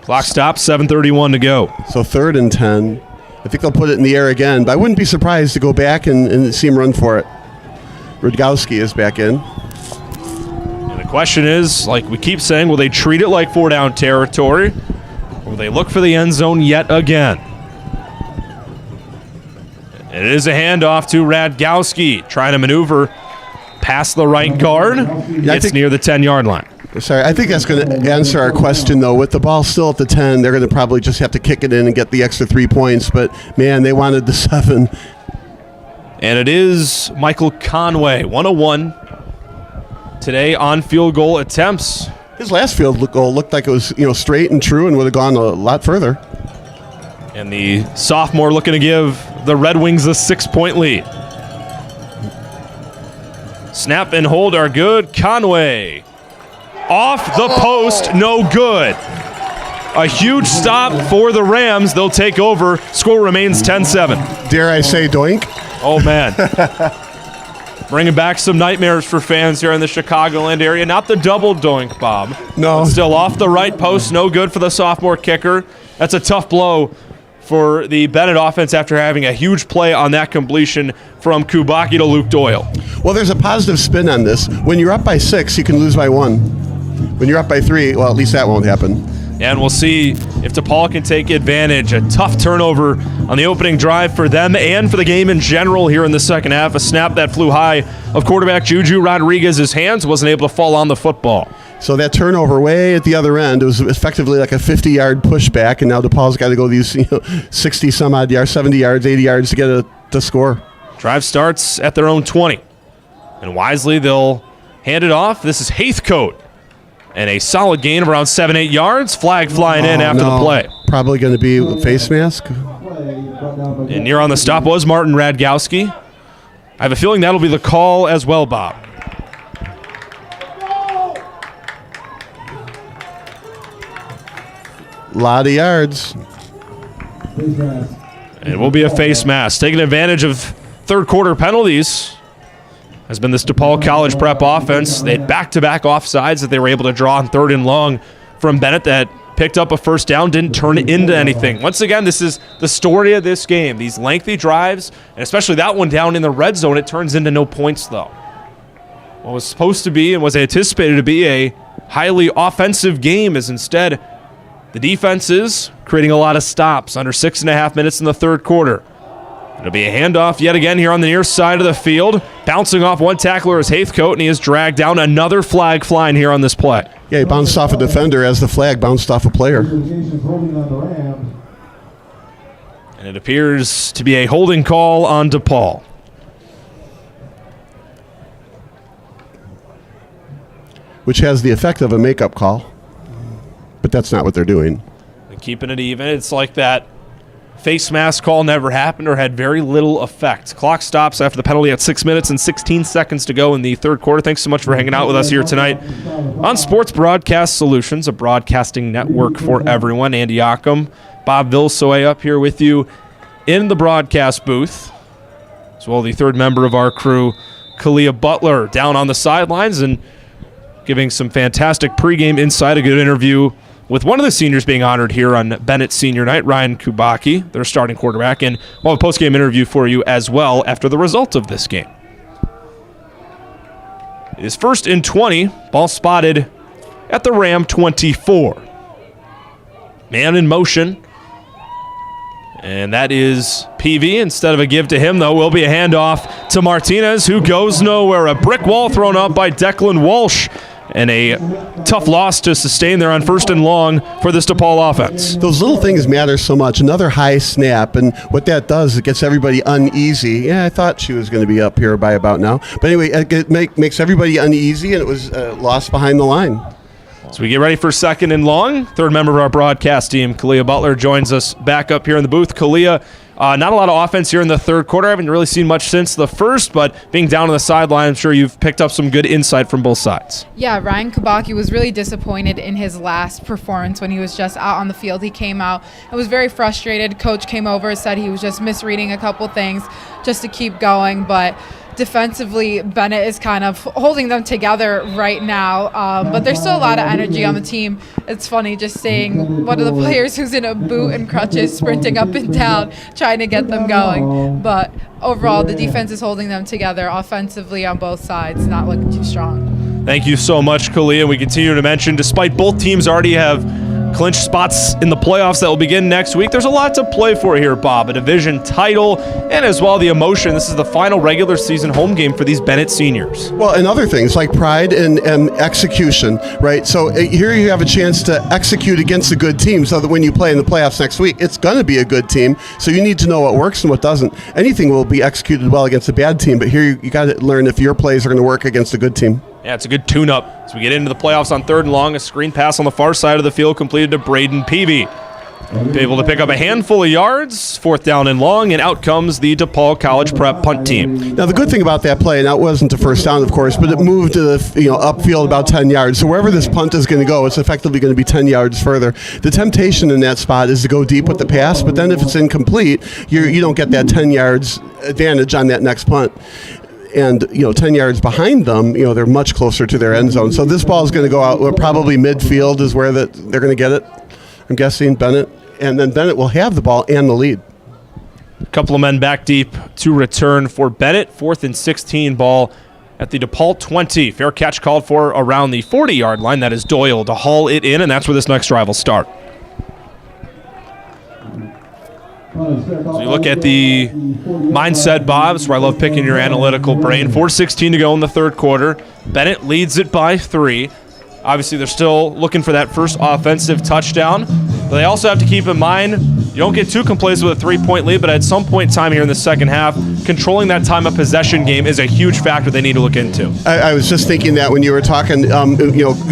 Clock stops, 7:31 to go. So 3rd and 10. I think they'll put it in the air again, but I wouldn't be surprised to go back and see him run for it. Radgowski is back in. And the question is, like we keep saying, will they treat it like 4-down territory? Or will they look for the end zone yet again? And it is a handoff to Radgowski, trying to maneuver past the right guard. It's near the 10-yard line. Sorry, I think that's going to answer our question, though. With the ball still at the 10, they're going to probably just have to kick it in and get the extra 3 points. But, man, they wanted the 7. And it is Michael Conway, 101 today on field goal attempts. His last field goal looked like it was straight and true and would have gone a lot further. And the sophomore looking to give the Red Wings a 6-point lead. Snap and hold are good. Conway off the post, no good. A huge stop for the Rams. They'll take over. Score remains 10-7. Dare I say doink? Oh, man. Bringing back some nightmares for fans here in the Chicagoland area. Not the double doink, Bob. No. But still off the right post. No good for the sophomore kicker. That's a tough blow for the Bennett offense after having a huge play on that completion from Kubacki to Luke Doyle. Well, there's a positive spin on this. When you're up by 6, you can lose by 1. When you're up by 3, well, at least that won't happen. And we'll see if DePaul can take advantage. A tough turnover on the opening drive for them and for the game in general here in the second half. A snap that flew high of quarterback Juju Rodriguez's hands, wasn't able to fall on the football. So that turnover way at the other end, it was effectively like a 50-yard pushback, and now DePaul's got to go these 60-some-odd yards, 70 yards, 80 yards to get to score. Drive starts at their own 20. And wisely, they'll hand it off. This is Heathcote. And a solid gain of around 7-8 yards. Flag flying in after the play. Probably going to be a face mask. And near on the stop was Martin Radgowski. I have a feeling that'll be the call as well, Bob. Lot of yards. It will be a face mask. Taking advantage of third quarter penalties has been this DePaul College Prep offense. They had back-to-back offsides that they were able to draw on 3rd and long from Bennett that picked up a first down, didn't turn it into anything. Once again, this is the story of this game. These lengthy drives, and especially that one down in the red zone, it turns into no points, though. What was supposed to be and was anticipated to be a highly offensive game is instead the defense is creating a lot of stops under 6.5 minutes in the third quarter. It'll be a handoff yet again here on the near side of the field. Bouncing off one tackler is Heathcote, and he is dragged down. Another flag flying here on this play. Yeah, he bounced off a defender as the flag bounced off a player. And it appears to be a holding call on DePaul. Which has the effect of a makeup call. But that's not what they're doing. And keeping it even. It's like that face mask call never happened or had very little effect. Clock stops after the penalty at 6 minutes and 16 seconds to go in the third quarter. Thanks so much for hanging out with us here tonight on Sports Broadcast Solutions, a broadcasting network for everyone. Andy Ockham, Bob Vilsoe up here with you in the broadcast booth, as well as the third member of our crew, Kalia Butler, down on the sidelines and giving some fantastic pregame insight, a good interview with one of the seniors being honored here on Bennett Senior Night, Ryan Kubacki, their starting quarterback, and we'll have a postgame interview for you as well after the result of this game. It is 1st and 20, ball spotted at the Ram 24. Man in motion, and that is PV. Instead of a give to him, though, will be a handoff to Martinez, who goes nowhere. A brick wall thrown up by Declan Walsh. And a tough loss to sustain there on 1st and long for this DePaul offense. Those little things matter so much. Another high snap, and what that does, is it gets everybody uneasy. Yeah, I thought she was going to be up here by about now. But anyway, it makes everybody uneasy, and it was lost behind the line. So we get ready for 2nd and long. Third member of our broadcast team, Kalia Butler, joins us back up here in the booth. Kalia, not a lot of offense here in the third quarter. I haven't really seen much since the first, but being down on the sideline, I'm sure you've picked up some good insight from both sides. Yeah, Ryan Kubacki was really disappointed in his last performance when he was just out on the field. He came out and was very frustrated. Coach came over and said he was just misreading a couple things just to keep going, but defensively, Bennett is kind of holding them together right now, but there's still a lot of energy on the team. It's funny just seeing one of the players who's in a boot and crutches sprinting up and down, trying to get them going. But overall, the defense is holding them together offensively on both sides, not looking too strong. Thank you so much, Kalia. We continue to mention, despite both teams already have clinch spots in the playoffs that will begin next week. There's a lot to play for here, Bob. A division title and as well the emotion. This is the final regular season home game for these Bennett seniors. Well, and other things like pride and execution, right? So here you have a chance to execute against a good team so that when you play in the playoffs next week, it's going to be a good team. So you need to know what works and what doesn't. Anything will be executed well against a bad team, but here you got to learn if your plays are going to work against a good team. Yeah, it's a good tune-up. As we get into the playoffs on 3rd and long, a screen pass on the far side of the field completed to Braden Peavy. Able to pick up a handful of yards, 4th down and long, and out comes the DePaul College Prep punt team. Now, the good thing about that play, now it wasn't a first down, of course, but it moved to the upfield about 10 yards. So wherever this punt is going to go, it's effectively going to be 10 yards further. The temptation in that spot is to go deep with the pass, but then if it's incomplete, you don't get that 10 yards advantage on that next punt. And 10 yards behind them, they're much closer to their end zone. So this ball is going to go out. Probably midfield is where they're going to get it. I'm guessing Bennett, and then Bennett will have the ball and the lead. A couple of men back deep to return for Bennett. 4th and 16 ball at the DePaul 20. Fair catch called for around the 40-yard line. That is Doyle to haul it in, and that's where this next drive will start. So you look at the mindset, Bob. That's where I love picking your analytical brain. 4:16 to go in the 3rd quarter. Bennett leads it by 3. Obviously, they're still looking for that first offensive touchdown. But they also have to keep in mind, you don't get too complacent with a 3-point lead, but at some point in time here in the second half, controlling that time of possession game is a huge factor they need to look into. I was just thinking that when you were talking,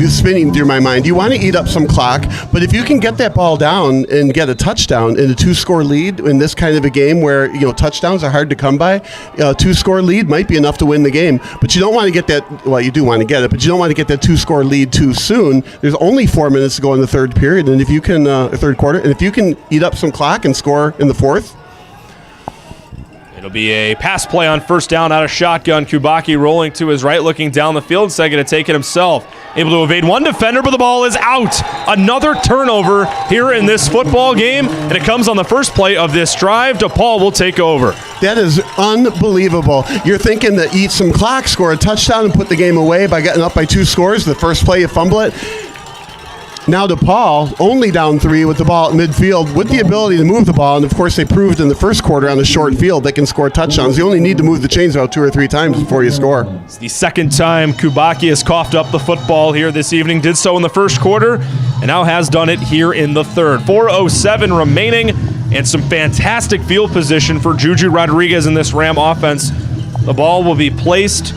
spinning through my mind. You want to eat up some clock, but if you can get that ball down and get a touchdown in a 2-score lead in this kind of a game where, touchdowns are hard to come by, a 2-score lead might be enough to win the game. But you don't want to get that, well, you do want to get it, but you don't want to get that 2-score lead too soon. There's only 4 minutes to go in the 3rd period, and if you can, 3rd quarter, and if you can eat up some clock and score in the 4th. It'll be a pass play on 1st down out of shotgun. Kubaki rolling to his right, looking down the field, instead going to take it himself. Able to evade one defender, but the ball is out. Another turnover here in this football game, and it comes on the first play of this drive. DePaul will take over. That is unbelievable. You're thinking that eat some clock, score a touchdown, and put the game away by getting up by 2 scores. The first play, you fumble it. Now DePaul only down 3 with the ball at midfield with the ability to move the ball. And, of course, they proved in the first quarter on a short field they can score touchdowns. You only need to move the chains about 2 or 3 times before you score. It's the second time Kubaki has coughed up the football here this evening. Did so in the first quarter and now has done it here in the 3rd. 4:07 remaining and some fantastic field position for Juju Rodriguez in this Ram offense. The ball will be placed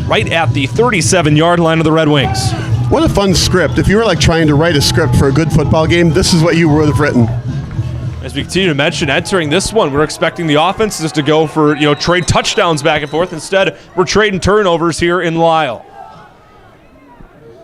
right at the 37-yard line of the Red Wings. What a fun script. If you were trying to write a script for a good football game, this is what you would have written. As we continue to mention, entering this one, we're expecting the offenses to go for, trade touchdowns back and forth. Instead, we're trading turnovers here in Lyle.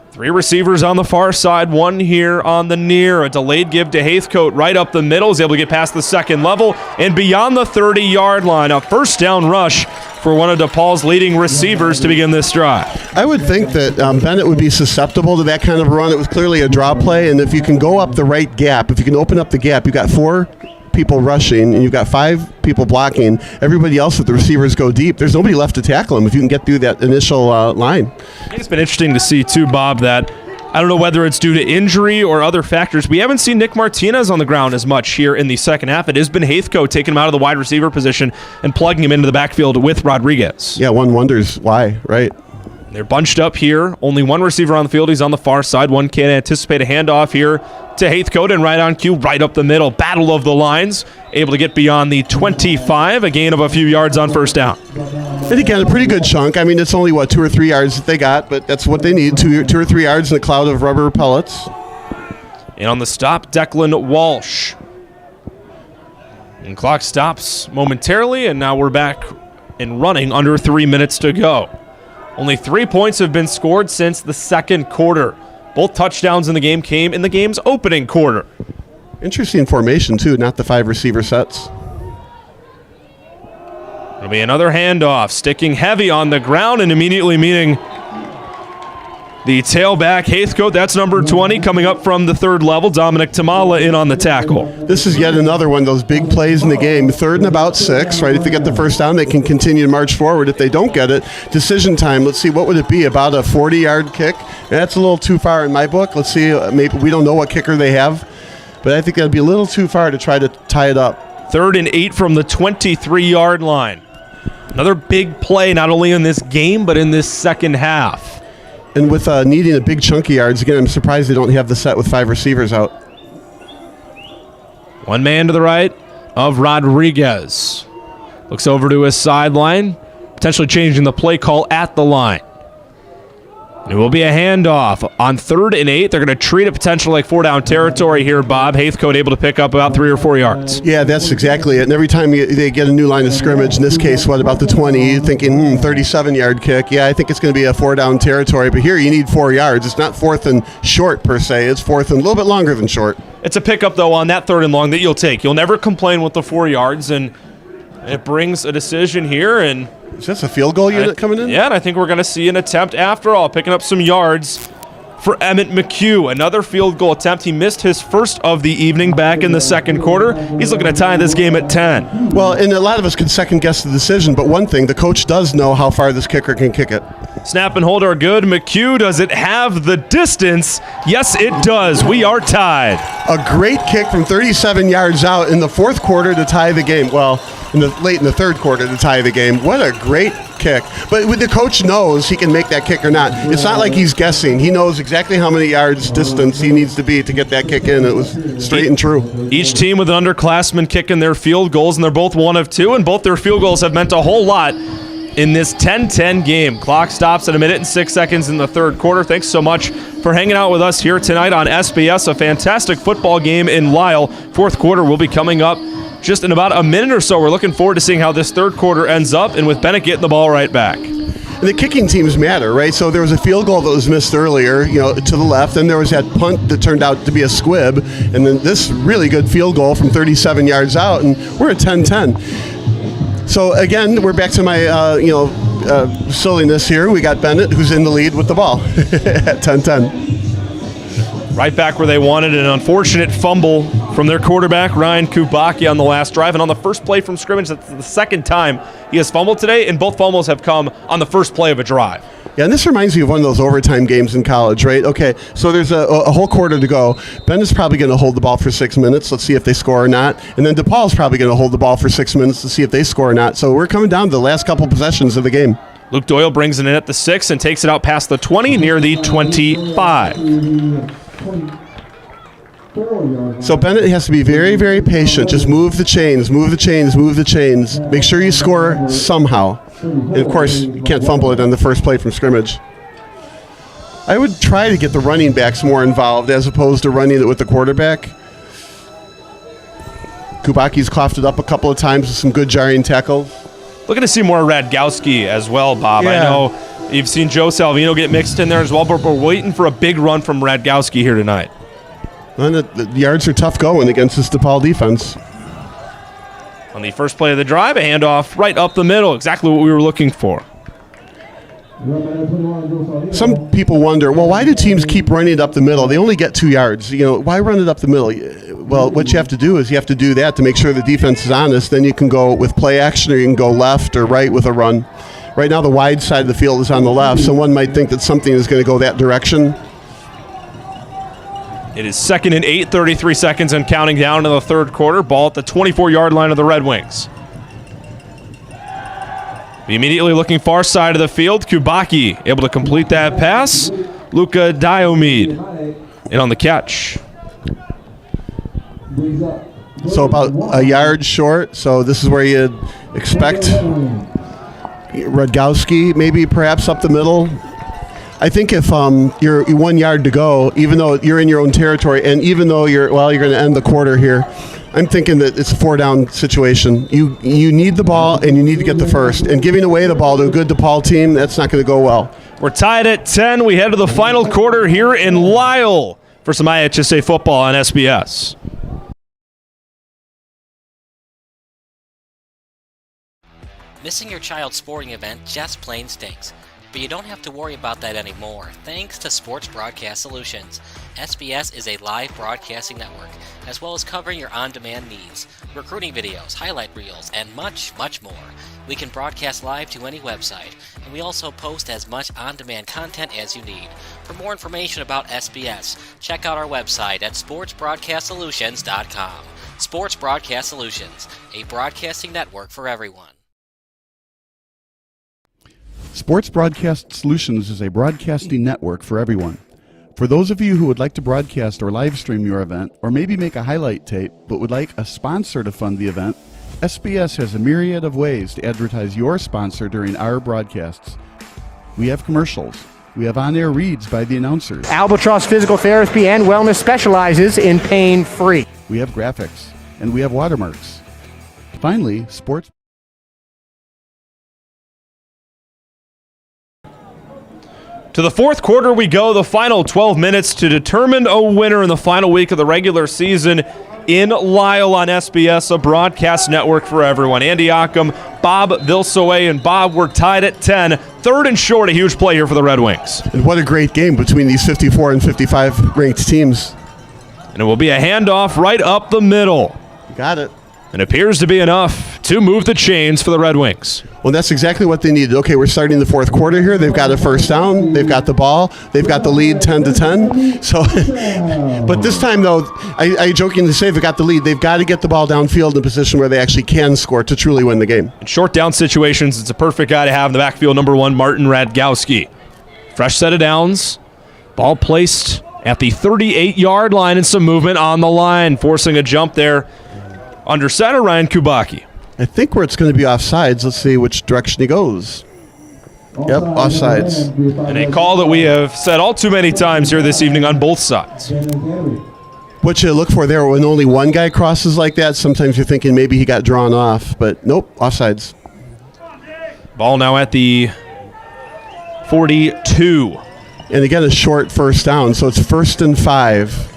3 receivers on the far side, 1 here on the near. A delayed give to Haithcote right up the middle. Is able to get past the 2nd level and beyond the 30-yard line. A 1st down rush for one of DePaul's leading receivers to begin this drive. I would think that Bennett would be susceptible to that kind of run. It was clearly a draw play, and if you can go up the right gap, if you can open up the gap, you've got 4 people rushing, and you've got 5 people blocking. Everybody else, if the receivers go deep, there's nobody left to tackle them if you can get through that initial line. I think it's been interesting to see, too, Bob, that I don't know whether it's due to injury or other factors. We haven't seen Nick Martinez on the ground as much here in the second half. It has been Haithcote taking him out of the wide receiver position and plugging him into the backfield with Rodriguez. Yeah, one wonders why, right? They're bunched up here. Only 1 receiver on the field. He's on the far side. One can't anticipate a handoff here to Haithcote, and right on cue, right up the middle. Battle of the lines. Able to get beyond the 25. A gain of a few yards on 1st down. And again, a pretty good chunk. I mean, it's only, 2 or 3 yards that they got, but that's what they need. 2 or 3 yards in a cloud of rubber pellets. And on the stop, Declan Walsh. And clock stops momentarily, and now we're back and running under 3 minutes to go. Only 3 points have been scored since the 2nd quarter. Both touchdowns in the game came in the game's opening quarter. Interesting formation, too, not the 5 receiver sets. It'll be another handoff, sticking heavy on the ground and immediately meeting the tailback, Haithcote. That's number 20, coming up from the 3rd level. Dominic Tamala in on the tackle. This is yet another one of those big plays in the game. 3rd and about 6, right? If they get the 1st down, they can continue to march forward. If they don't get it, decision time. Let's see, what would it be? About a 40-yard kick? That's a little too far in my book. Let's see, maybe we don't know what kicker they have. but I think that'd be a little too far to try to tie it up. 3rd and 8 from the 23-yard line. Another big play, not only in this game, but in this second half. And with needing a big chunk of yards, again, I'm surprised they don't have the set with 5 receivers out. One man to the right of Rodriguez. Looks over to his sideline, potentially changing the play call at the line. It will be a handoff on 3rd and 8. They're going to treat it potentially like 4-down territory here, Bob. Haithcote able to pick up about 3 or 4 yards. Yeah, that's exactly it. And every time they get a new line of scrimmage, in this case, what about the 20? You're thinking, 37-yard kick. Yeah, I think it's going to be a 4-down territory. But here you need 4 yards. It's not 4th and short per se. It's 4th and a little bit longer than short. It's a pickup, though, on that 3rd and long that you'll take. You'll never complain with the 4 yards, and it brings a decision here. And is this a field goal unit coming in? Yeah, and I think we're going to see an attempt after all, picking up some yards for Emmett McHugh. Another field goal attempt. He missed his first of the evening back in the second quarter. He's looking to tie this game at 10. Well, and a lot of us can second-guess the decision, but one thing, the coach does know how far this kicker can kick it. Snap and hold are good. McHugh, does it have the distance? Yes, it does. We are tied. A great kick from 37 yards out in the fourth quarter to tie the game. Well, late in the third quarter to tie the game. What a great kick. But the coach knows he can make that kick or not. It's not like he's guessing. He knows exactly how many yards distance he needs to be to get that kick in. It was straight and true. Each team with an underclassman kicking their field goals, and they're both 1 of 2, and both their field goals have meant a whole lot in this 10-10 game. Clock stops at 1 minute and 6 seconds in the third quarter. Thanks so much for hanging out with us here tonight on SBS. A fantastic football game in Lisle. Fourth quarter will be coming up just in about a minute or so. We're looking forward to seeing how this third quarter ends up, and with Bennett getting the ball right back. And the kicking teams matter, right? So there was a field goal that was missed earlier, to the left. Then there was that punt that turned out to be a squib. And then this really good field goal from 37 yards out, and we're at 10-10. So again, we're back to my, silliness here. We got Bennett, who's in the lead with the ball at 10-10. Right back where they wanted. An unfortunate fumble from their quarterback, Ryan Kubacki, on the last drive. And on the first play from scrimmage, that's the second time he has fumbled today, and both fumbles have come on the first play of a drive. Yeah, and this reminds me of one of those overtime games in college, right? Okay, so there's a whole quarter to go. Bennett's probably going to hold the ball for 6 minutes. Let's see if they score or not. And then DePaul's probably going to hold the ball for 6 minutes to see if they score or not. So we're coming down to the last couple possessions of the game. Luke Doyle brings it in at the 6 and takes it out past the 20, near the 25. So Bennett has to be very, very patient. Just move the chains, move the chains, move the chains. Make sure you score somehow. And, of course, you can't fumble it on the first play from scrimmage. I would try to get the running backs more involved as opposed to running it with the quarterback. Kubacki's coughed it up a couple of times with some good jarring tackles. Looking to see more Radgowski as well, Bob. Yeah. I know you've seen Joe Salvino get mixed in there as well, but we're waiting for a big run from Radgowski here tonight. And the yards are tough going against this DePaul defense. On the first play of the drive, a handoff right up the middle, exactly what we were looking for. Some people wonder, well, why do teams keep running it up the middle? They only get 2 yards. Why run it up the middle? Well, what you have to do is you have to do that to make sure the defense is honest. Then you can go with play action, or you can go left or right with a run. Right now, the wide side of the field is on the left, so one might think that something is going to go that direction. It is 2nd and 8, 33 seconds and counting down to the third quarter. Ball at the 24-yard line of the Red Wings. Immediately looking far side of the field. Kubacki able to complete that pass. Luka Diomede in on the catch. So about a yard short. So this is where you'd expect Radgowski, maybe perhaps up the middle. I think if you're 1 yard to go, even though you're in your own territory, and even though you're going to end the quarter here, I'm thinking that it's a 4-down situation. You need the ball, and you need to get the first. And giving away the ball to a good DePaul team, that's not going to go well. We're tied at 10. We head to the final quarter here in Lisle for some IHSA football on SBS. Missing your child's sporting event just plain stinks. But you don't have to worry about that anymore, thanks to Sports Broadcast Solutions. SBS is a live broadcasting network, as well as covering your on-demand needs, recruiting videos, highlight reels, and much, much more. We can broadcast live to any website, and we also post as much on-demand content as you need. For more information about SBS, check out our website at sportsbroadcastsolutions.com. Sports Broadcast Solutions, a broadcasting network for everyone. Sports Broadcast Solutions is a broadcasting network for everyone. For those of you who would like to broadcast or live stream your event, or maybe make a highlight tape, but would like a sponsor to fund the event, SBS has a myriad of ways to advertise your sponsor during our broadcasts. We have commercials. We have on-air reads by the announcers. Albatross Physical Therapy and Wellness specializes in pain-free. We have graphics. And we have watermarks. Finally, sports. To the fourth quarter we go, the final 12 minutes to determine a winner in the final week of the regular season in Lisle on SBS, a broadcast network for everyone. Andy Ockham, Bob Vilsoe, and Bob were tied at 10. Third and short, a huge play here for the Red Wings. And what a great game between these 54 and 55 ranked teams. And it will be a handoff right up the middle. Got it. And appears to be enough to move the chains for the Red Wings. Well, that's exactly what they needed. Okay, we're starting the fourth quarter here. They've got a first down. They've got the ball. They've got the lead 10-10. So, but this time, though, I jokingly say they've got the lead. They've got to get the ball downfield in a position where they actually can score to truly win the game. In short down situations, it's a perfect guy to have in the backfield. Number 1, Martin Radgowski. Fresh set of downs. Ball placed at the 38-yard line and some movement on the line, forcing a jump there. Under center, Ryan Kubacki. I think where it's going to be offsides. Let's see which direction he goes. Yep, offsides. And a call that we have said all too many times here this evening on both sides. What you look for there when only one guy crosses like that, sometimes you're thinking maybe he got drawn off, but nope, offsides. Ball now at the 42. And again, a short first down, so it's 1st and 5.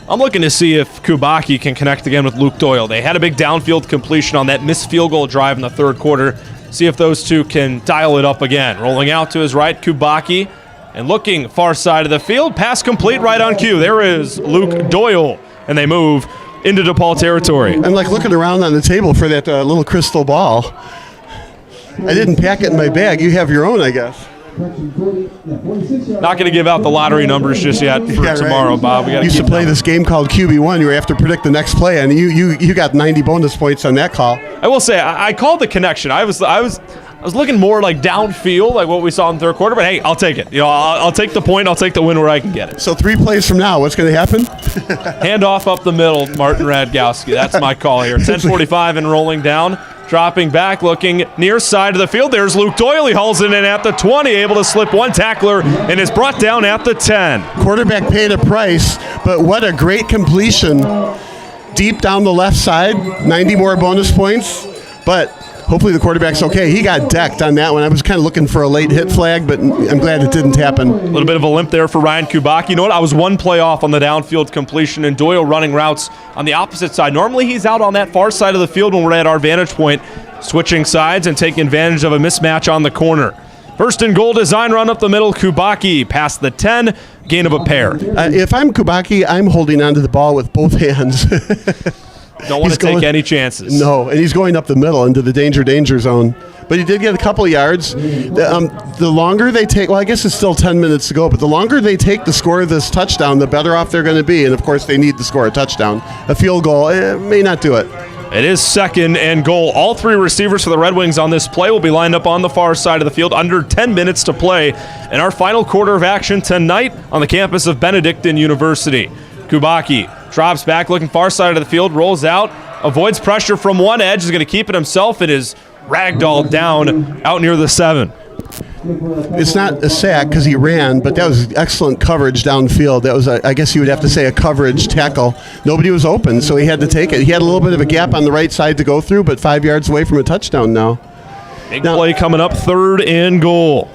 I'm looking to see if Kubacki can connect again with Luke Doyle. They had a big downfield completion on that missed field goal drive in the third quarter. See if those two can dial it up again. Rolling out to his right, Kubacki, and looking far side of the field. Pass complete right on cue. There is Luke Doyle, and they move into DePaul territory. I'm like looking around on the table for that little crystal ball. I didn't pack it in my bag. You have your own, I guess. Not going to give out the lottery numbers just yet for tomorrow, right. Bob. We used to play this game called QB1 where you have to predict the next play, and you got 90 bonus points on that call. I will say I called the connection. I was looking more like downfield, like what we saw in the third quarter. But hey, I'll take it. You know, I'll take the point. I'll take the win where I can get it. So 3 plays from now, what's going to happen? Handoff up the middle, Martin Radgowski. That's my call here. 10:45 and rolling down. Dropping back, looking near side of the field. There's Luke Doyle. He hauls it in at the 20, able to slip one tackler, and is brought down at the 10. Quarterback paid a price, but what a great completion. Deep down the left side, 90 more bonus points, but hopefully the quarterback's okay. He got decked on that one. I was kind of looking for a late hit flag, but I'm glad it didn't happen. A little bit of a limp there for Ryan Kubacki. You know what? I was one play off on the downfield completion, and Doyle running routes on the opposite side. Normally he's out on that far side of the field when we're at our vantage point, switching sides and taking advantage of a mismatch on the corner. First and goal design run up the middle. Kubacki past the 10, gain of a pair. If I'm Kubacki, I'm holding onto the ball with both hands. Don't want to take any chances. No, and he's going up the middle into the danger zone. But he did get a couple of yards. The longer they take, well, I guess it's still 10 minutes to go, but the longer they take to score this touchdown, the better off they're going to be. And, of course, they need to score a touchdown. A field goal may not do it. It is 2nd and goal. All 3 receivers for the Red Wings on this play will be lined up on the far side of the field. Under 10 minutes to play in our final quarter of action tonight on the campus of Benedictine University. Kubacki drops back, looking far side of the field, rolls out, avoids pressure from one edge, is going to keep it himself, and is ragdolled down out near the 7. It's not a sack because he ran, but that was excellent coverage downfield. That was, I guess you would have to say, a coverage tackle. Nobody was open, so he had to take it. He had a little bit of a gap on the right side to go through, but 5 yards away from a touchdown now. Big play coming up, 3rd and goal.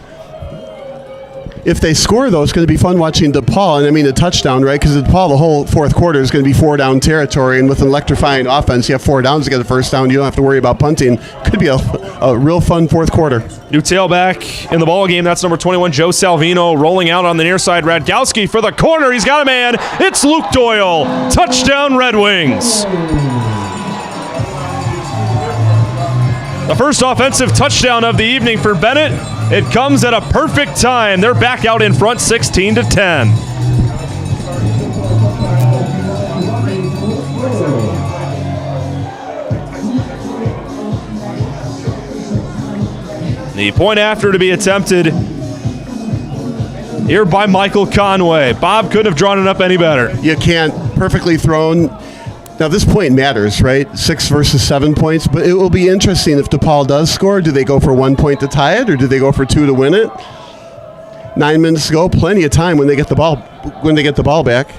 if they score, though, it's going to be fun watching DePaul, and I mean a touchdown, right? Because DePaul, the whole fourth quarter is going to be 4-down territory, and with an electrifying offense, you have 4 downs to get a first down. You don't have to worry about punting. Could be a real fun fourth quarter. New tailback in the ball game. That's number 21, Joe Salvino, rolling out on the near side. Radkowski for the corner. He's got a man. It's Luke Doyle. Touchdown, Red Wings. The first offensive touchdown of the evening for Bennett. It comes at a perfect time. They're back out in front, 16-10. The point after to be attempted here by Michael Conway. Bob couldn't have drawn it up any better. You can't. Perfectly thrown. Now, this point matters, right? 6 versus 7 points, but it will be interesting if DePaul does score. Do they go for 1 point to tie it, or do they go for 2 to win it? 9 minutes to go, plenty of time when they get the ball back.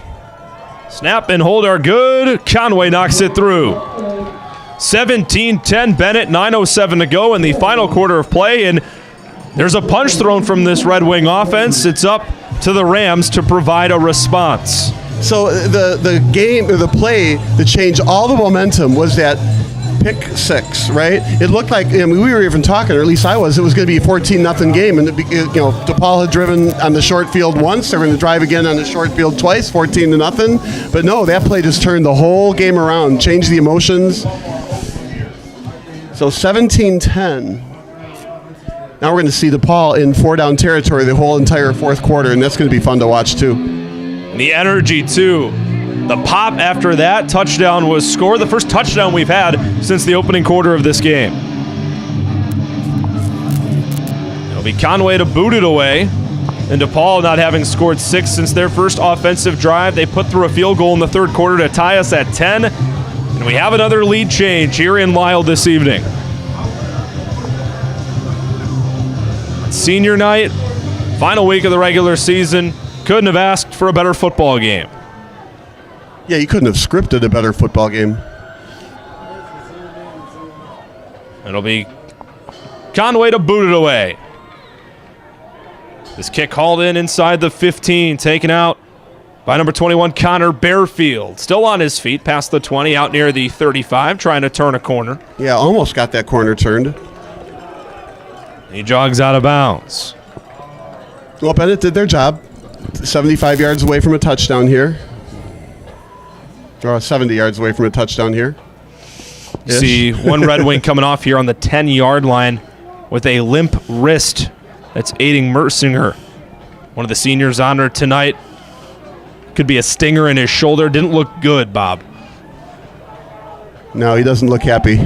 Snap and hold are good. Conway knocks it through. 17-10 Bennett, 9:07 to go in the final quarter of play, and there's a punch thrown from this Red Wing offense. It's up to the Rams to provide a response. So the game, or the play that changed all the momentum was that pick 6, right? It looked like, I mean, we were even talking, or at least I was, it was going to be a 14-0 game. And, DePaul had driven on the short field once. They were going to drive again on the short field twice, 14-0. But no, that play just turned the whole game around, changed the emotions. So 17-10. Now we're going to see DePaul in 4-down territory the whole entire fourth quarter, and that's going to be fun to watch, too. The energy, too. The pop after that touchdown was scored. The first touchdown we've had since the opening quarter of this game. It'll be Conway to boot it away. And DePaul, not having scored 6 since their first offensive drive, they put through a field goal in the third quarter to tie us at 10. And we have another lead change here in Lyle this evening. Senior night, final week of the regular season. Couldn't have asked for a better football game. Yeah, you couldn't have scripted a better football game. It'll be Conway to boot it away. This kick hauled in inside the 15, taken out by number 21, Connor Bearfield. Still on his feet, past the 20, out near the 35, trying to turn a corner. Yeah, almost got that corner turned. He jogs out of bounds. Well, Bennett did their job. 75 yards away from a touchdown here. Or 70 yards away from a touchdown here. See one Red Wing coming off here on the 10-yard line with a limp wrist. That's aiding Mersinger. One of the seniors honored tonight. Could be a stinger in his shoulder. Didn't look good, Bob. No, he doesn't look happy.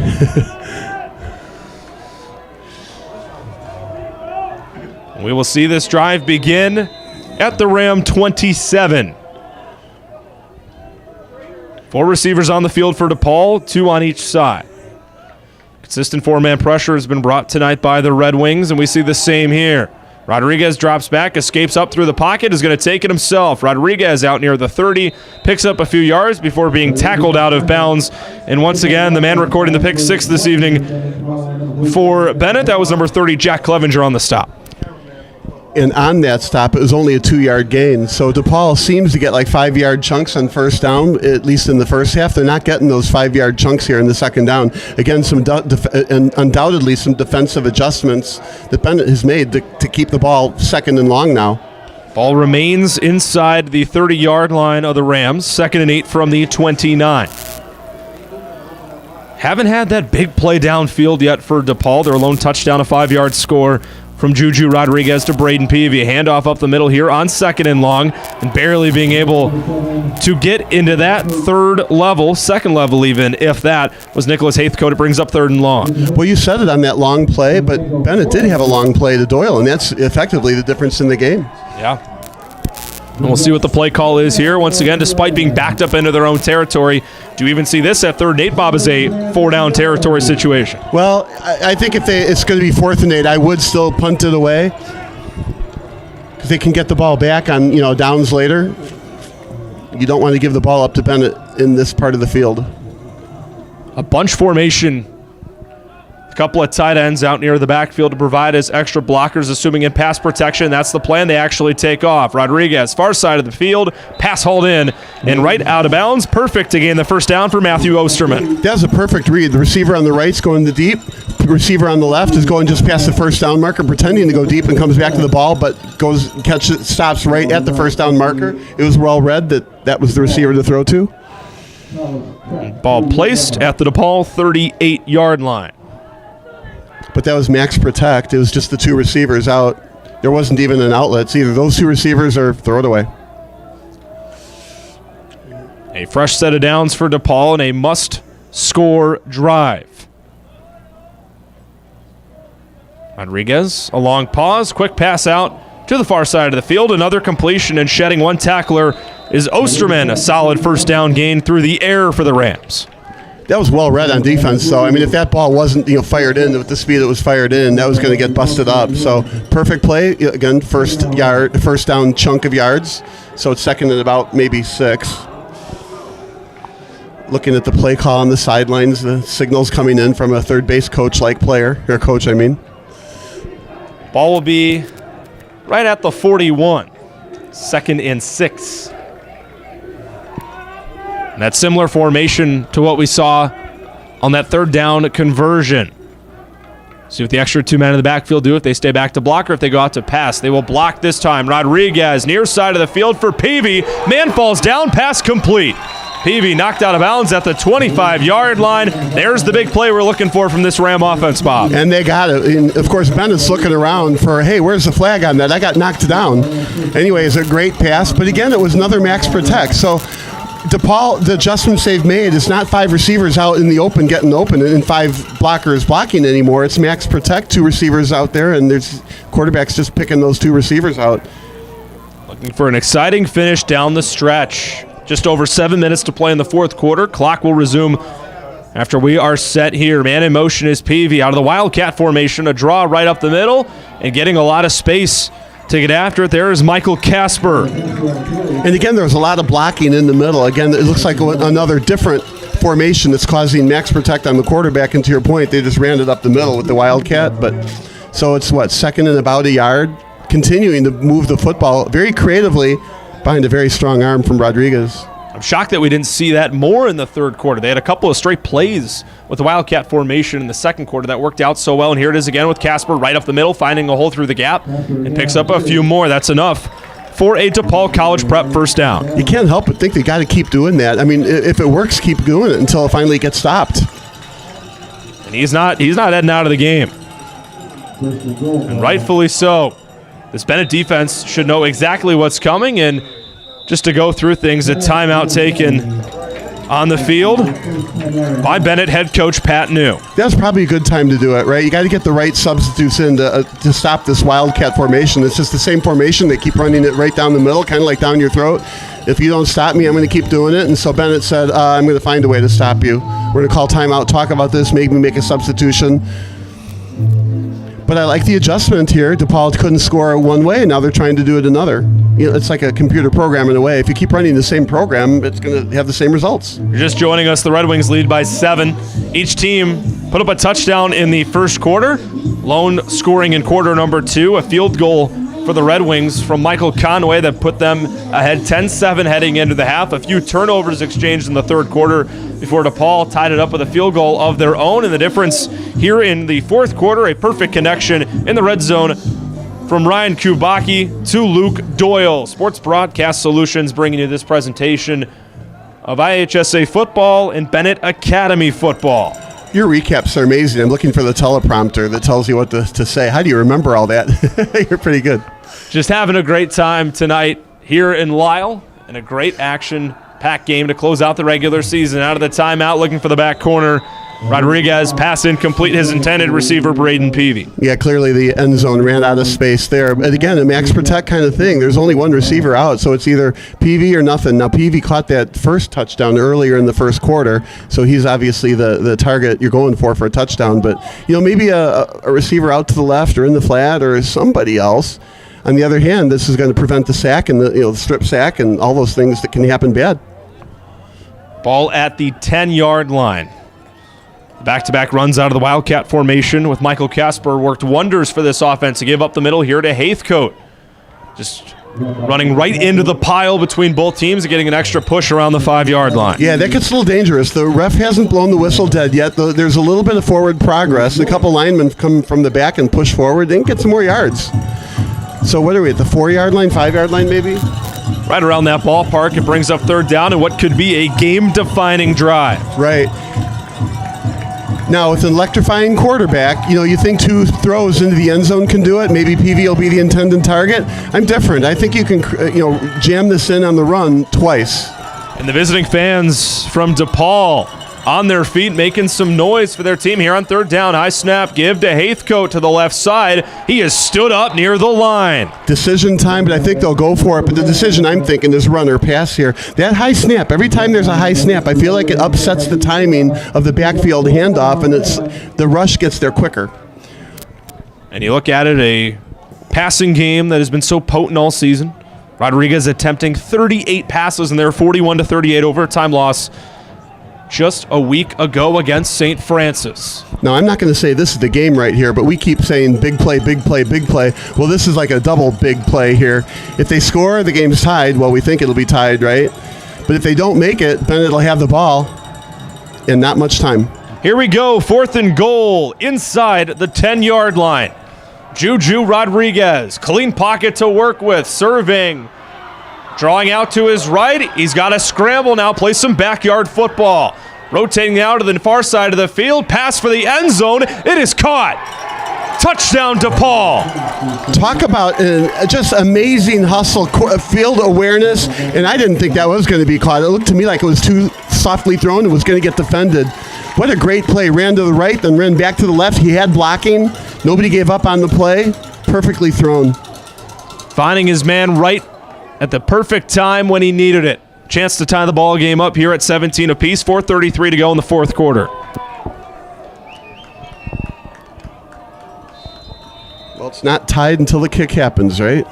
We will see this drive begin at the Ram 27. 4 receivers on the field for DePaul, 2 on each side. Consistent 4-man pressure has been brought tonight by the Red Wings, and we see the same here. Rodriguez drops back, escapes up through the pocket, is going to take it himself. Rodriguez out near the 30, picks up a few yards before being tackled out of bounds. And once again, the man recording the pick 6 this evening for Bennett, that was number 30, Jack Clevenger, on the stop. And on that stop, it was only a 2-yard gain. So DePaul seems to get like 5-yard chunks on first down, at least in the first half. They're not getting those 5-yard chunks here in the second down. Again, and undoubtedly some defensive adjustments that Bennett has made to keep the ball second and long now. Ball remains inside the 30-yard line of the Rams. 2nd and 8 from the 29. Haven't had that big play downfield yet for DePaul. Their lone touchdown, a 5-yard score from Juju Rodriguez to Braden Peavy. A handoff up the middle here on 2nd and long, and barely being able to get into that third level, second level even, if that, was Nicholas Haithcote. It brings up 3rd and long. Well, you said it on that long play, but Bennett did have a long play to Doyle, and that's effectively the difference in the game. Yeah. And we'll see what the play call is here. Once again, despite being backed up into their own territory, do you even see this at 3rd and 8, Bob, as a 4-down territory situation? Well, I think if it's going to be 4th and 8, I would still punt it away because they can get the ball back on downs later. You don't want to give the ball up to Bennett in this part of the field. A bunch formation couple of tight ends out near the backfield to provide as extra blockers, assuming in pass protection. That's the plan. They actually take off. Rodriguez, far side of the field, pass hauled in and right out of bounds. Perfect to gain the first down for Matthew Osterman. That was a perfect read. The receiver on the right is going to deep. The receiver on the left is going just past the first down marker, pretending to go deep, and comes back to the ball, but stops right at the first down marker. It was well read that was the receiver to throw to. Ball placed at the DePaul 38-yard line. But that was max protect. It was just the two receivers out. There wasn't even an outlet. It's either those two receivers or throw it away. A fresh set of downs for DePaul and a must-score drive. Rodriguez, a long pause, quick pass out to the far side of the field. Another completion, and shedding one tackler is Osterman. A solid first down gain through the air for the Rams. That was well read on defense. So I mean, if that ball wasn't fired in with the speed it was fired in, that was going to get busted up. So perfect play again. First down chunk of yards. So it's second and about maybe 6. Looking at the play call on the sidelines, the signals coming in from a third base coach I mean. Ball will be right at the 41. Second and 6. And that's similar formation to what we saw on that third down conversion. See what the extra 2 men in the backfield do if they stay back to block or if they go out to pass. They will block this time. Rodriguez near side of the field for Peavy. Man falls down, pass complete. Peavy knocked out of bounds at the 25-yard line. There's the big play we're looking for from this Ram offense, Bob. And they got it. And of course, Bennett's looking around for, hey, where's the flag on that? I got knocked down. Anyway, it's a great pass. But again, it was another max protect. So DePaul, the adjustments they've made, it's not 5 receivers out in the open getting open and 5 blockers blocking anymore. It's max protect, 2 receivers out there, and there's quarterbacks just picking those 2 receivers out. Looking for an exciting finish down the stretch. Just over 7 minutes to play in the fourth quarter. Clock will resume after we are set here. Man in motion is Peavy out of the Wildcat formation. A draw right up the middle and getting a lot of space to get after it. There is Michael Casper. And again, there was a lot of blocking in the middle. Again, it looks like another different formation that's causing max protect on the quarterback. And to your point, they just ran it up the middle with the Wildcat. But so it's second and about a yard, continuing to move the football very creatively behind a very strong arm from Rodriguez. I'm shocked that we didn't see that more in the third quarter. They had a couple of straight plays with the Wildcat formation in the second quarter that worked out so well. And here it is again with Casper right up the middle, finding a hole through the gap, and picks up a few more. That's enough for a DePaul College Prep first down. You can't help but think they got to keep doing that. I mean, if it works, keep doing it until it finally gets stopped. And he's not heading out of the game. And rightfully so. This Bennett defense should know exactly what's coming, and just to go through things, a timeout taken on the field by Bennett head coach Pat New. That's probably a good time to do it, right? You got to get the right substitutes in to stop this Wildcat formation. It's just the same formation. They keep running it right down the middle, kind of like down your throat. If you don't stop me, I'm going to keep doing it. And so Bennett said, I'm going to find a way to stop you. We're going to call timeout, talk about this, maybe make a substitution. But I like the adjustment here. DePaul couldn't score one way, and now they're trying to do it another. It's like a computer program in a way. If you keep running the same program, it's going to have the same results. You're just joining us. The Red Wings lead by 7. Each team put up a touchdown in the first quarter. Lone scoring in quarter number 2. A field goal for the Red Wings from Michael Conway that put them ahead 10-7 heading into the half. A few turnovers exchanged in the third quarter before DePaul tied it up with a field goal of their own. And the difference here in the fourth quarter, a perfect connection in the red zone from Ryan Kubacki to Luke Doyle. Sports Broadcast Solutions bringing you this presentation of IHSA football and Bennett Academy football. Your recaps are amazing. I'm looking for the teleprompter that tells you what to say. How do you remember all that? You're pretty good. Just having a great time tonight here in Lisle, and a great action-packed game to close out the regular season. Out of the timeout, looking for the back corner. Rodriguez, pass incomplete, his intended receiver, Braden Peavy. Yeah, clearly the end zone ran out of space there. But again, a max protect kind of thing. There's only one receiver out, so it's either Peavy or nothing. Now, Peavy caught that first touchdown earlier in the first quarter, so he's obviously the target you're going for a touchdown. But, maybe a receiver out to the left or in the flat or somebody else. On the other hand, this is going to prevent the sack and the strip sack and all those things that can happen bad. Ball at the 10-yard line. Back-to-back runs out of the Wildcat formation with Michael Casper worked wonders for this offense to give up the middle here to Heathcote. Just running right into the pile between both teams and getting an extra push around the 5-yard line. Yeah, that gets a little dangerous. The ref hasn't blown the whistle dead yet. There's a little bit of forward progress. A couple linemen come from the back and push forward and get some more yards. So what are we at, the 4-yard line, 5-yard line maybe? Right around that ballpark, it brings up third down and what could be a game-defining drive. Right. Now, with an electrifying quarterback, you think 2 throws into the end zone can do it. Maybe PV will be the intended target. I'm different. I think you can, jam this in on the run twice. And the visiting fans from DePaul on their feet, making some noise for their team here on third down. High snap, give to Heathcote to the left side. He has stood up near the line. Decision time, but I think they'll go for it. But the decision I'm thinking is run or pass here. That high snap, every time there's a high snap, I feel like it upsets the timing of the backfield handoff, and the rush gets there quicker. And you look at it, a passing game that has been so potent all season. Rodriguez attempting 38 passes in their 41-38 overtime loss just a week ago against St. Francis. Now, I'm not going to say this is the game right here, but we keep saying big play, big play, big play. Well, this is like a double big play here. If they score, the game's tied. Well, we think it'll be tied, right? But if they don't make it, Bennett will have the ball and not much time. Here we go, 4th and goal inside the 10-yard line. Juju Rodriguez, clean pocket to work with, serving. Drawing out to his right, he's got to scramble now, play some backyard football. Rotating out to the far side of the field, pass for the end zone, it is caught. Touchdown DePaul. Talk about just amazing hustle, field awareness, and I didn't think that was going to be caught. It looked to me like it was too softly thrown, it was going to get defended. What a great play, ran to the right, then ran back to the left. He had blocking, nobody gave up on the play, perfectly thrown. Finding his man right at the perfect time when he needed it. Chance to tie the ball game up here at 17 apiece. 4:33 to go in the fourth quarter. Well, it's not tied until the kick happens, right?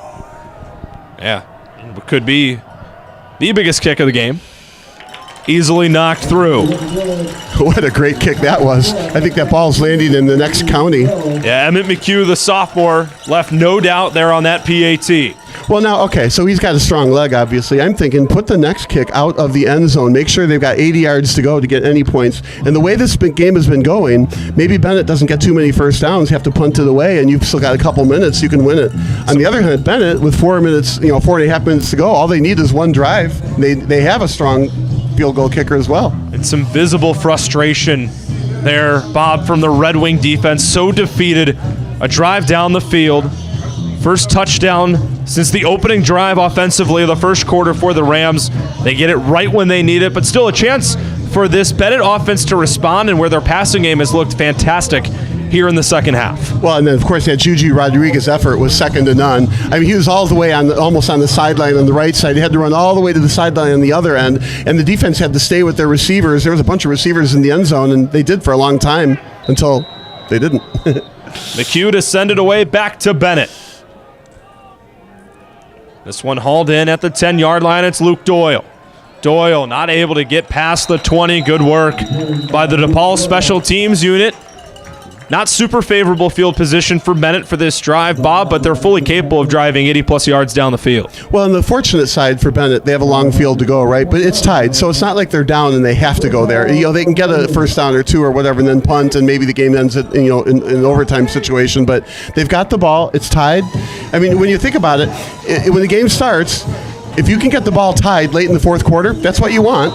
Yeah, it could be the biggest kick of the game. Easily knocked through. What a great kick that was. I think that ball's landing in the next county. Yeah, Emmett McHugh, the sophomore, left no doubt there on that PAT. Well, now, okay, so he's got a strong leg, obviously. I'm thinking put the next kick out of the end zone. Make sure they've got 80 yards to go to get any points. And the way this game has been going, maybe Bennett doesn't get too many first downs, have to punt it away, and you've still got a couple minutes, you can win it. On the other hand, Bennett, with 4.5 minutes to go, all they need is one drive. They have a strong field goal kicker as well. And some visible frustration there, Bob, from the Red Wing defense. So defeated. A drive down the field. First touchdown since the opening drive offensively of the first quarter for the Rams. They get it right when they need it, but still a chance for this Bennett offense to respond, and where their passing game has looked fantastic here in the second half. Well, and then, of course, that Juju Rodriguez effort was second to none. I mean, he was all the way almost on the sideline on the right side. He had to run all the way to the sideline on the other end, and the defense had to stay with their receivers. There was a bunch of receivers in the end zone, and they did for a long time until they didn't. McHugh to send it away back to Bennett. This one hauled in at the 10-yard line. It's Luke Doyle. Doyle not able to get past the 20. Good work by the DePaul special teams unit. Not super favorable field position for Bennett for this drive, Bob, but they're fully capable of driving 80-plus yards down the field. Well, on the fortunate side for Bennett, they have a long field to go, right? But it's tied, so it's not like they're down and they have to go there. They can get a first down or two or whatever and then punt, and maybe the game ends at, in an overtime situation. But they've got the ball. It's tied. I mean, when you think about it, when the game starts, if you can get the ball tied late in the fourth quarter, that's what you want,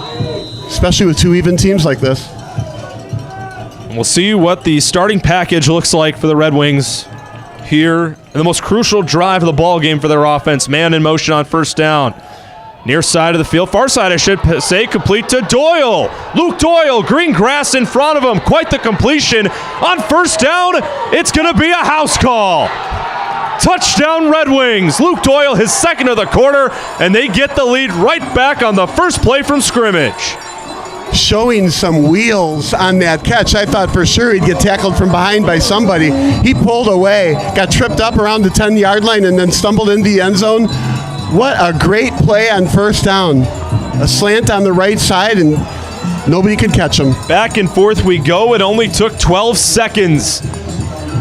especially with two even teams like this. We'll see what the starting package looks like for the Red Wings here in the most crucial drive of the ball game for their offense. Man in motion on first down. Near side of the field, far side I should say, complete to Doyle. Luke Doyle, green grass in front of him. Quite the completion. On first down, it's going to be a house call. Touchdown Red Wings. Luke Doyle, his second of the quarter, and they get the lead right back on the first play from scrimmage. Showing some wheels on that catch. I thought for sure he'd get tackled from behind by somebody. He pulled away, got tripped up around the 10-yard line, and then stumbled into the end zone. What a great play on first down. A slant on the right side, and Nobody could catch him. Back and forth we go. It only took 12 seconds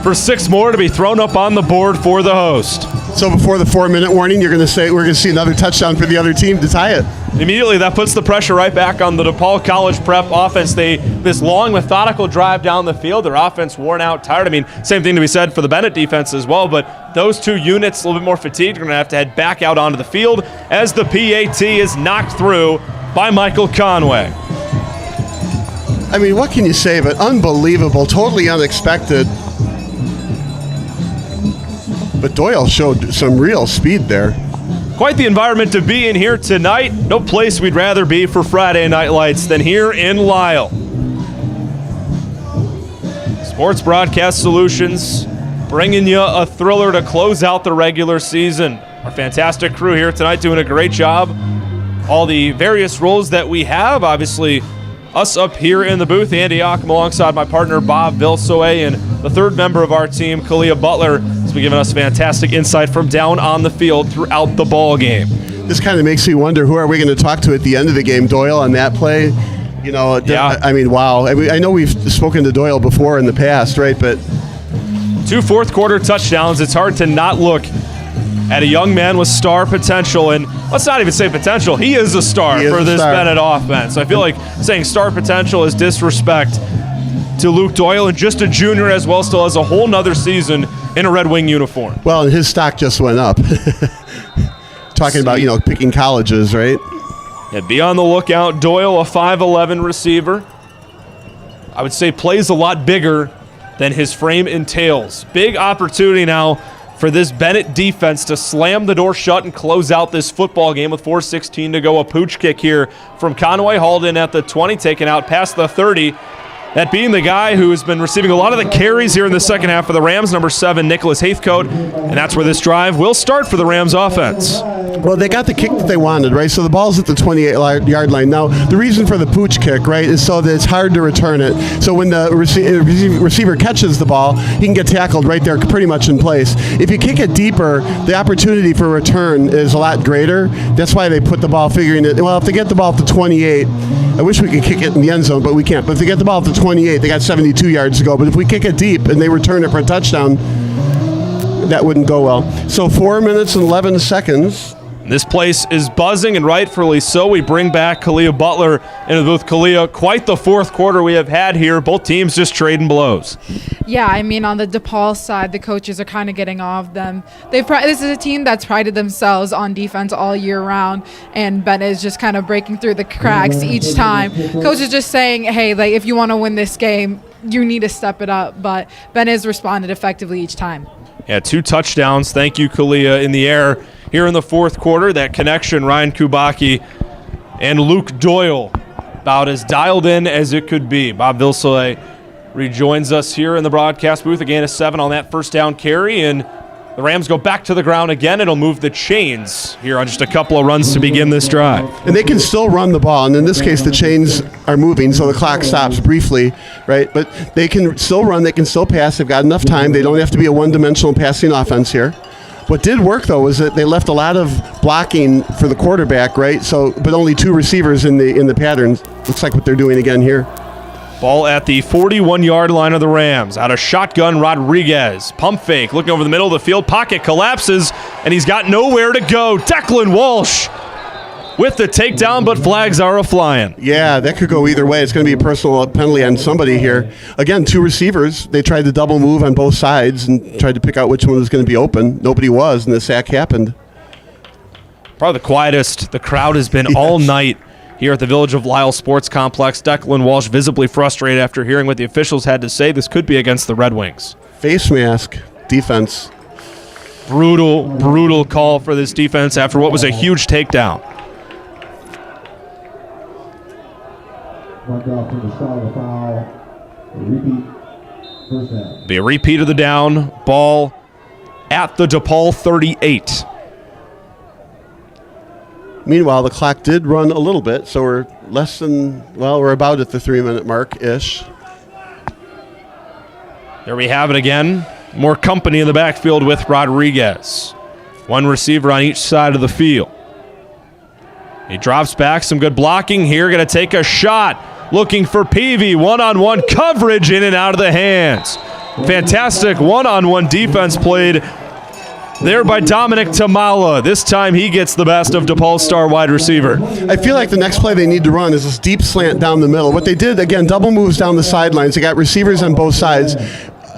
for 6 more to be thrown up on the board for the host. So before the 4-minute warning, you're going to say we're going to see another touchdown for the other team to tie it. Immediately, that puts the pressure right back on the DePaul College Prep offense. This long, methodical drive down the field, their offense worn out, tired. I mean, same thing to be said for the Bennett defense as well, but those two units a little bit more fatigued are going to have to head back out onto the field as the PAT is knocked through by Michael Conway. I mean, what can you say, but unbelievable, totally unexpected. But Doyle showed some real speed there. Quite the environment to be in here tonight. No place we'd rather be for Friday Night Lights than here in Lisle. Sports Broadcast Solutions bringing you a thriller to close out the regular season. Our fantastic crew here tonight doing a great job. All the various roles that we have, obviously us up here in the booth, Andy Ockham alongside my partner Bob Vilsoe, and the third member of our team, Kalia Butler, has been giving us fantastic insight from down on the field throughout the ball game. This kind of makes me wonder, who are we going to talk to at the end of the game? Doyle on that play? You know, yeah. I mean, wow. I know we've spoken to Doyle before in the past, right? But 2 fourth-quarter touchdowns. It's hard to not look at a young man with star potential, and let's not even say potential. He is a star for this Bennett offense. I feel like saying star potential is disrespect to Luke Doyle, and just a junior as well, still has a whole nother season in a Red Wing uniform. Well, and his stock just went up. Talking about, picking colleges, right? Yeah, be on the lookout. Doyle, a 5'11 receiver. I would say plays a lot bigger than his frame entails. Big opportunity now for this Bennett defense to slam the door shut and close out this football game with 4:16 to go. A pooch kick here from Conway, hauled in at the 20, taken out past the 30. That being the guy who has been receiving a lot of the carries here in the second half for the Rams, number 7, Nicholas Haithcote. And that's where this drive will start for the Rams offense. Well, they got the kick that they wanted, right? So the ball's at the 28-yard line. Now, the reason for the pooch kick, right, is so that it's hard to return it. So when the receiver catches the ball, he can get tackled right there pretty much in place. If you kick it deeper, the opportunity for return is a lot greater. That's why they put the ball figuring it. Well, if they get the ball at the 28, I wish we could kick it in the end zone, but we can't. But if they get the ball at the 28, they got 72 yards to go. But if we kick it deep and they return it for a touchdown, that wouldn't go well. So 4 minutes and 11 seconds. This place is buzzing, and rightfully so. We bring back Kalia Butler into the booth. Kalia, quite the fourth quarter we have had here. Both teams just trading blows. Yeah, I mean, on the DePaul side, the coaches are kind of getting off them. This is a team that's prided themselves on defense all year round, and Bennett is just kind of breaking through the cracks each time. Coach is just saying, hey, like, if you want to win this game, you need to step it up. But Bennett has responded effectively each time. Yeah, 2 touchdowns. Thank you, Kalia, in the air here in the fourth quarter. That connection, Ryan Kubacki and Luke Doyle, about as dialed in as it could be. Bob Vilsoe rejoins us here in the broadcast booth. Again, a 7 on that first down carry, and the Rams go back to the ground again. It'll move the chains here on just a couple of runs to begin this drive. And they can still run the ball, and in this case the chains are moving, so the clock stops briefly, right? But they can still run, they can still pass. They've got enough time. They don't have to be a one-dimensional passing offense here. What did work, though, was that they left a lot of blocking for the quarterback, right? So, but only 2 receivers in the patterns. Looks like what they're doing again here. Ball at the 41-yard line of the Rams. Out of shotgun, Rodriguez. Pump fake, looking over the middle of the field. Pocket collapses, and he's got nowhere to go. Declan Walsh with the takedown, but flags are a-flying. Yeah, that could go either way. It's going to be a personal penalty on somebody here. Again, 2 receivers. They tried to double move on both sides and tried to pick out which one was going to be open. Nobody was, and the sack happened. Probably the quietest the crowd has been all night here at the Village of Lisle Sports Complex. Declan Walsh visibly frustrated after hearing what the officials had to say. This could be against the Red Wings. Face mask defense. Brutal call for this defense after what was a huge takedown. Be a repeat of the down. Ball at the DePaul 38. Meanwhile, the clock did run a little bit, so we're we're about at the 3-minute mark-ish. There we have it again. More company in the backfield with Rodriguez. 1 receiver on each side of the field. He drops back, some good blocking here, going to take a shot. Looking for Peavy, one-on-one coverage in and out of the hands. Fantastic one-on-one defense played there by Dominic Tamala. This time he gets the best of DePaul star wide receiver. I feel like the next play they need to run is this deep slant down the middle. What they did, again, double moves down the sidelines. They got receivers on both sides.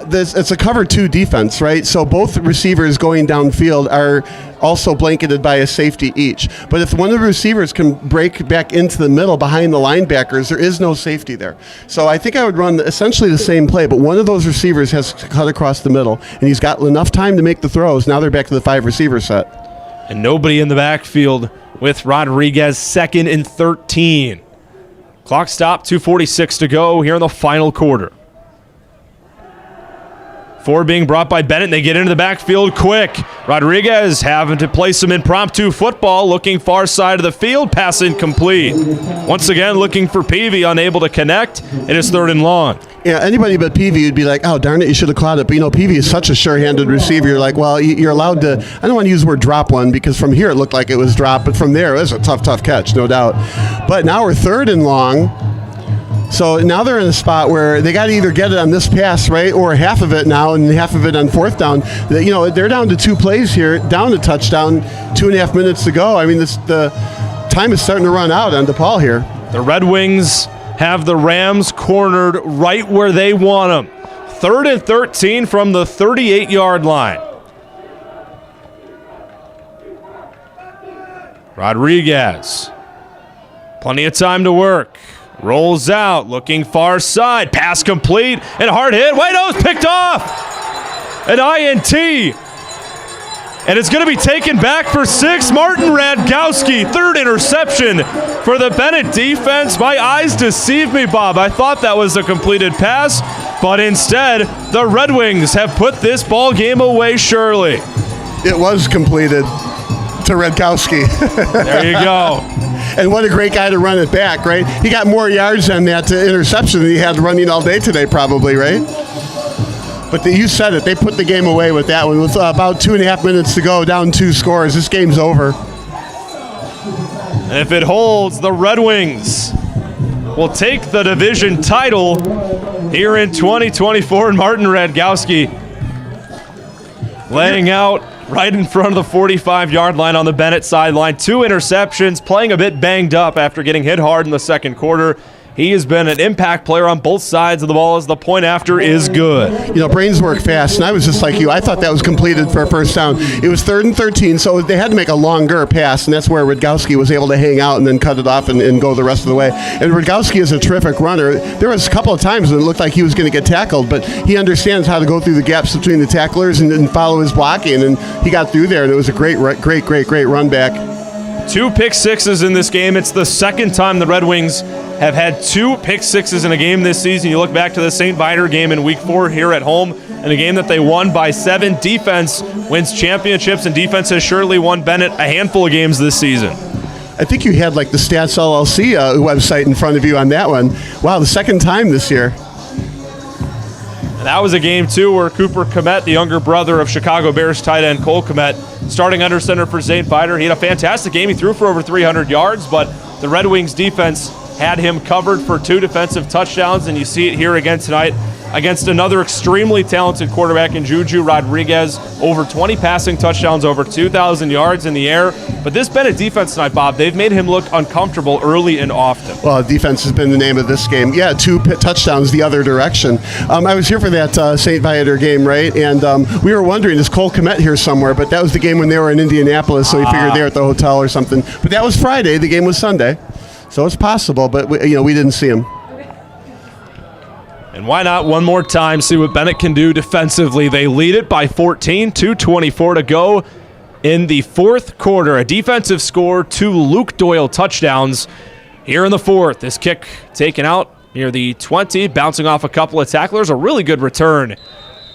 It's a cover 2 defense, right? So both receivers going downfield are also blanketed by a safety each. But if one of the receivers can break back into the middle behind the linebackers, there is no safety there. So I think I would run essentially the same play, but one of those receivers has cut across the middle, and he's got enough time to make the throws. Now they're back to the 5 receiver set. And nobody in the backfield with Rodriguez, 2nd and 13. Clock stop, 2:46 to go here in the final quarter. 4 being brought by Bennett, and they get into the backfield quick. Rodriguez having to play some impromptu football, looking far side of the field, pass incomplete. Once again, looking for Peavy, unable to connect. It is 3rd and long. Yeah, anybody but Peavy would be like, oh, darn it, you should have caught it. But, Peavy is such a sure-handed receiver. You're like, well, you're allowed to, I don't want to use the word drop one, because from here it looked like it was dropped, but from there it was a tough catch, no doubt. But now we're 3rd and long. So now they're in a spot where they got to either get it on this pass, right, or half of it now and half of it on 4th down. They're down to 2 plays here, down to touchdown, 2.5 minutes to go. I mean, the time is starting to run out on DePaul here. The Red Wings have the Rams cornered right where they want them. 3rd and 13 from the 38-yard line. Rodriguez, plenty of time to work. Rolls out, looking far side. Pass complete, and hard hit. Wait, no, it's picked off. An INT. And it's going to be taken back for 6. Martin Radgowski, 3rd interception for the Bennett defense. My eyes deceived me, Bob. I thought that was a completed pass, but instead, the Red Wings have put this ball game away surely. It was completed to Radgowski. There you go. And what a great guy to run it back, right? He got more yards on that interception than he had running all day today, probably, right? But you said it. They put the game away with that one. With about 2.5 minutes to go, down 2 scores. This game's over. And if it holds, the Red Wings will take the division title here in 2024. And Martin Radgowski laying out right in front of the 45-yard line on the Bennett sideline. 2 interceptions, playing a bit banged up after getting hit hard in the second quarter. He has been an impact player on both sides of the ball as the point after is good. Brains work fast, and I was just like you. I thought that was completed for a 1st down. It was 3rd and 13, so they had to make a longer pass, and that's where Radgowski was able to hang out and then cut it off and go the rest of the way. And Radgowski is a terrific runner. There was a couple of times when it looked like he was going to get tackled, but he understands how to go through the gaps between the tacklers and follow his blocking, and he got through there, and it was a great run back. 2 pick sixes in this game. It's the 2nd time the Red Wings have had 2 pick sixes in a game this season. You look back to the St. Viator game in Week 4 here at home, in a game that they won by 7. Defense wins championships, and defense has surely won Bennett a handful of games this season. I think you had like the Stats LLC website in front of you on that one. Wow, the 2nd time this year. And that was a game, too, where Cooper Kmet, the younger brother of Chicago Bears tight end Cole Kmet, starting under center for St. Viator. He had a fantastic game. He threw for over 300 yards, but the Red Wings defense had him covered for 2 defensive touchdowns, and you see it here again tonight against another extremely talented quarterback in Juju Rodriguez. Over 20 passing touchdowns, over 2,000 yards in the air. But this Bennett defense tonight, Bob, they've made him look uncomfortable early and often. Well, defense has been the name of this game. Yeah, 2 touchdowns the other direction. I was here for that St. Viator game, right? And we were wondering, is Cole Kmet here somewhere? But that was the game when they were in Indianapolis, so we figured they were at the hotel or something. But that was Friday. The game was Sunday. So it's possible, but we didn't see him. And why not one more time see what Bennett can do defensively? They lead it by 14, 2:24 to go in the 4th quarter. A defensive score, 2 Luke Doyle touchdowns here in the 4th. This kick taken out near the 20, bouncing off a couple of tacklers. A really good return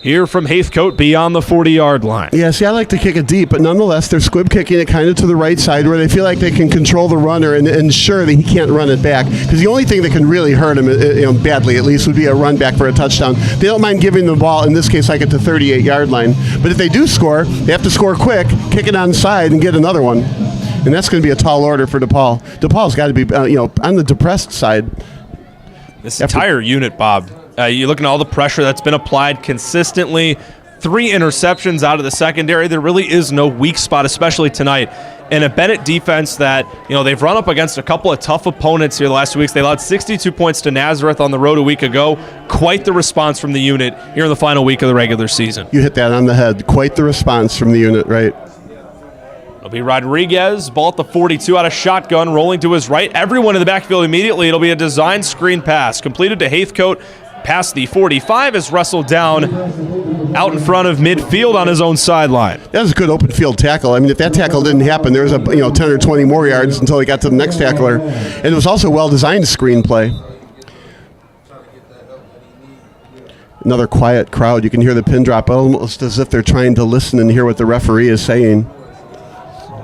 here from Heathcote beyond the 40-yard line. Yeah, see, I like to kick it deep, but nonetheless, they're squib kicking it kind of to the right side where they feel like they can control the runner and ensure that he can't run it back. Because the only thing that can really hurt him, badly at least, would be a run back for a touchdown. They don't mind giving the ball, in this case, like at the 38-yard line. But if they do score, they have to score quick, kick it onside, and get another one. And and that's going to be a tall order for DePaul. DePaul's got to be, on the depressed side. This entire unit, Bob, you're looking at all the pressure that's been applied consistently. 3 interceptions out of the secondary. There really is no weak spot, especially tonight. And a Bennett defense that, they've run up against a couple of tough opponents here the last 2 weeks. They allowed 62 points to Nazareth on the road a week ago. Quite the response from the unit here in the final week of the regular season. You hit that on the head. Quite the response from the unit, right? It'll be Rodriguez, ball at the 42 out of shotgun, rolling to his right. Everyone in the backfield immediately. It'll be a design screen pass completed to Haithcote. Past the 45 is wrestled down out in front of midfield on his own sideline. That was a good open field tackle. I mean, if that tackle didn't happen, there was 10 or 20 more yards until he got to the next tackler. And it was also a well-designed screenplay. Another quiet crowd. You can hear the pin drop almost as if they're trying to listen and hear what the referee is saying.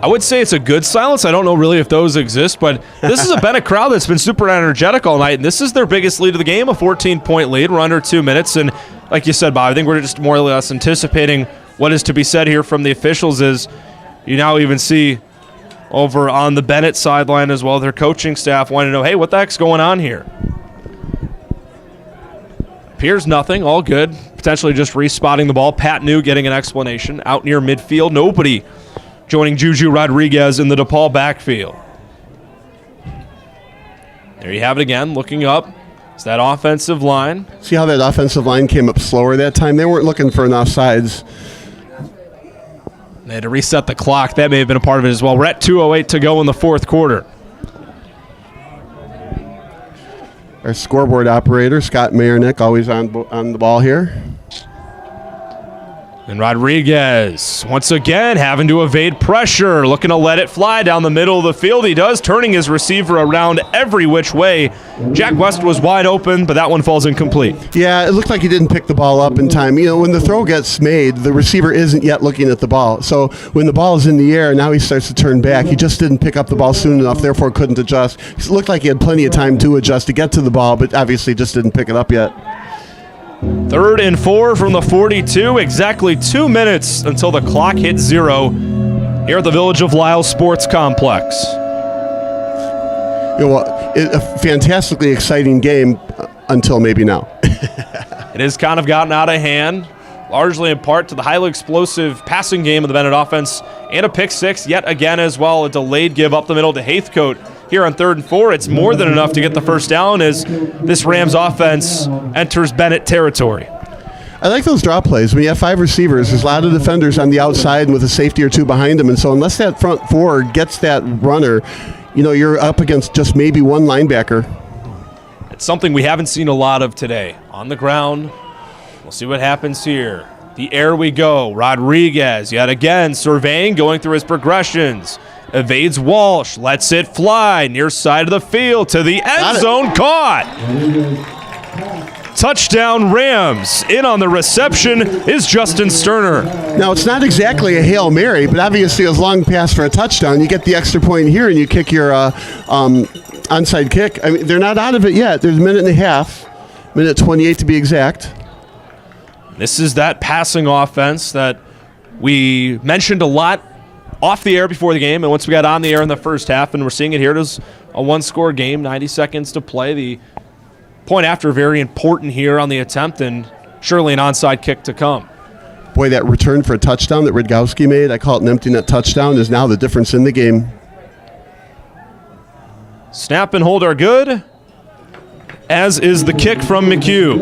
I would say it's a good silence. I don't know really if those exist, but this is a Bennett crowd that's been super energetic all night, and this is their biggest lead of the game, a 14-point lead. We're under 2 minutes, and like you said, Bob, I think we're just more or less anticipating what is to be said here from the officials is you now even see over on the Bennett sideline as well, their coaching staff wanting to know, hey, what the heck's going on here? Appears nothing, all good. Potentially just respotting the ball. Pat New getting an explanation. Out near midfield, nobody joining Juju Rodriguez in the DePaul backfield. There you have it again, looking up. It's that offensive line. See how that offensive line came up slower that time? They weren't looking for enough offsides. They had to reset the clock. That may have been a part of it as well. We're at 2:08 to go in the fourth quarter. Our scoreboard operator, Scott Mayernick, always on the ball here. And Rodriguez, once again, having to evade pressure, looking to let it fly down the middle of the field. He does, turning his receiver around every which way. Jack West was wide open, but that one falls incomplete. Yeah, it looked like he didn't pick the ball up in time. When the throw gets made, the receiver isn't yet looking at the ball. So when the ball is in the air, now he starts to turn back. He just didn't pick up the ball soon enough, therefore couldn't adjust. It looked like he had plenty of time to adjust to get to the ball, but obviously just didn't pick it up yet. 3rd and 4 from the 42. Exactly 2 minutes until the clock hits 0 here at the Village of Lisle Sports Complex. A fantastically exciting game until maybe now. It has kind of gotten out of hand, largely in part to the highly explosive passing game of the Bennett offense and a pick six yet again as well. A delayed give up the middle to Haithcote. Here on 3rd and 4, it's more than enough to get the first down as this Rams offense enters Bennett territory. I like those draw plays. When you have 5 receivers, there's a lot of defenders on the outside with a safety or 2 behind them, and so unless that front 4 gets that runner, you're up against just maybe one linebacker. It's something we haven't seen a lot of today. On the ground, we'll see what happens here. The air we go. Rodriguez yet again surveying, going through his progressions. Evades Walsh, lets it fly, near side of the field to the end zone, caught. Touchdown Rams. In on the reception is Justin Sterner. Now, it's not exactly a Hail Mary, but obviously a long pass for a touchdown. You get the extra point here and you kick your onside kick. I mean, they're not out of it yet. There's a minute and a half, minute 28 to be exact. This is that passing offense that we mentioned a lot off the air before the game, and once we got on the air in the first half, and we're seeing it here, it was a one-score game, 90 seconds to play. The point after very important here on the attempt, and surely an onside kick to come. Boy, that return for a touchdown that Rudkowski made, I call it an empty net touchdown, is now the difference in the game. Snap and hold are good, as is the kick from McHugh.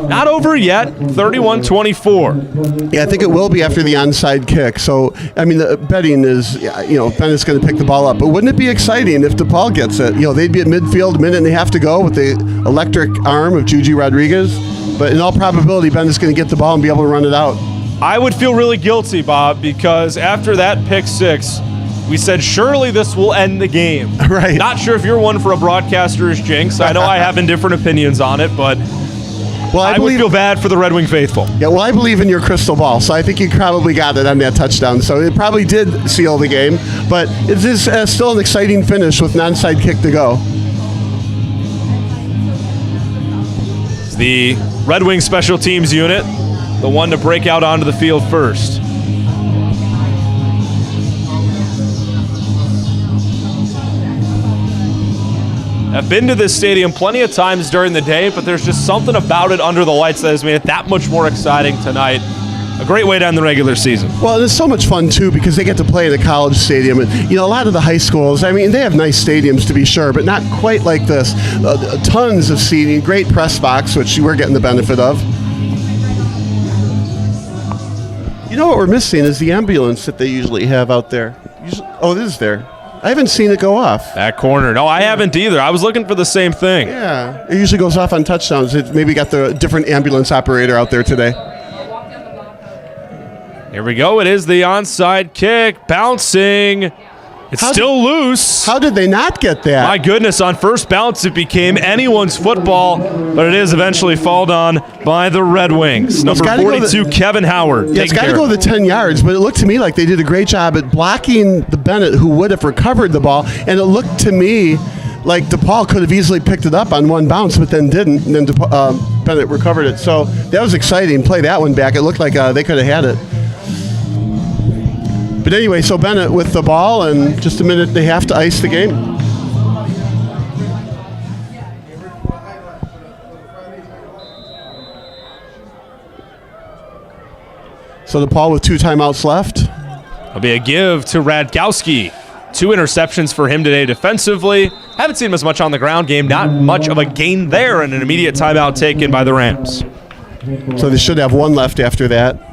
Not over yet, 31-24. Yeah, I think it will be after the onside kick. So, I mean, the betting is, Bennett's going to pick the ball up. But wouldn't it be exciting if DePaul gets it? They'd be at midfield, a minute and a half to go with the electric arm of Juju Rodriguez. But in all probability, Bennett's going to get the ball and be able to run it out. I would feel really guilty, Bob, because after that pick six, we said, surely this will end the game. Right. Not sure if you're one for a broadcaster's jinx. I know I have different opinions on it, but I would feel bad for the Red Wing faithful. Yeah, well, I believe in your crystal ball, so I think you probably got it on that touchdown. So it probably did seal the game, but it is still an exciting finish with an onside kick to go. It's the Red Wing special teams unit, the one to break out onto the field first. I've been to this stadium plenty of times during the day, but there's just something about it under the lights that has made it that much more exciting tonight. A great way to end the regular season. Well, it's so much fun, too, because they get to play in a college stadium. And, a lot of the high schools, I mean, they have nice stadiums, to be sure, but not quite like this. Tons of seating, great press box, which we're getting the benefit of. You know what we're missing is the ambulance that they usually have out there. Oh, it is there. I haven't seen it go off. That corner. No, I haven't either. I was looking for the same thing. Yeah. It usually goes off on touchdowns. It maybe got the different ambulance operator out there today. Here we go. It is the onside kick. Bouncing. It's still loose. How did they not get that? My goodness, on first bounce it became anyone's football, but it is eventually fouled on by the Red Wings. Number 42, Kevin Howard. Yeah, it's got to go the 10 yards, but it looked to me like they did a great job at blocking the Bennett, who would have recovered the ball, and it looked to me like DePaul could have easily picked it up on one bounce, but then didn't, and then Bennett recovered it. So that was exciting. Play that one back. It looked like they could have had it. But anyway, so Bennett with the ball, and just a minute they have to ice the game. So DePaul with 2 timeouts left. It'll be a give to Radkowski. 2 interceptions for him today defensively. Haven't seen him as much on the ground game. Not much of a gain there, and an immediate timeout taken by the Rams. So they should have 1 left after that.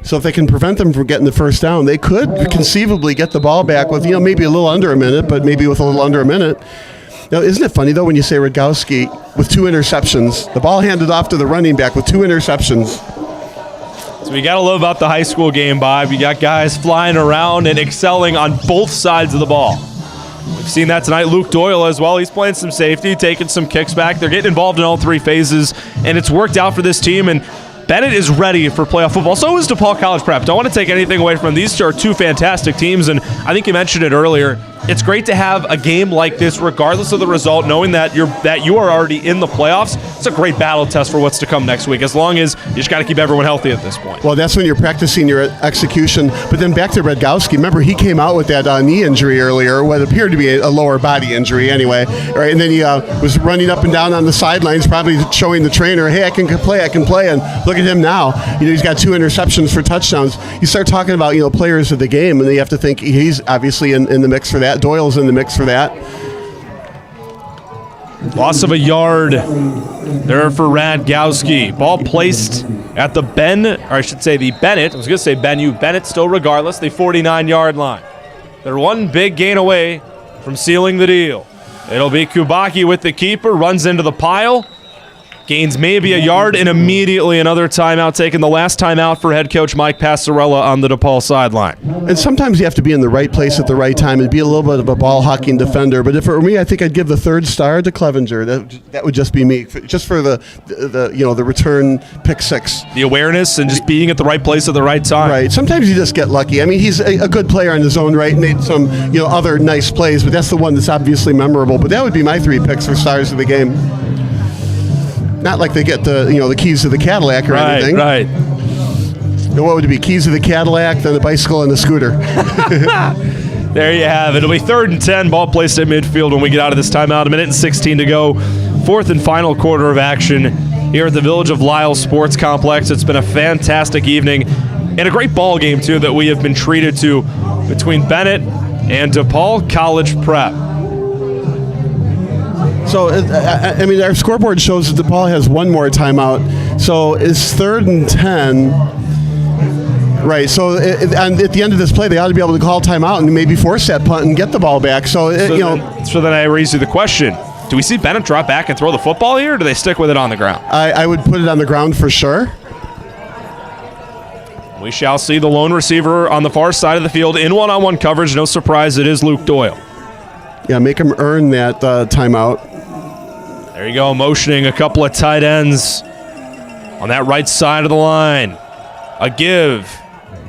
So if they can prevent them from getting the first down, they could conceivably get the ball back with, maybe a little under a minute, but maybe with a little under a minute. Now, isn't it funny, though, when you say Radkowski with 2 interceptions, the ball handed off to the running back with 2 interceptions. So we got to love about the high school game, Bob. You got guys flying around and excelling on both sides of the ball. We've seen that tonight. Luke Doyle as well. He's playing some safety, taking some kicks back. They're getting involved in all 3 phases, and it's worked out for this team. And Bennett is ready for playoff football. So is DePaul College Prep. Don't want to take anything away from them. These are 2 fantastic teams, and I think you mentioned it earlier. It's great to have a game like this, regardless of the result, knowing that you are already in the playoffs. It's a great battle test for what's to come next week, as long as you just got to keep everyone healthy at this point. Well, that's when you're practicing your execution. But then back to Radkowski. Remember, he came out with that knee injury earlier, what appeared to be a lower body injury anyway. Right? And then he was running up and down on the sidelines, probably showing the trainer, hey, I can play. And look at him now. He's got 2 interceptions for touchdowns. You start talking about, players of the game, and then you have to think he's obviously in the mix for that. Doyle's in the mix for that. Loss of a yard there for Radkowski. Ball placed at the Bennett. I was going to say Bennett still regardless, the 49-yard line. They're 1 big gain away from sealing the deal. It'll be Kubaki with the keeper, runs into the pile. Gains maybe a yard, and immediately another timeout taken. The last timeout for head coach Mike Passarella on the DePaul sideline. And sometimes you have to be in the right place at the right time and be a little bit of a ball-hawking defender. But if it were me, I think I'd give the 3rd star to Clevenger. That would just be me, just for the return pick 6. The awareness and just being at the right place at the right time. Right. Sometimes you just get lucky. I mean, he's a good player in his own right, made some other nice plays, but that's the one that's obviously memorable. But that would be my 3 picks for stars of the game. Not like they get the keys to the Cadillac or anything. Right. What would it be? Keys to the Cadillac, then a bicycle and a scooter. There you have it. It'll be 3rd and 10. Ball placed at midfield when we get out of this timeout. 1:16 to go. 4th and final quarter of action here at the Village of Lisle Sports Complex. It's been a fantastic evening and a great ball game, too, that we have been treated to between Bennett and DePaul College Prep. So, our scoreboard shows that DePaul has 1 more timeout. So it's 3rd and 10. Right. So at the end of this play, they ought to be able to call timeout and maybe force that punt and get the ball back. So then I raise you the question: do we see Bennett drop back and throw the football here, or do they stick with it on the ground? I would put it on the ground for sure. We shall see the lone receiver on the far side of the field in one-on-one coverage. No surprise, it is Luke Doyle. Yeah, make him earn that timeout. There you go, motioning a couple of tight ends on that right side of the line. A give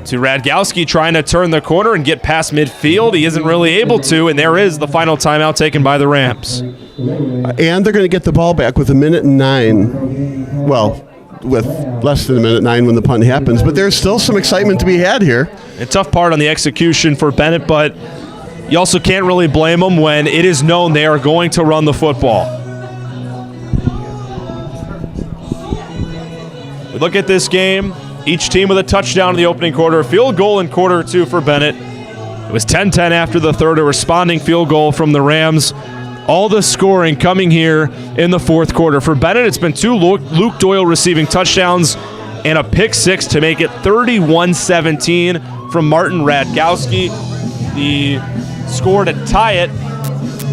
to Radkowski, trying to turn the corner and get past midfield. He isn't really able to, and there is the final timeout taken by the Rams. And they're going to get the ball back with 1:09. Well, with less than 1:09 when the punt happens. But there's still some excitement to be had here. A tough part on the execution for Bennett, but you also can't really blame them when it is known they are going to run the football. We look at this game. Each team with a touchdown in the opening quarter. A field goal in quarter 2 for Bennett. It was 10-10 after the third. A responding field goal from the Rams. All the scoring coming here in the fourth quarter. For Bennett, it's been 2 Luke Doyle receiving touchdowns and a pick 6 to make it 31-17 from Martin Radkowski. The score to tie it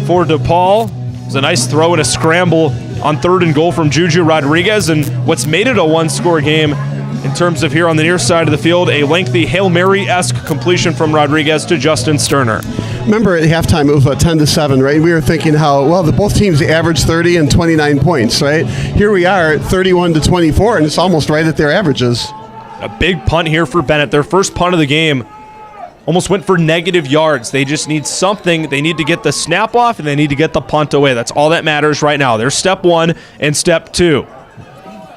for DePaul. It was a nice throw and a scramble on 3rd and goal from Juju Rodriguez, and what's made it a one-score game in terms of here on the near side of the field, a lengthy Hail Mary-esque completion from Rodriguez to Justin Sterner. Remember at halftime it was 10-7, right? We were thinking how, well, both teams averaged 30 and 29 points, right? Here we are at 31-24, and it's almost right at their averages. A big punt here for Bennett. Their first punt of the game almost went for negative yards. They just need something. They need to get the snap off, and they need to get the punt away. That's all that matters right now. There's step 1 and step 2.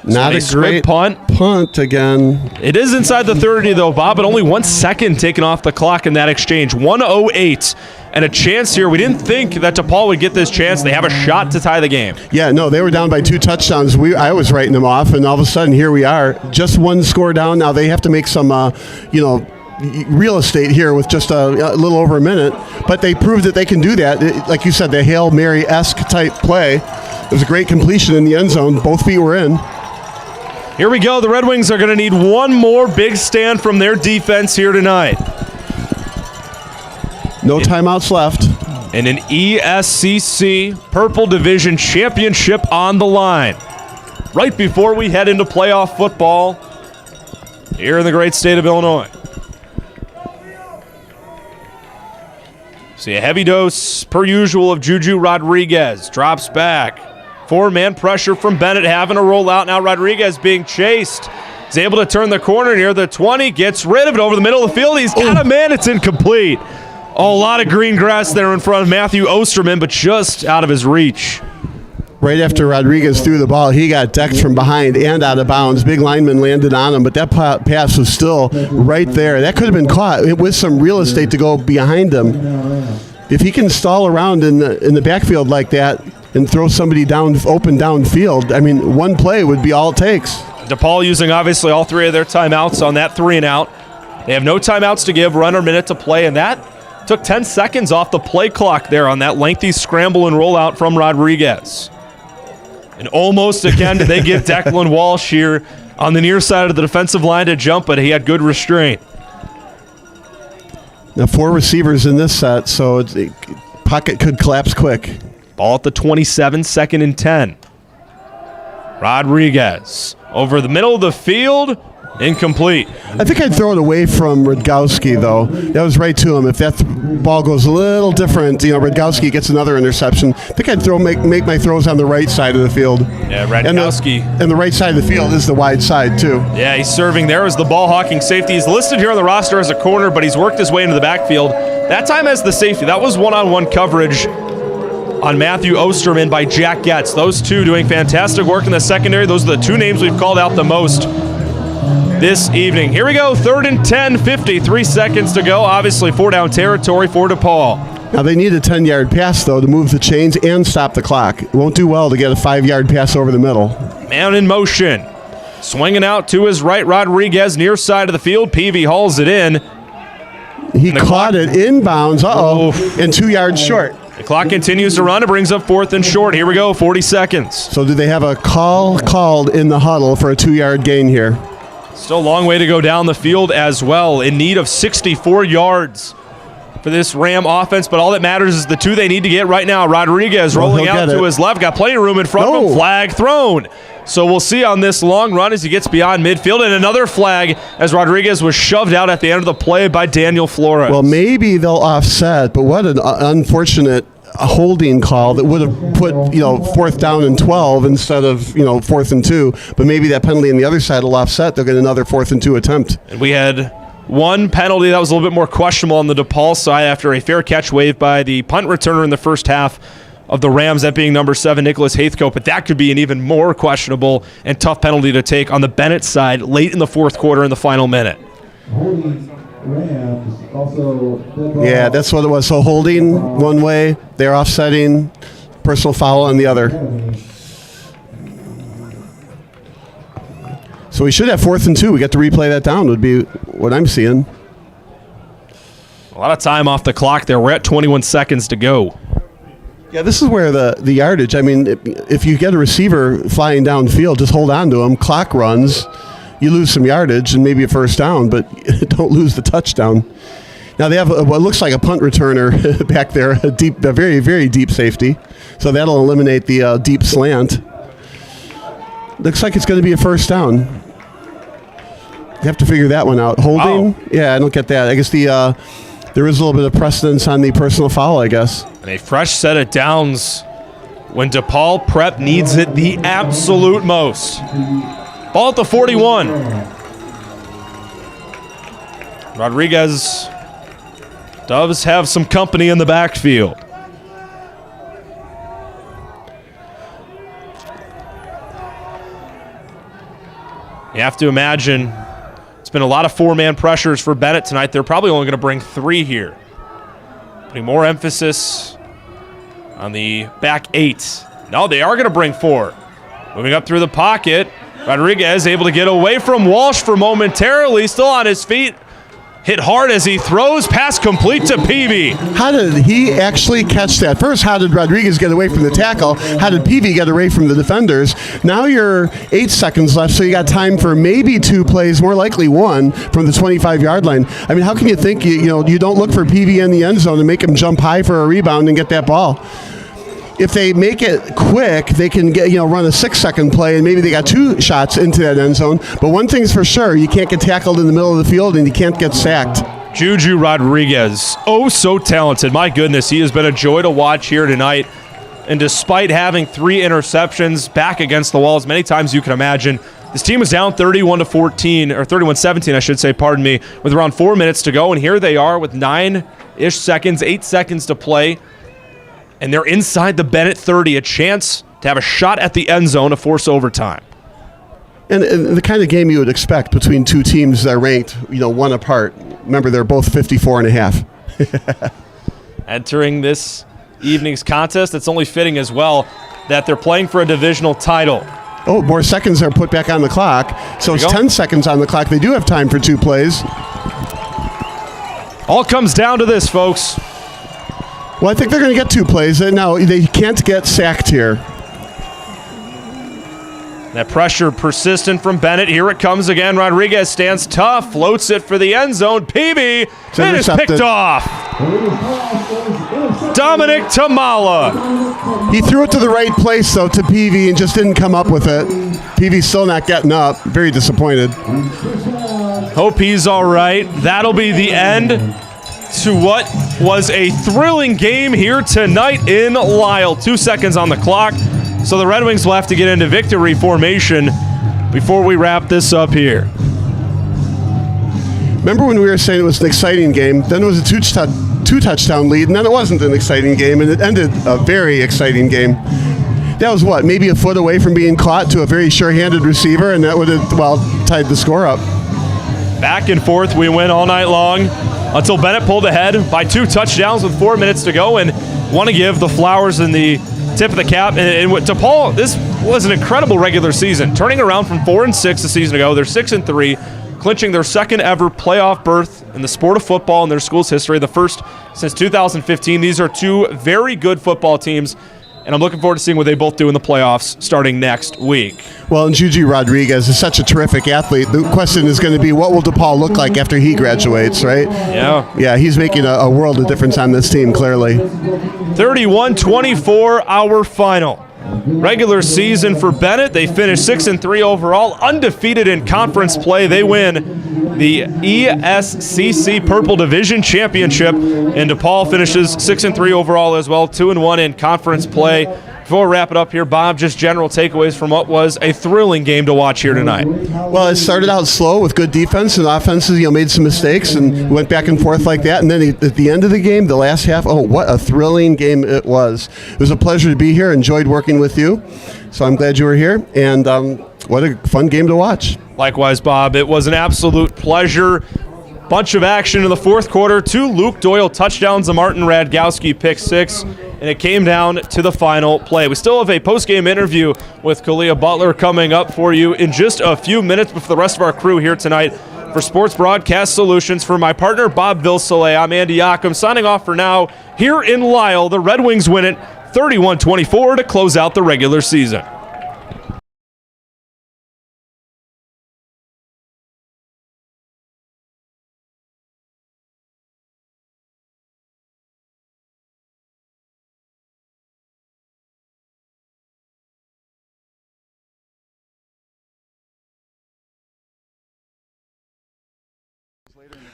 Not a great punt again. It is inside the 30, though, Bob, but only 1 second taken off the clock in that exchange. 1:08 and a chance here. We didn't think that DePaul would get this chance. They have a shot to tie the game. Yeah, no, they were down by 2 touchdowns. I was writing them off, and all of a sudden, here we are. Just 1 score down. Now they have to make some, real estate here with just a little over a minute, but they proved that they can do that. Like you said, the Hail Mary-esque type play. It was a great completion in the end zone. Both feet were in. Here we go. The Red Wings are going to need one more big stand from their defense here tonight. No timeouts left. And an ESCC Purple Division Championship on the line. Right before we head into playoff football here in the great state of Illinois. See a heavy dose, per usual, of Juju Rodriguez. Drops back. 4-man pressure from Bennett, having a rollout. Now Rodriguez being chased. He's able to turn the corner near the 20. Gets rid of it over the middle of the field. He's got a man. It's incomplete. Oh, a lot of green grass there in front of Matthew Osterman, but just out of his reach. Right after Rodriguez threw the ball, he got decked from behind and out of bounds. Big lineman landed on him, but that pass was still right there. That could have been caught with some real estate to go behind him. If he can stall around in the backfield like that and throw somebody open downfield, I mean, one play would be all it takes. DePaul using obviously all 3 of their timeouts on that 3-and-out. They have no timeouts to give, runner minute to play, and that took 10 seconds off the play clock there on that lengthy scramble and rollout from Rodriguez. And almost again did they get Declan Walsh here on the near side of the defensive line to jump, but he had good restraint. Now 4 receivers in this set, so the pocket could collapse quick. Ball at the 27, 2nd and 10. Rodriguez over the middle of the field, incomplete. I think I'd throw it away from Radkowski, though. That was right to him. If that ball goes a little different, Radkowski gets another interception. I think I'd make my throws on the right side of the field. Yeah, Radkowski. And the right side of the field is the wide side, too. Yeah, he's serving there as the ball hawking safety. He's listed here on the roster as a corner, but he's worked his way into the backfield. That time as the safety. That was one-on-one coverage on Matthew Osterman by Jack Getz. Those two doing fantastic work in the secondary. Those are the 2 names we've called out the most this evening. Here we go, 3rd and 10, 53 seconds to go. Obviously 4-down territory for DePaul. Now they need a 10-yard pass, though, to move the chains and stop the clock. It won't do well to get a 5-yard pass over the middle. Man in motion. Swinging out to his right, Rodriguez near side of the field. Peavy hauls it in. He caught it inbounds, and 2 yards short. The clock continues to run. It brings up 4th and short. Here we go, 40 seconds. So do they have a call called in the huddle for a 2-yard gain here? Still a long way to go down the field as well. In need of 64 yards for this Ram offense, but all that matters is the 2 they need to get right now. Rodriguez rolling out to his left. Got plenty of room in front of him. Flag thrown. So we'll see on this long run as he gets beyond midfield. And another flag as Rodriguez was shoved out at the end of the play by Daniel Flores. Well, maybe they'll offset, but what an unfortunate holding call that would have put 4th down and 12 instead of 4th and 2. But maybe that penalty on the other side will offset. They'll get another 4th and 2 attempt. And we had one penalty that was a little bit more questionable on the DePaul side after a fair catch waved by the punt returner in the first half of the Rams, that being number 7, Nicholas Haithcote. But that could be an even more questionable and tough penalty to take on the Bennett side late in the 4th quarter in the final minute. Yeah, that's what it was. So holding one way, they're offsetting, personal foul on the other. So we should have 4th and 2. We got to replay that down would be what I'm seeing. A lot of time off the clock there. We're at 21 seconds to go. Yeah, this is where the yardage, I mean, if you get a receiver flying downfield, just hold on to him. Clock runs. You lose some yardage and maybe a first down, but don't lose the touchdown. Now they have what looks like a punt returner back there, a very, very deep safety. So that'll eliminate the deep slant. Looks like it's going to be a first down. You have to figure that one out. Holding? Wow. Yeah, I don't get that. I guess there is a little bit of precedence on the personal foul, I guess. And a fresh set of downs when DePaul Prep needs it the absolute most. Ball at the 41. Rodriguez does have some company in the backfield. You have to imagine it's been a lot of 4-man pressures for Bennett tonight. They're probably only going to bring 3 here. Putting more emphasis on the back 8. No, they are going to bring 4. Moving up through the pocket. Rodriguez able to get away from Walsh for momentarily. Still on his feet. Hit hard as he throws. Pass complete to Peavy. How did he actually catch that? First, how did Rodriguez get away from the tackle? How did Peavy get away from the defenders? Now you're 8 seconds left, so you got time for maybe 2 plays, more likely 1 from the 25-yard line. I mean, how can you think you don't look for Peavy in the end zone and make him jump high for a rebound and get that ball? If they make it quick, they can get run a 6-second play, and maybe they got 2 shots into that end zone. But one thing's for sure, you can't get tackled in the middle of the field, and you can't get sacked. Juju Rodriguez, oh so talented. My goodness, he has been a joy to watch here tonight. And despite having 3 interceptions back against the wall, as many times you can imagine, this team was down 31-14, or 31-17, I should say, pardon me, with around 4 minutes to go. And here they are with 9-ish seconds, 8 seconds to play. And they're inside the Bennett 30, a chance to have a shot at the end zone to force overtime. And the kind of game you would expect between 2 teams that are ranked, 1 apart. Remember, they're both 54.5. Entering this evening's contest, it's only fitting as well that they're playing for a divisional title. Oh, more seconds are put back on the clock. So it's 10 seconds on the clock. They do have time for 2 plays. All comes down to this, folks. Well, I think they're going to get 2 plays. Now, they can't get sacked here. That pressure persistent from Bennett. Here it comes again. Rodriguez stands tough, floats it for the end zone. Peavy, it is picked off. Dominic Tamala. He threw it to the right place, though, to Peavy, and just didn't come up with it. Peavy's still not getting up. Very disappointed. Hope he's all right. That'll be the end to what was a thrilling game here tonight in Lisle. 2 seconds on the clock. So the Red Wings will have to get into victory formation before we wrap this up here. Remember when we were saying it was an exciting game? Then it was a 2-touchdown lead, and then it wasn't an exciting game, and it ended a very exciting game. That was what, maybe a foot away from being caught to a very sure-handed receiver, and that would have, tied the score up. Back and forth, we went all night long until Bennett pulled ahead by 2 touchdowns with 4 minutes to go, and want to give the flowers and the tip of the cap. And DePaul, this was an incredible regular season. Turning around from 4-6 a season ago, they're 6-3, clinching their second ever playoff berth in the sport of football in their school's history, the first since 2015. These are 2 very good football teams, and I'm looking forward to seeing what they both do in the playoffs starting next week. Well, and Juju Rodriguez is such a terrific athlete. The question is going to be, what will DePaul look like after he graduates, right? Yeah. Yeah, he's making a world of difference on this team, clearly. 31-24, our final. Regular season for Bennett. They finished 6-3 overall, undefeated in conference play. They win the ESCC Purple Division Championship, and DePaul finishes 6-3 overall as well, 2-1 in conference play. Before we wrap it up here, Bob, just general takeaways from what was a thrilling game to watch here tonight. Well, it started out slow with good defense, and offenses made some mistakes and went back and forth like that. And then at the end of the game, the last half, what a thrilling game it was. It was a pleasure to be here. Enjoyed working with you. So I'm glad you were here, and what a fun game to watch. Likewise, Bob. It was an absolute pleasure. Bunch of action in the fourth quarter. 2 Luke Doyle touchdowns, a Martin Radgowski pick 6, and it came down to the final play. We still have a post-game interview with Kalia Butler coming up for you in just a few minutes before the rest of our crew here tonight. For Sports Broadcast Solutions, for my partner Bob Vilsolet, I'm Andy Yockum signing off for now. Here in Lisle, the Red Wings win it 31-24 to close out the regular season.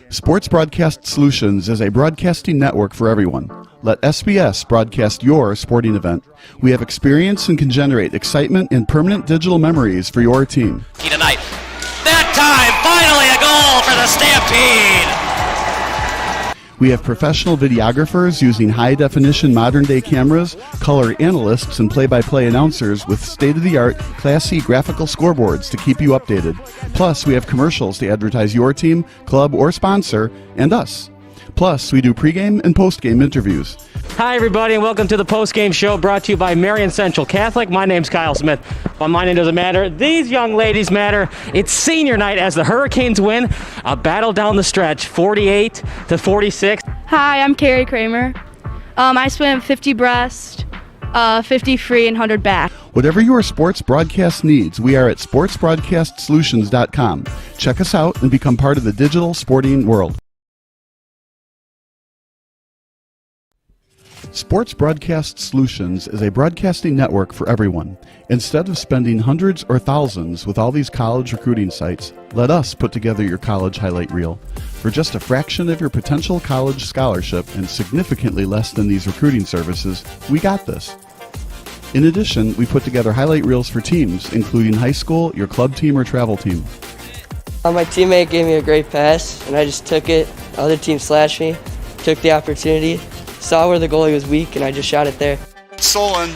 Sports Broadcast Solutions is a broadcasting network for everyone. Let SBS broadcast your sporting event. We have experience and can generate excitement and permanent digital memories for your team. Tonight. That time, finally a goal for the Stampede! We have professional videographers using high-definition modern-day cameras, color analysts, and play-by-play announcers with state-of-the-art, classy graphical scoreboards to keep you updated. Plus, we have commercials to advertise your team, club, or sponsor, and us. Plus, we do pregame and postgame interviews. Hi, everybody, and welcome to the postgame show brought to you by Marion Central Catholic. My name's Kyle Smith, but my name doesn't matter. These young ladies matter. It's senior night as the Hurricanes win a battle down the stretch, 48-46. Hi, I'm Carrie Kramer. I swim 50 breast, 50 free, and 100 back. Whatever your sports broadcast needs, we are at sportsbroadcastsolutions.com. Check us out and become part of the digital sporting world. Sports Broadcast Solutions is a broadcasting network for everyone. Instead of spending hundreds or thousands with all these college recruiting sites, let us put together your college highlight reel. For just a fraction of your potential college scholarship and significantly less than these recruiting services, we got this. In addition, we put together highlight reels for teams, including high school, your club team, or travel team. My teammate gave me a great pass, and I just took it. The other team slashed me, took the opportunity, saw where the goalie was weak, and I just shot it there. Solon,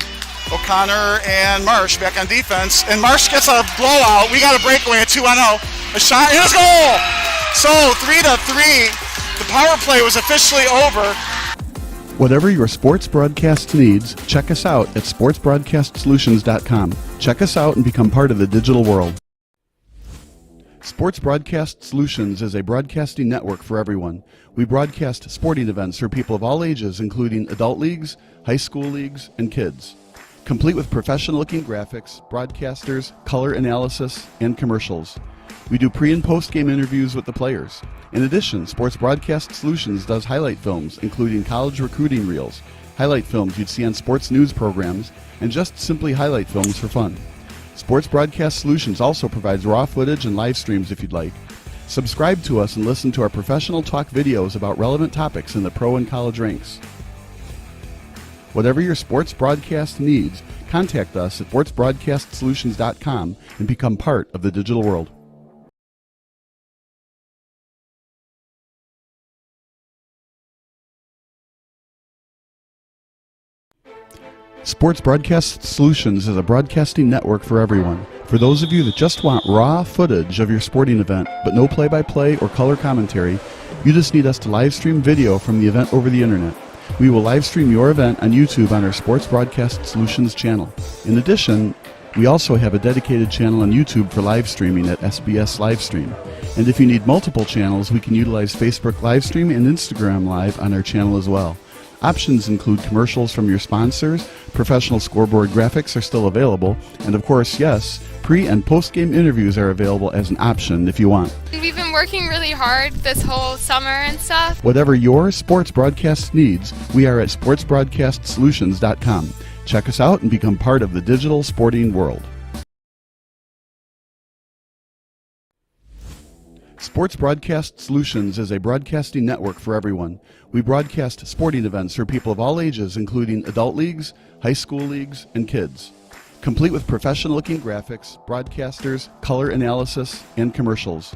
O'Connor, and Marsh back on defense, and Marsh gets a blowout. We got a breakaway at 2-0. A shot, and a goal! So 3-3. The power play was officially over. Whatever your sports broadcast needs, check us out at sportsbroadcastsolutions.com. Check us out and become part of the digital world. Sports Broadcast Solutions is a broadcasting network for everyone. We broadcast sporting events for people of all ages, including adult leagues, high school leagues, and kids. Complete with professional-looking graphics, broadcasters, color analysis, and commercials. We do pre- and post-game interviews with the players. In addition, Sports Broadcast Solutions does highlight films, including college recruiting reels, highlight films you'd see on sports news programs, and just simply highlight films for fun. Sports Broadcast Solutions also provides raw footage and live streams if you'd like. Subscribe to us and listen to our professional talk videos about relevant topics in the pro and college ranks. Whatever your sports broadcast needs, contact us at sportsbroadcastsolutions.com and become part of the digital world. Sports Broadcast Solutions is a broadcasting network for everyone. For those of you that just want raw footage of your sporting event, but no play-by-play or color commentary, you just need us to live stream video from the event over the internet. We will live stream your event on YouTube on our Sports Broadcast Solutions channel. In addition, we also have a dedicated channel on YouTube for live streaming at SBS Livestream. And if you need multiple channels, we can utilize Facebook Livestream and Instagram Live on our channel as well. Options include commercials from your sponsors, professional scoreboard graphics are still available, and of course, yes, pre- and post-game interviews are available as an option if you want. We've been working really hard this whole summer and stuff. Whatever your sports broadcast needs, we are at sportsbroadcastsolutions.com. Check us out and become part of the digital sporting world. Sports Broadcast Solutions is a broadcasting network for everyone. We broadcast sporting events for people of all ages, including adult leagues, high school leagues, and kids. Complete with professional-looking graphics, broadcasters, color analysis, and commercials.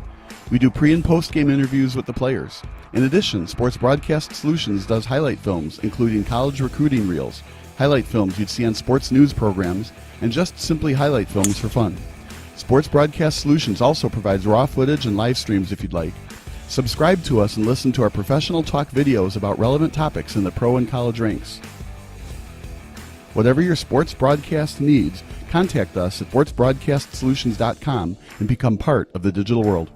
We do pre- and post-game interviews with the players. In addition, Sports Broadcast Solutions does highlight films, including college recruiting reels, highlight films you'd see on sports news programs, and just simply highlight films for fun. Sports Broadcast Solutions also provides raw footage and live streams if you'd like. Subscribe to us and listen to our professional talk videos about relevant topics in the pro and college ranks. Whatever your sports broadcast needs, contact us at sportsbroadcastsolutions.com and become part of the digital world.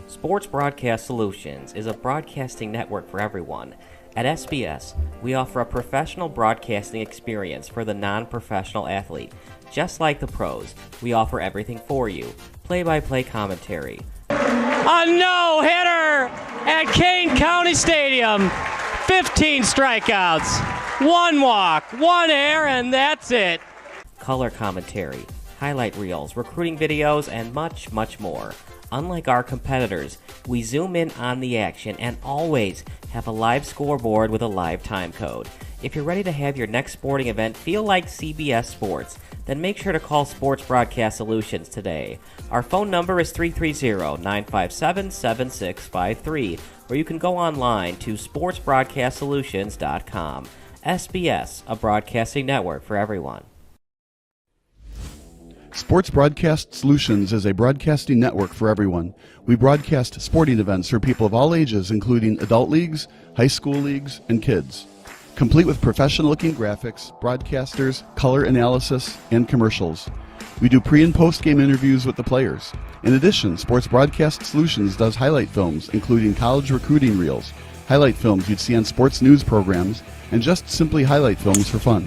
Sports Broadcast Solutions is a broadcasting network for everyone. At SBS, we offer a professional broadcasting experience for the non-professional athlete. Just like the pros, we offer everything for you. Play-by-play commentary. A no-hitter at Kane County Stadium. 15 strikeouts, 1 walk, 1 error, and that's it. Color commentary, highlight reels, recruiting videos, and much, much more. Unlike our competitors, we zoom in on the action and always have a live scoreboard with a live time code. If you're ready to have your next sporting event feel like CBS Sports, then make sure to call Sports Broadcast Solutions today. Our phone number is 330-957-7653, or you can go online to sportsbroadcastsolutions.com. SBS, a broadcasting network for everyone. Sports Broadcast Solutions is a broadcasting network for everyone. We broadcast sporting events for people of all ages, including adult leagues, high school leagues, and kids. Complete with professional-looking graphics, broadcasters, color analysis, and commercials. We do pre- and post-game interviews with the players. In addition, Sports Broadcast Solutions does highlight films, including college recruiting reels, highlight films you'd see on sports news programs, and just simply highlight films for fun.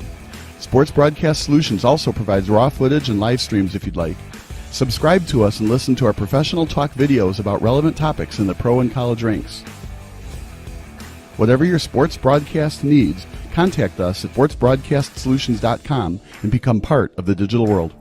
Sports Broadcast Solutions also provides raw footage and live streams if you'd like. Subscribe to us and listen to our professional talk videos about relevant topics in the pro and college ranks. Whatever your sports broadcast needs, contact us at sportsbroadcastsolutions.com and become part of the digital world.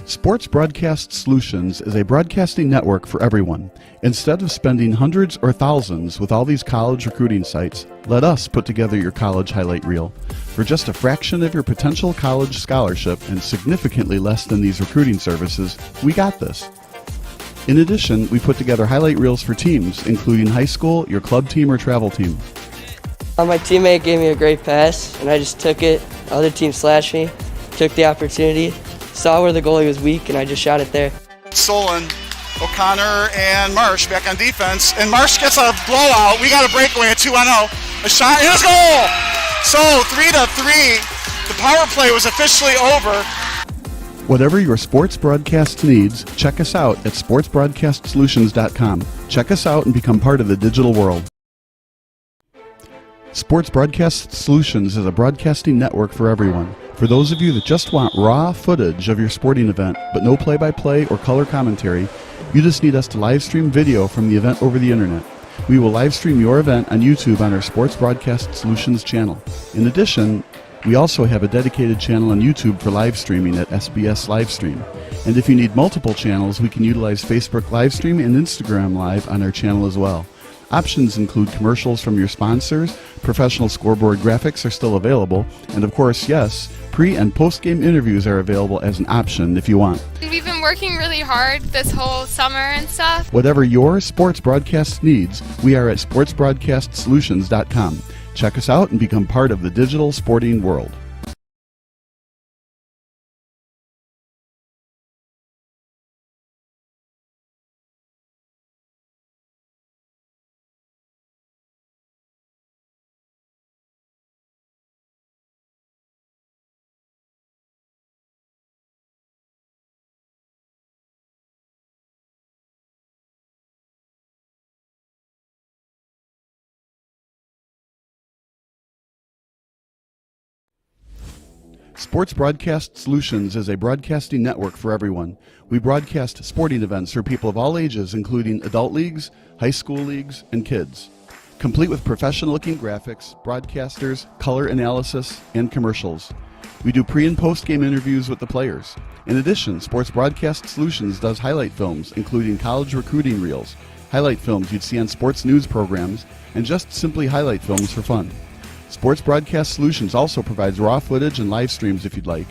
Sports Broadcast Solutions is a broadcasting network for everyone. Instead of spending hundreds or thousands with all these college recruiting sites, let us put together your college highlight reel. For just a fraction of your potential college scholarship and significantly less than these recruiting services, we got this. In addition, we put together highlight reels for teams, including high school, your club team, or travel team. My teammate gave me a great pass, and I just took it. The other team slashed me, took the opportunity, saw where the goalie was weak, and I just shot it there. Solon, O'Connor, and Marsh back on defense. And Marsh gets a blowout. We got a breakaway at 2-0. A shot, and it's goal! So 3-3. The power play was officially over. Whatever your sports broadcast needs, check us out at sportsbroadcastsolutions.com. Check us out and become part of the digital world. Sports Broadcast Solutions is a broadcasting network for everyone. For those of you that just want raw footage of your sporting event, but no play-by-play or color commentary, you just need us to live stream video from the event over the internet. We will live stream your event on YouTube on our Sports Broadcast Solutions channel. In addition, we also have a dedicated channel on YouTube for live streaming at SBS Livestream. And if you need multiple channels, we can utilize Facebook Livestream and Instagram Live on our channel as well. Options include commercials from your sponsors, professional scoreboard graphics are still available, and of course, yes, pre- and post-game interviews are available as an option if you want. We've been working really hard this whole summer and stuff. Whatever your sports broadcast needs, we are at sportsbroadcastsolutions.com. Check us out and become part of the digital sporting world. Sports Broadcast Solutions is a broadcasting network for everyone. We broadcast sporting events for people of all ages, including adult leagues, high school leagues, and kids. Complete with professional-looking graphics, broadcasters, color analysis, and commercials. We do pre- and post-game interviews with the players. In addition, Sports Broadcast Solutions does highlight films, including college recruiting reels, highlight films you'd see on sports news programs, and just simply highlight films for fun. Sports Broadcast Solutions also provides raw footage and live streams if you'd like.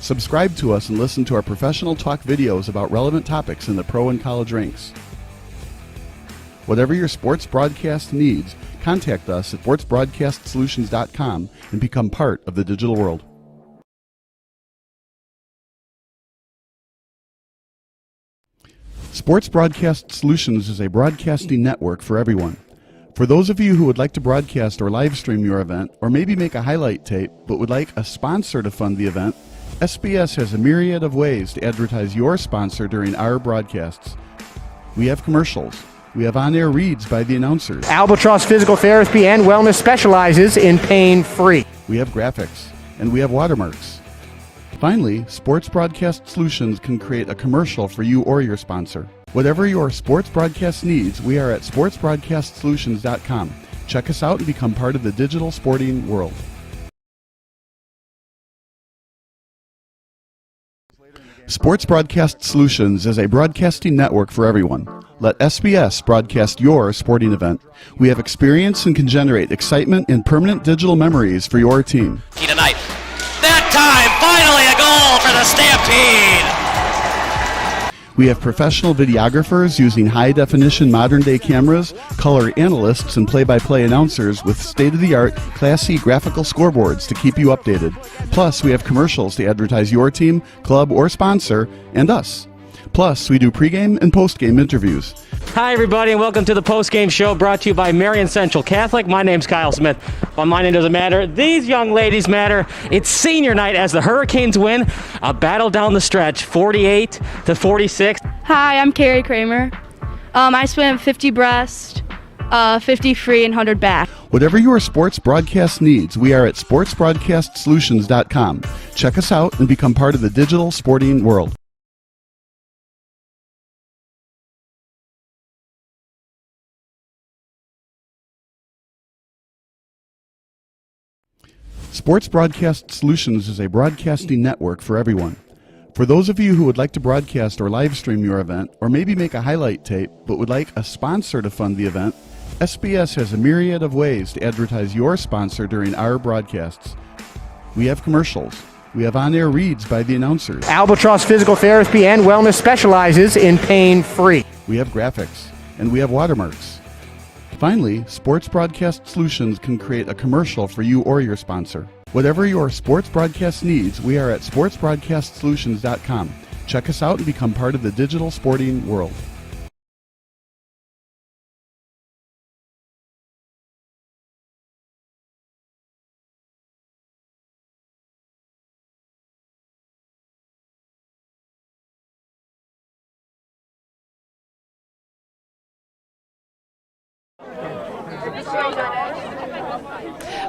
Subscribe to us and listen to our professional talk videos about relevant topics in the pro and college ranks. Whatever your sports broadcast needs, contact us at sportsbroadcastsolutions.com and become part of the digital world. Sports Broadcast Solutions is a broadcasting network for everyone. For those of you who would like to broadcast or live stream your event, or maybe make a highlight tape but would like a sponsor to fund the event, SBS has a myriad of ways to advertise your sponsor during our broadcasts. We have commercials. We have on-air reads by the announcers. Albatross Physical Therapy and Wellness specializes in pain-free. We have graphics. And we have watermarks. Finally, Sports Broadcast Solutions can create a commercial for you or your sponsor. Whatever your sports broadcast needs, we are at sportsbroadcastsolutions.com. Check us out and become part of the digital sporting world. Sports Broadcast Solutions is a broadcasting network for everyone. Let SBS broadcast your sporting event. We have experience and can generate excitement and permanent digital memories for your team. Tonight. That time, finally a goal for the Stampede! We have professional videographers using high-definition modern-day cameras, color analysts, and play-by-play announcers with state-of-the-art, classy graphical scoreboards to keep you updated. Plus, we have commercials to advertise your team, club, or sponsor, and us. Plus, we do pregame and postgame interviews. Hi, everybody, and welcome to the postgame show brought to you by Marion Central Catholic. My name's Kyle Smith. But my name doesn't matter. These young ladies matter. It's senior night as the Hurricanes win a battle down the stretch, 48-46. Hi, I'm Carrie Kramer. I swim 50 breast, 50 free, and 100 back. Whatever your sports broadcast needs, we are at sportsbroadcastsolutions.com. Check us out and become part of the digital sporting world. Sports Broadcast Solutions is a broadcasting network for everyone. For those of you who would like to broadcast or live stream your event, or maybe make a highlight tape but would like a sponsor to fund the event, SBS has a myriad of ways to advertise your sponsor during our broadcasts. We have commercials. We have on-air reads by the announcers. Albatross Physical Therapy and Wellness specializes in pain-free. We have graphics. And we have watermarks. Finally, Sports Broadcast Solutions can create a commercial for you or your sponsor. Whatever your sports broadcast needs, we are at sportsbroadcastsolutions.com. Check us out and become part of the digital sporting world.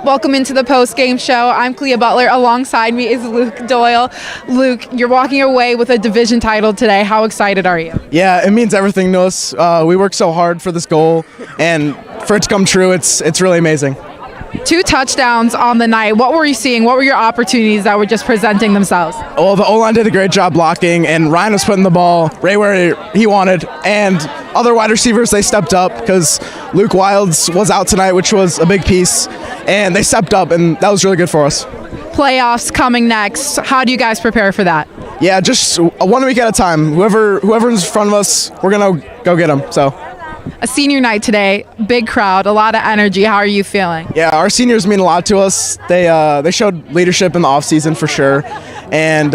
Welcome into the post-game show. I'm Clea Butler. Alongside me is Luke Doyle. Luke, you're walking away with a division title today. How excited are you? Yeah, it means everything to us. We worked so hard for this goal, and for it to come true, it's really amazing. 2 touchdowns on the night. What were you seeing? What were your opportunities that were just presenting themselves? Well, the O-line did a great job blocking, and Ryan was putting the ball right where he wanted. And other wide receivers, they stepped up because Luke Wilds was out tonight, which was a big piece. And they stepped up, and that was really good for us. Playoffs coming next. How do you guys prepare for that? Yeah, just 1 week at a time. Whoever's in front of us, we're going to go get them. So. A senior night today, big crowd, a lot of energy. How are you feeling? Yeah, our seniors mean a lot to us. They showed leadership in the offseason for sure, and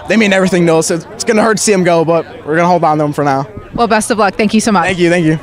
they mean everything to us. It's going to hurt to see them go, but we're going to hold on to them for now. Well, best of luck. Thank you so much. Thank you.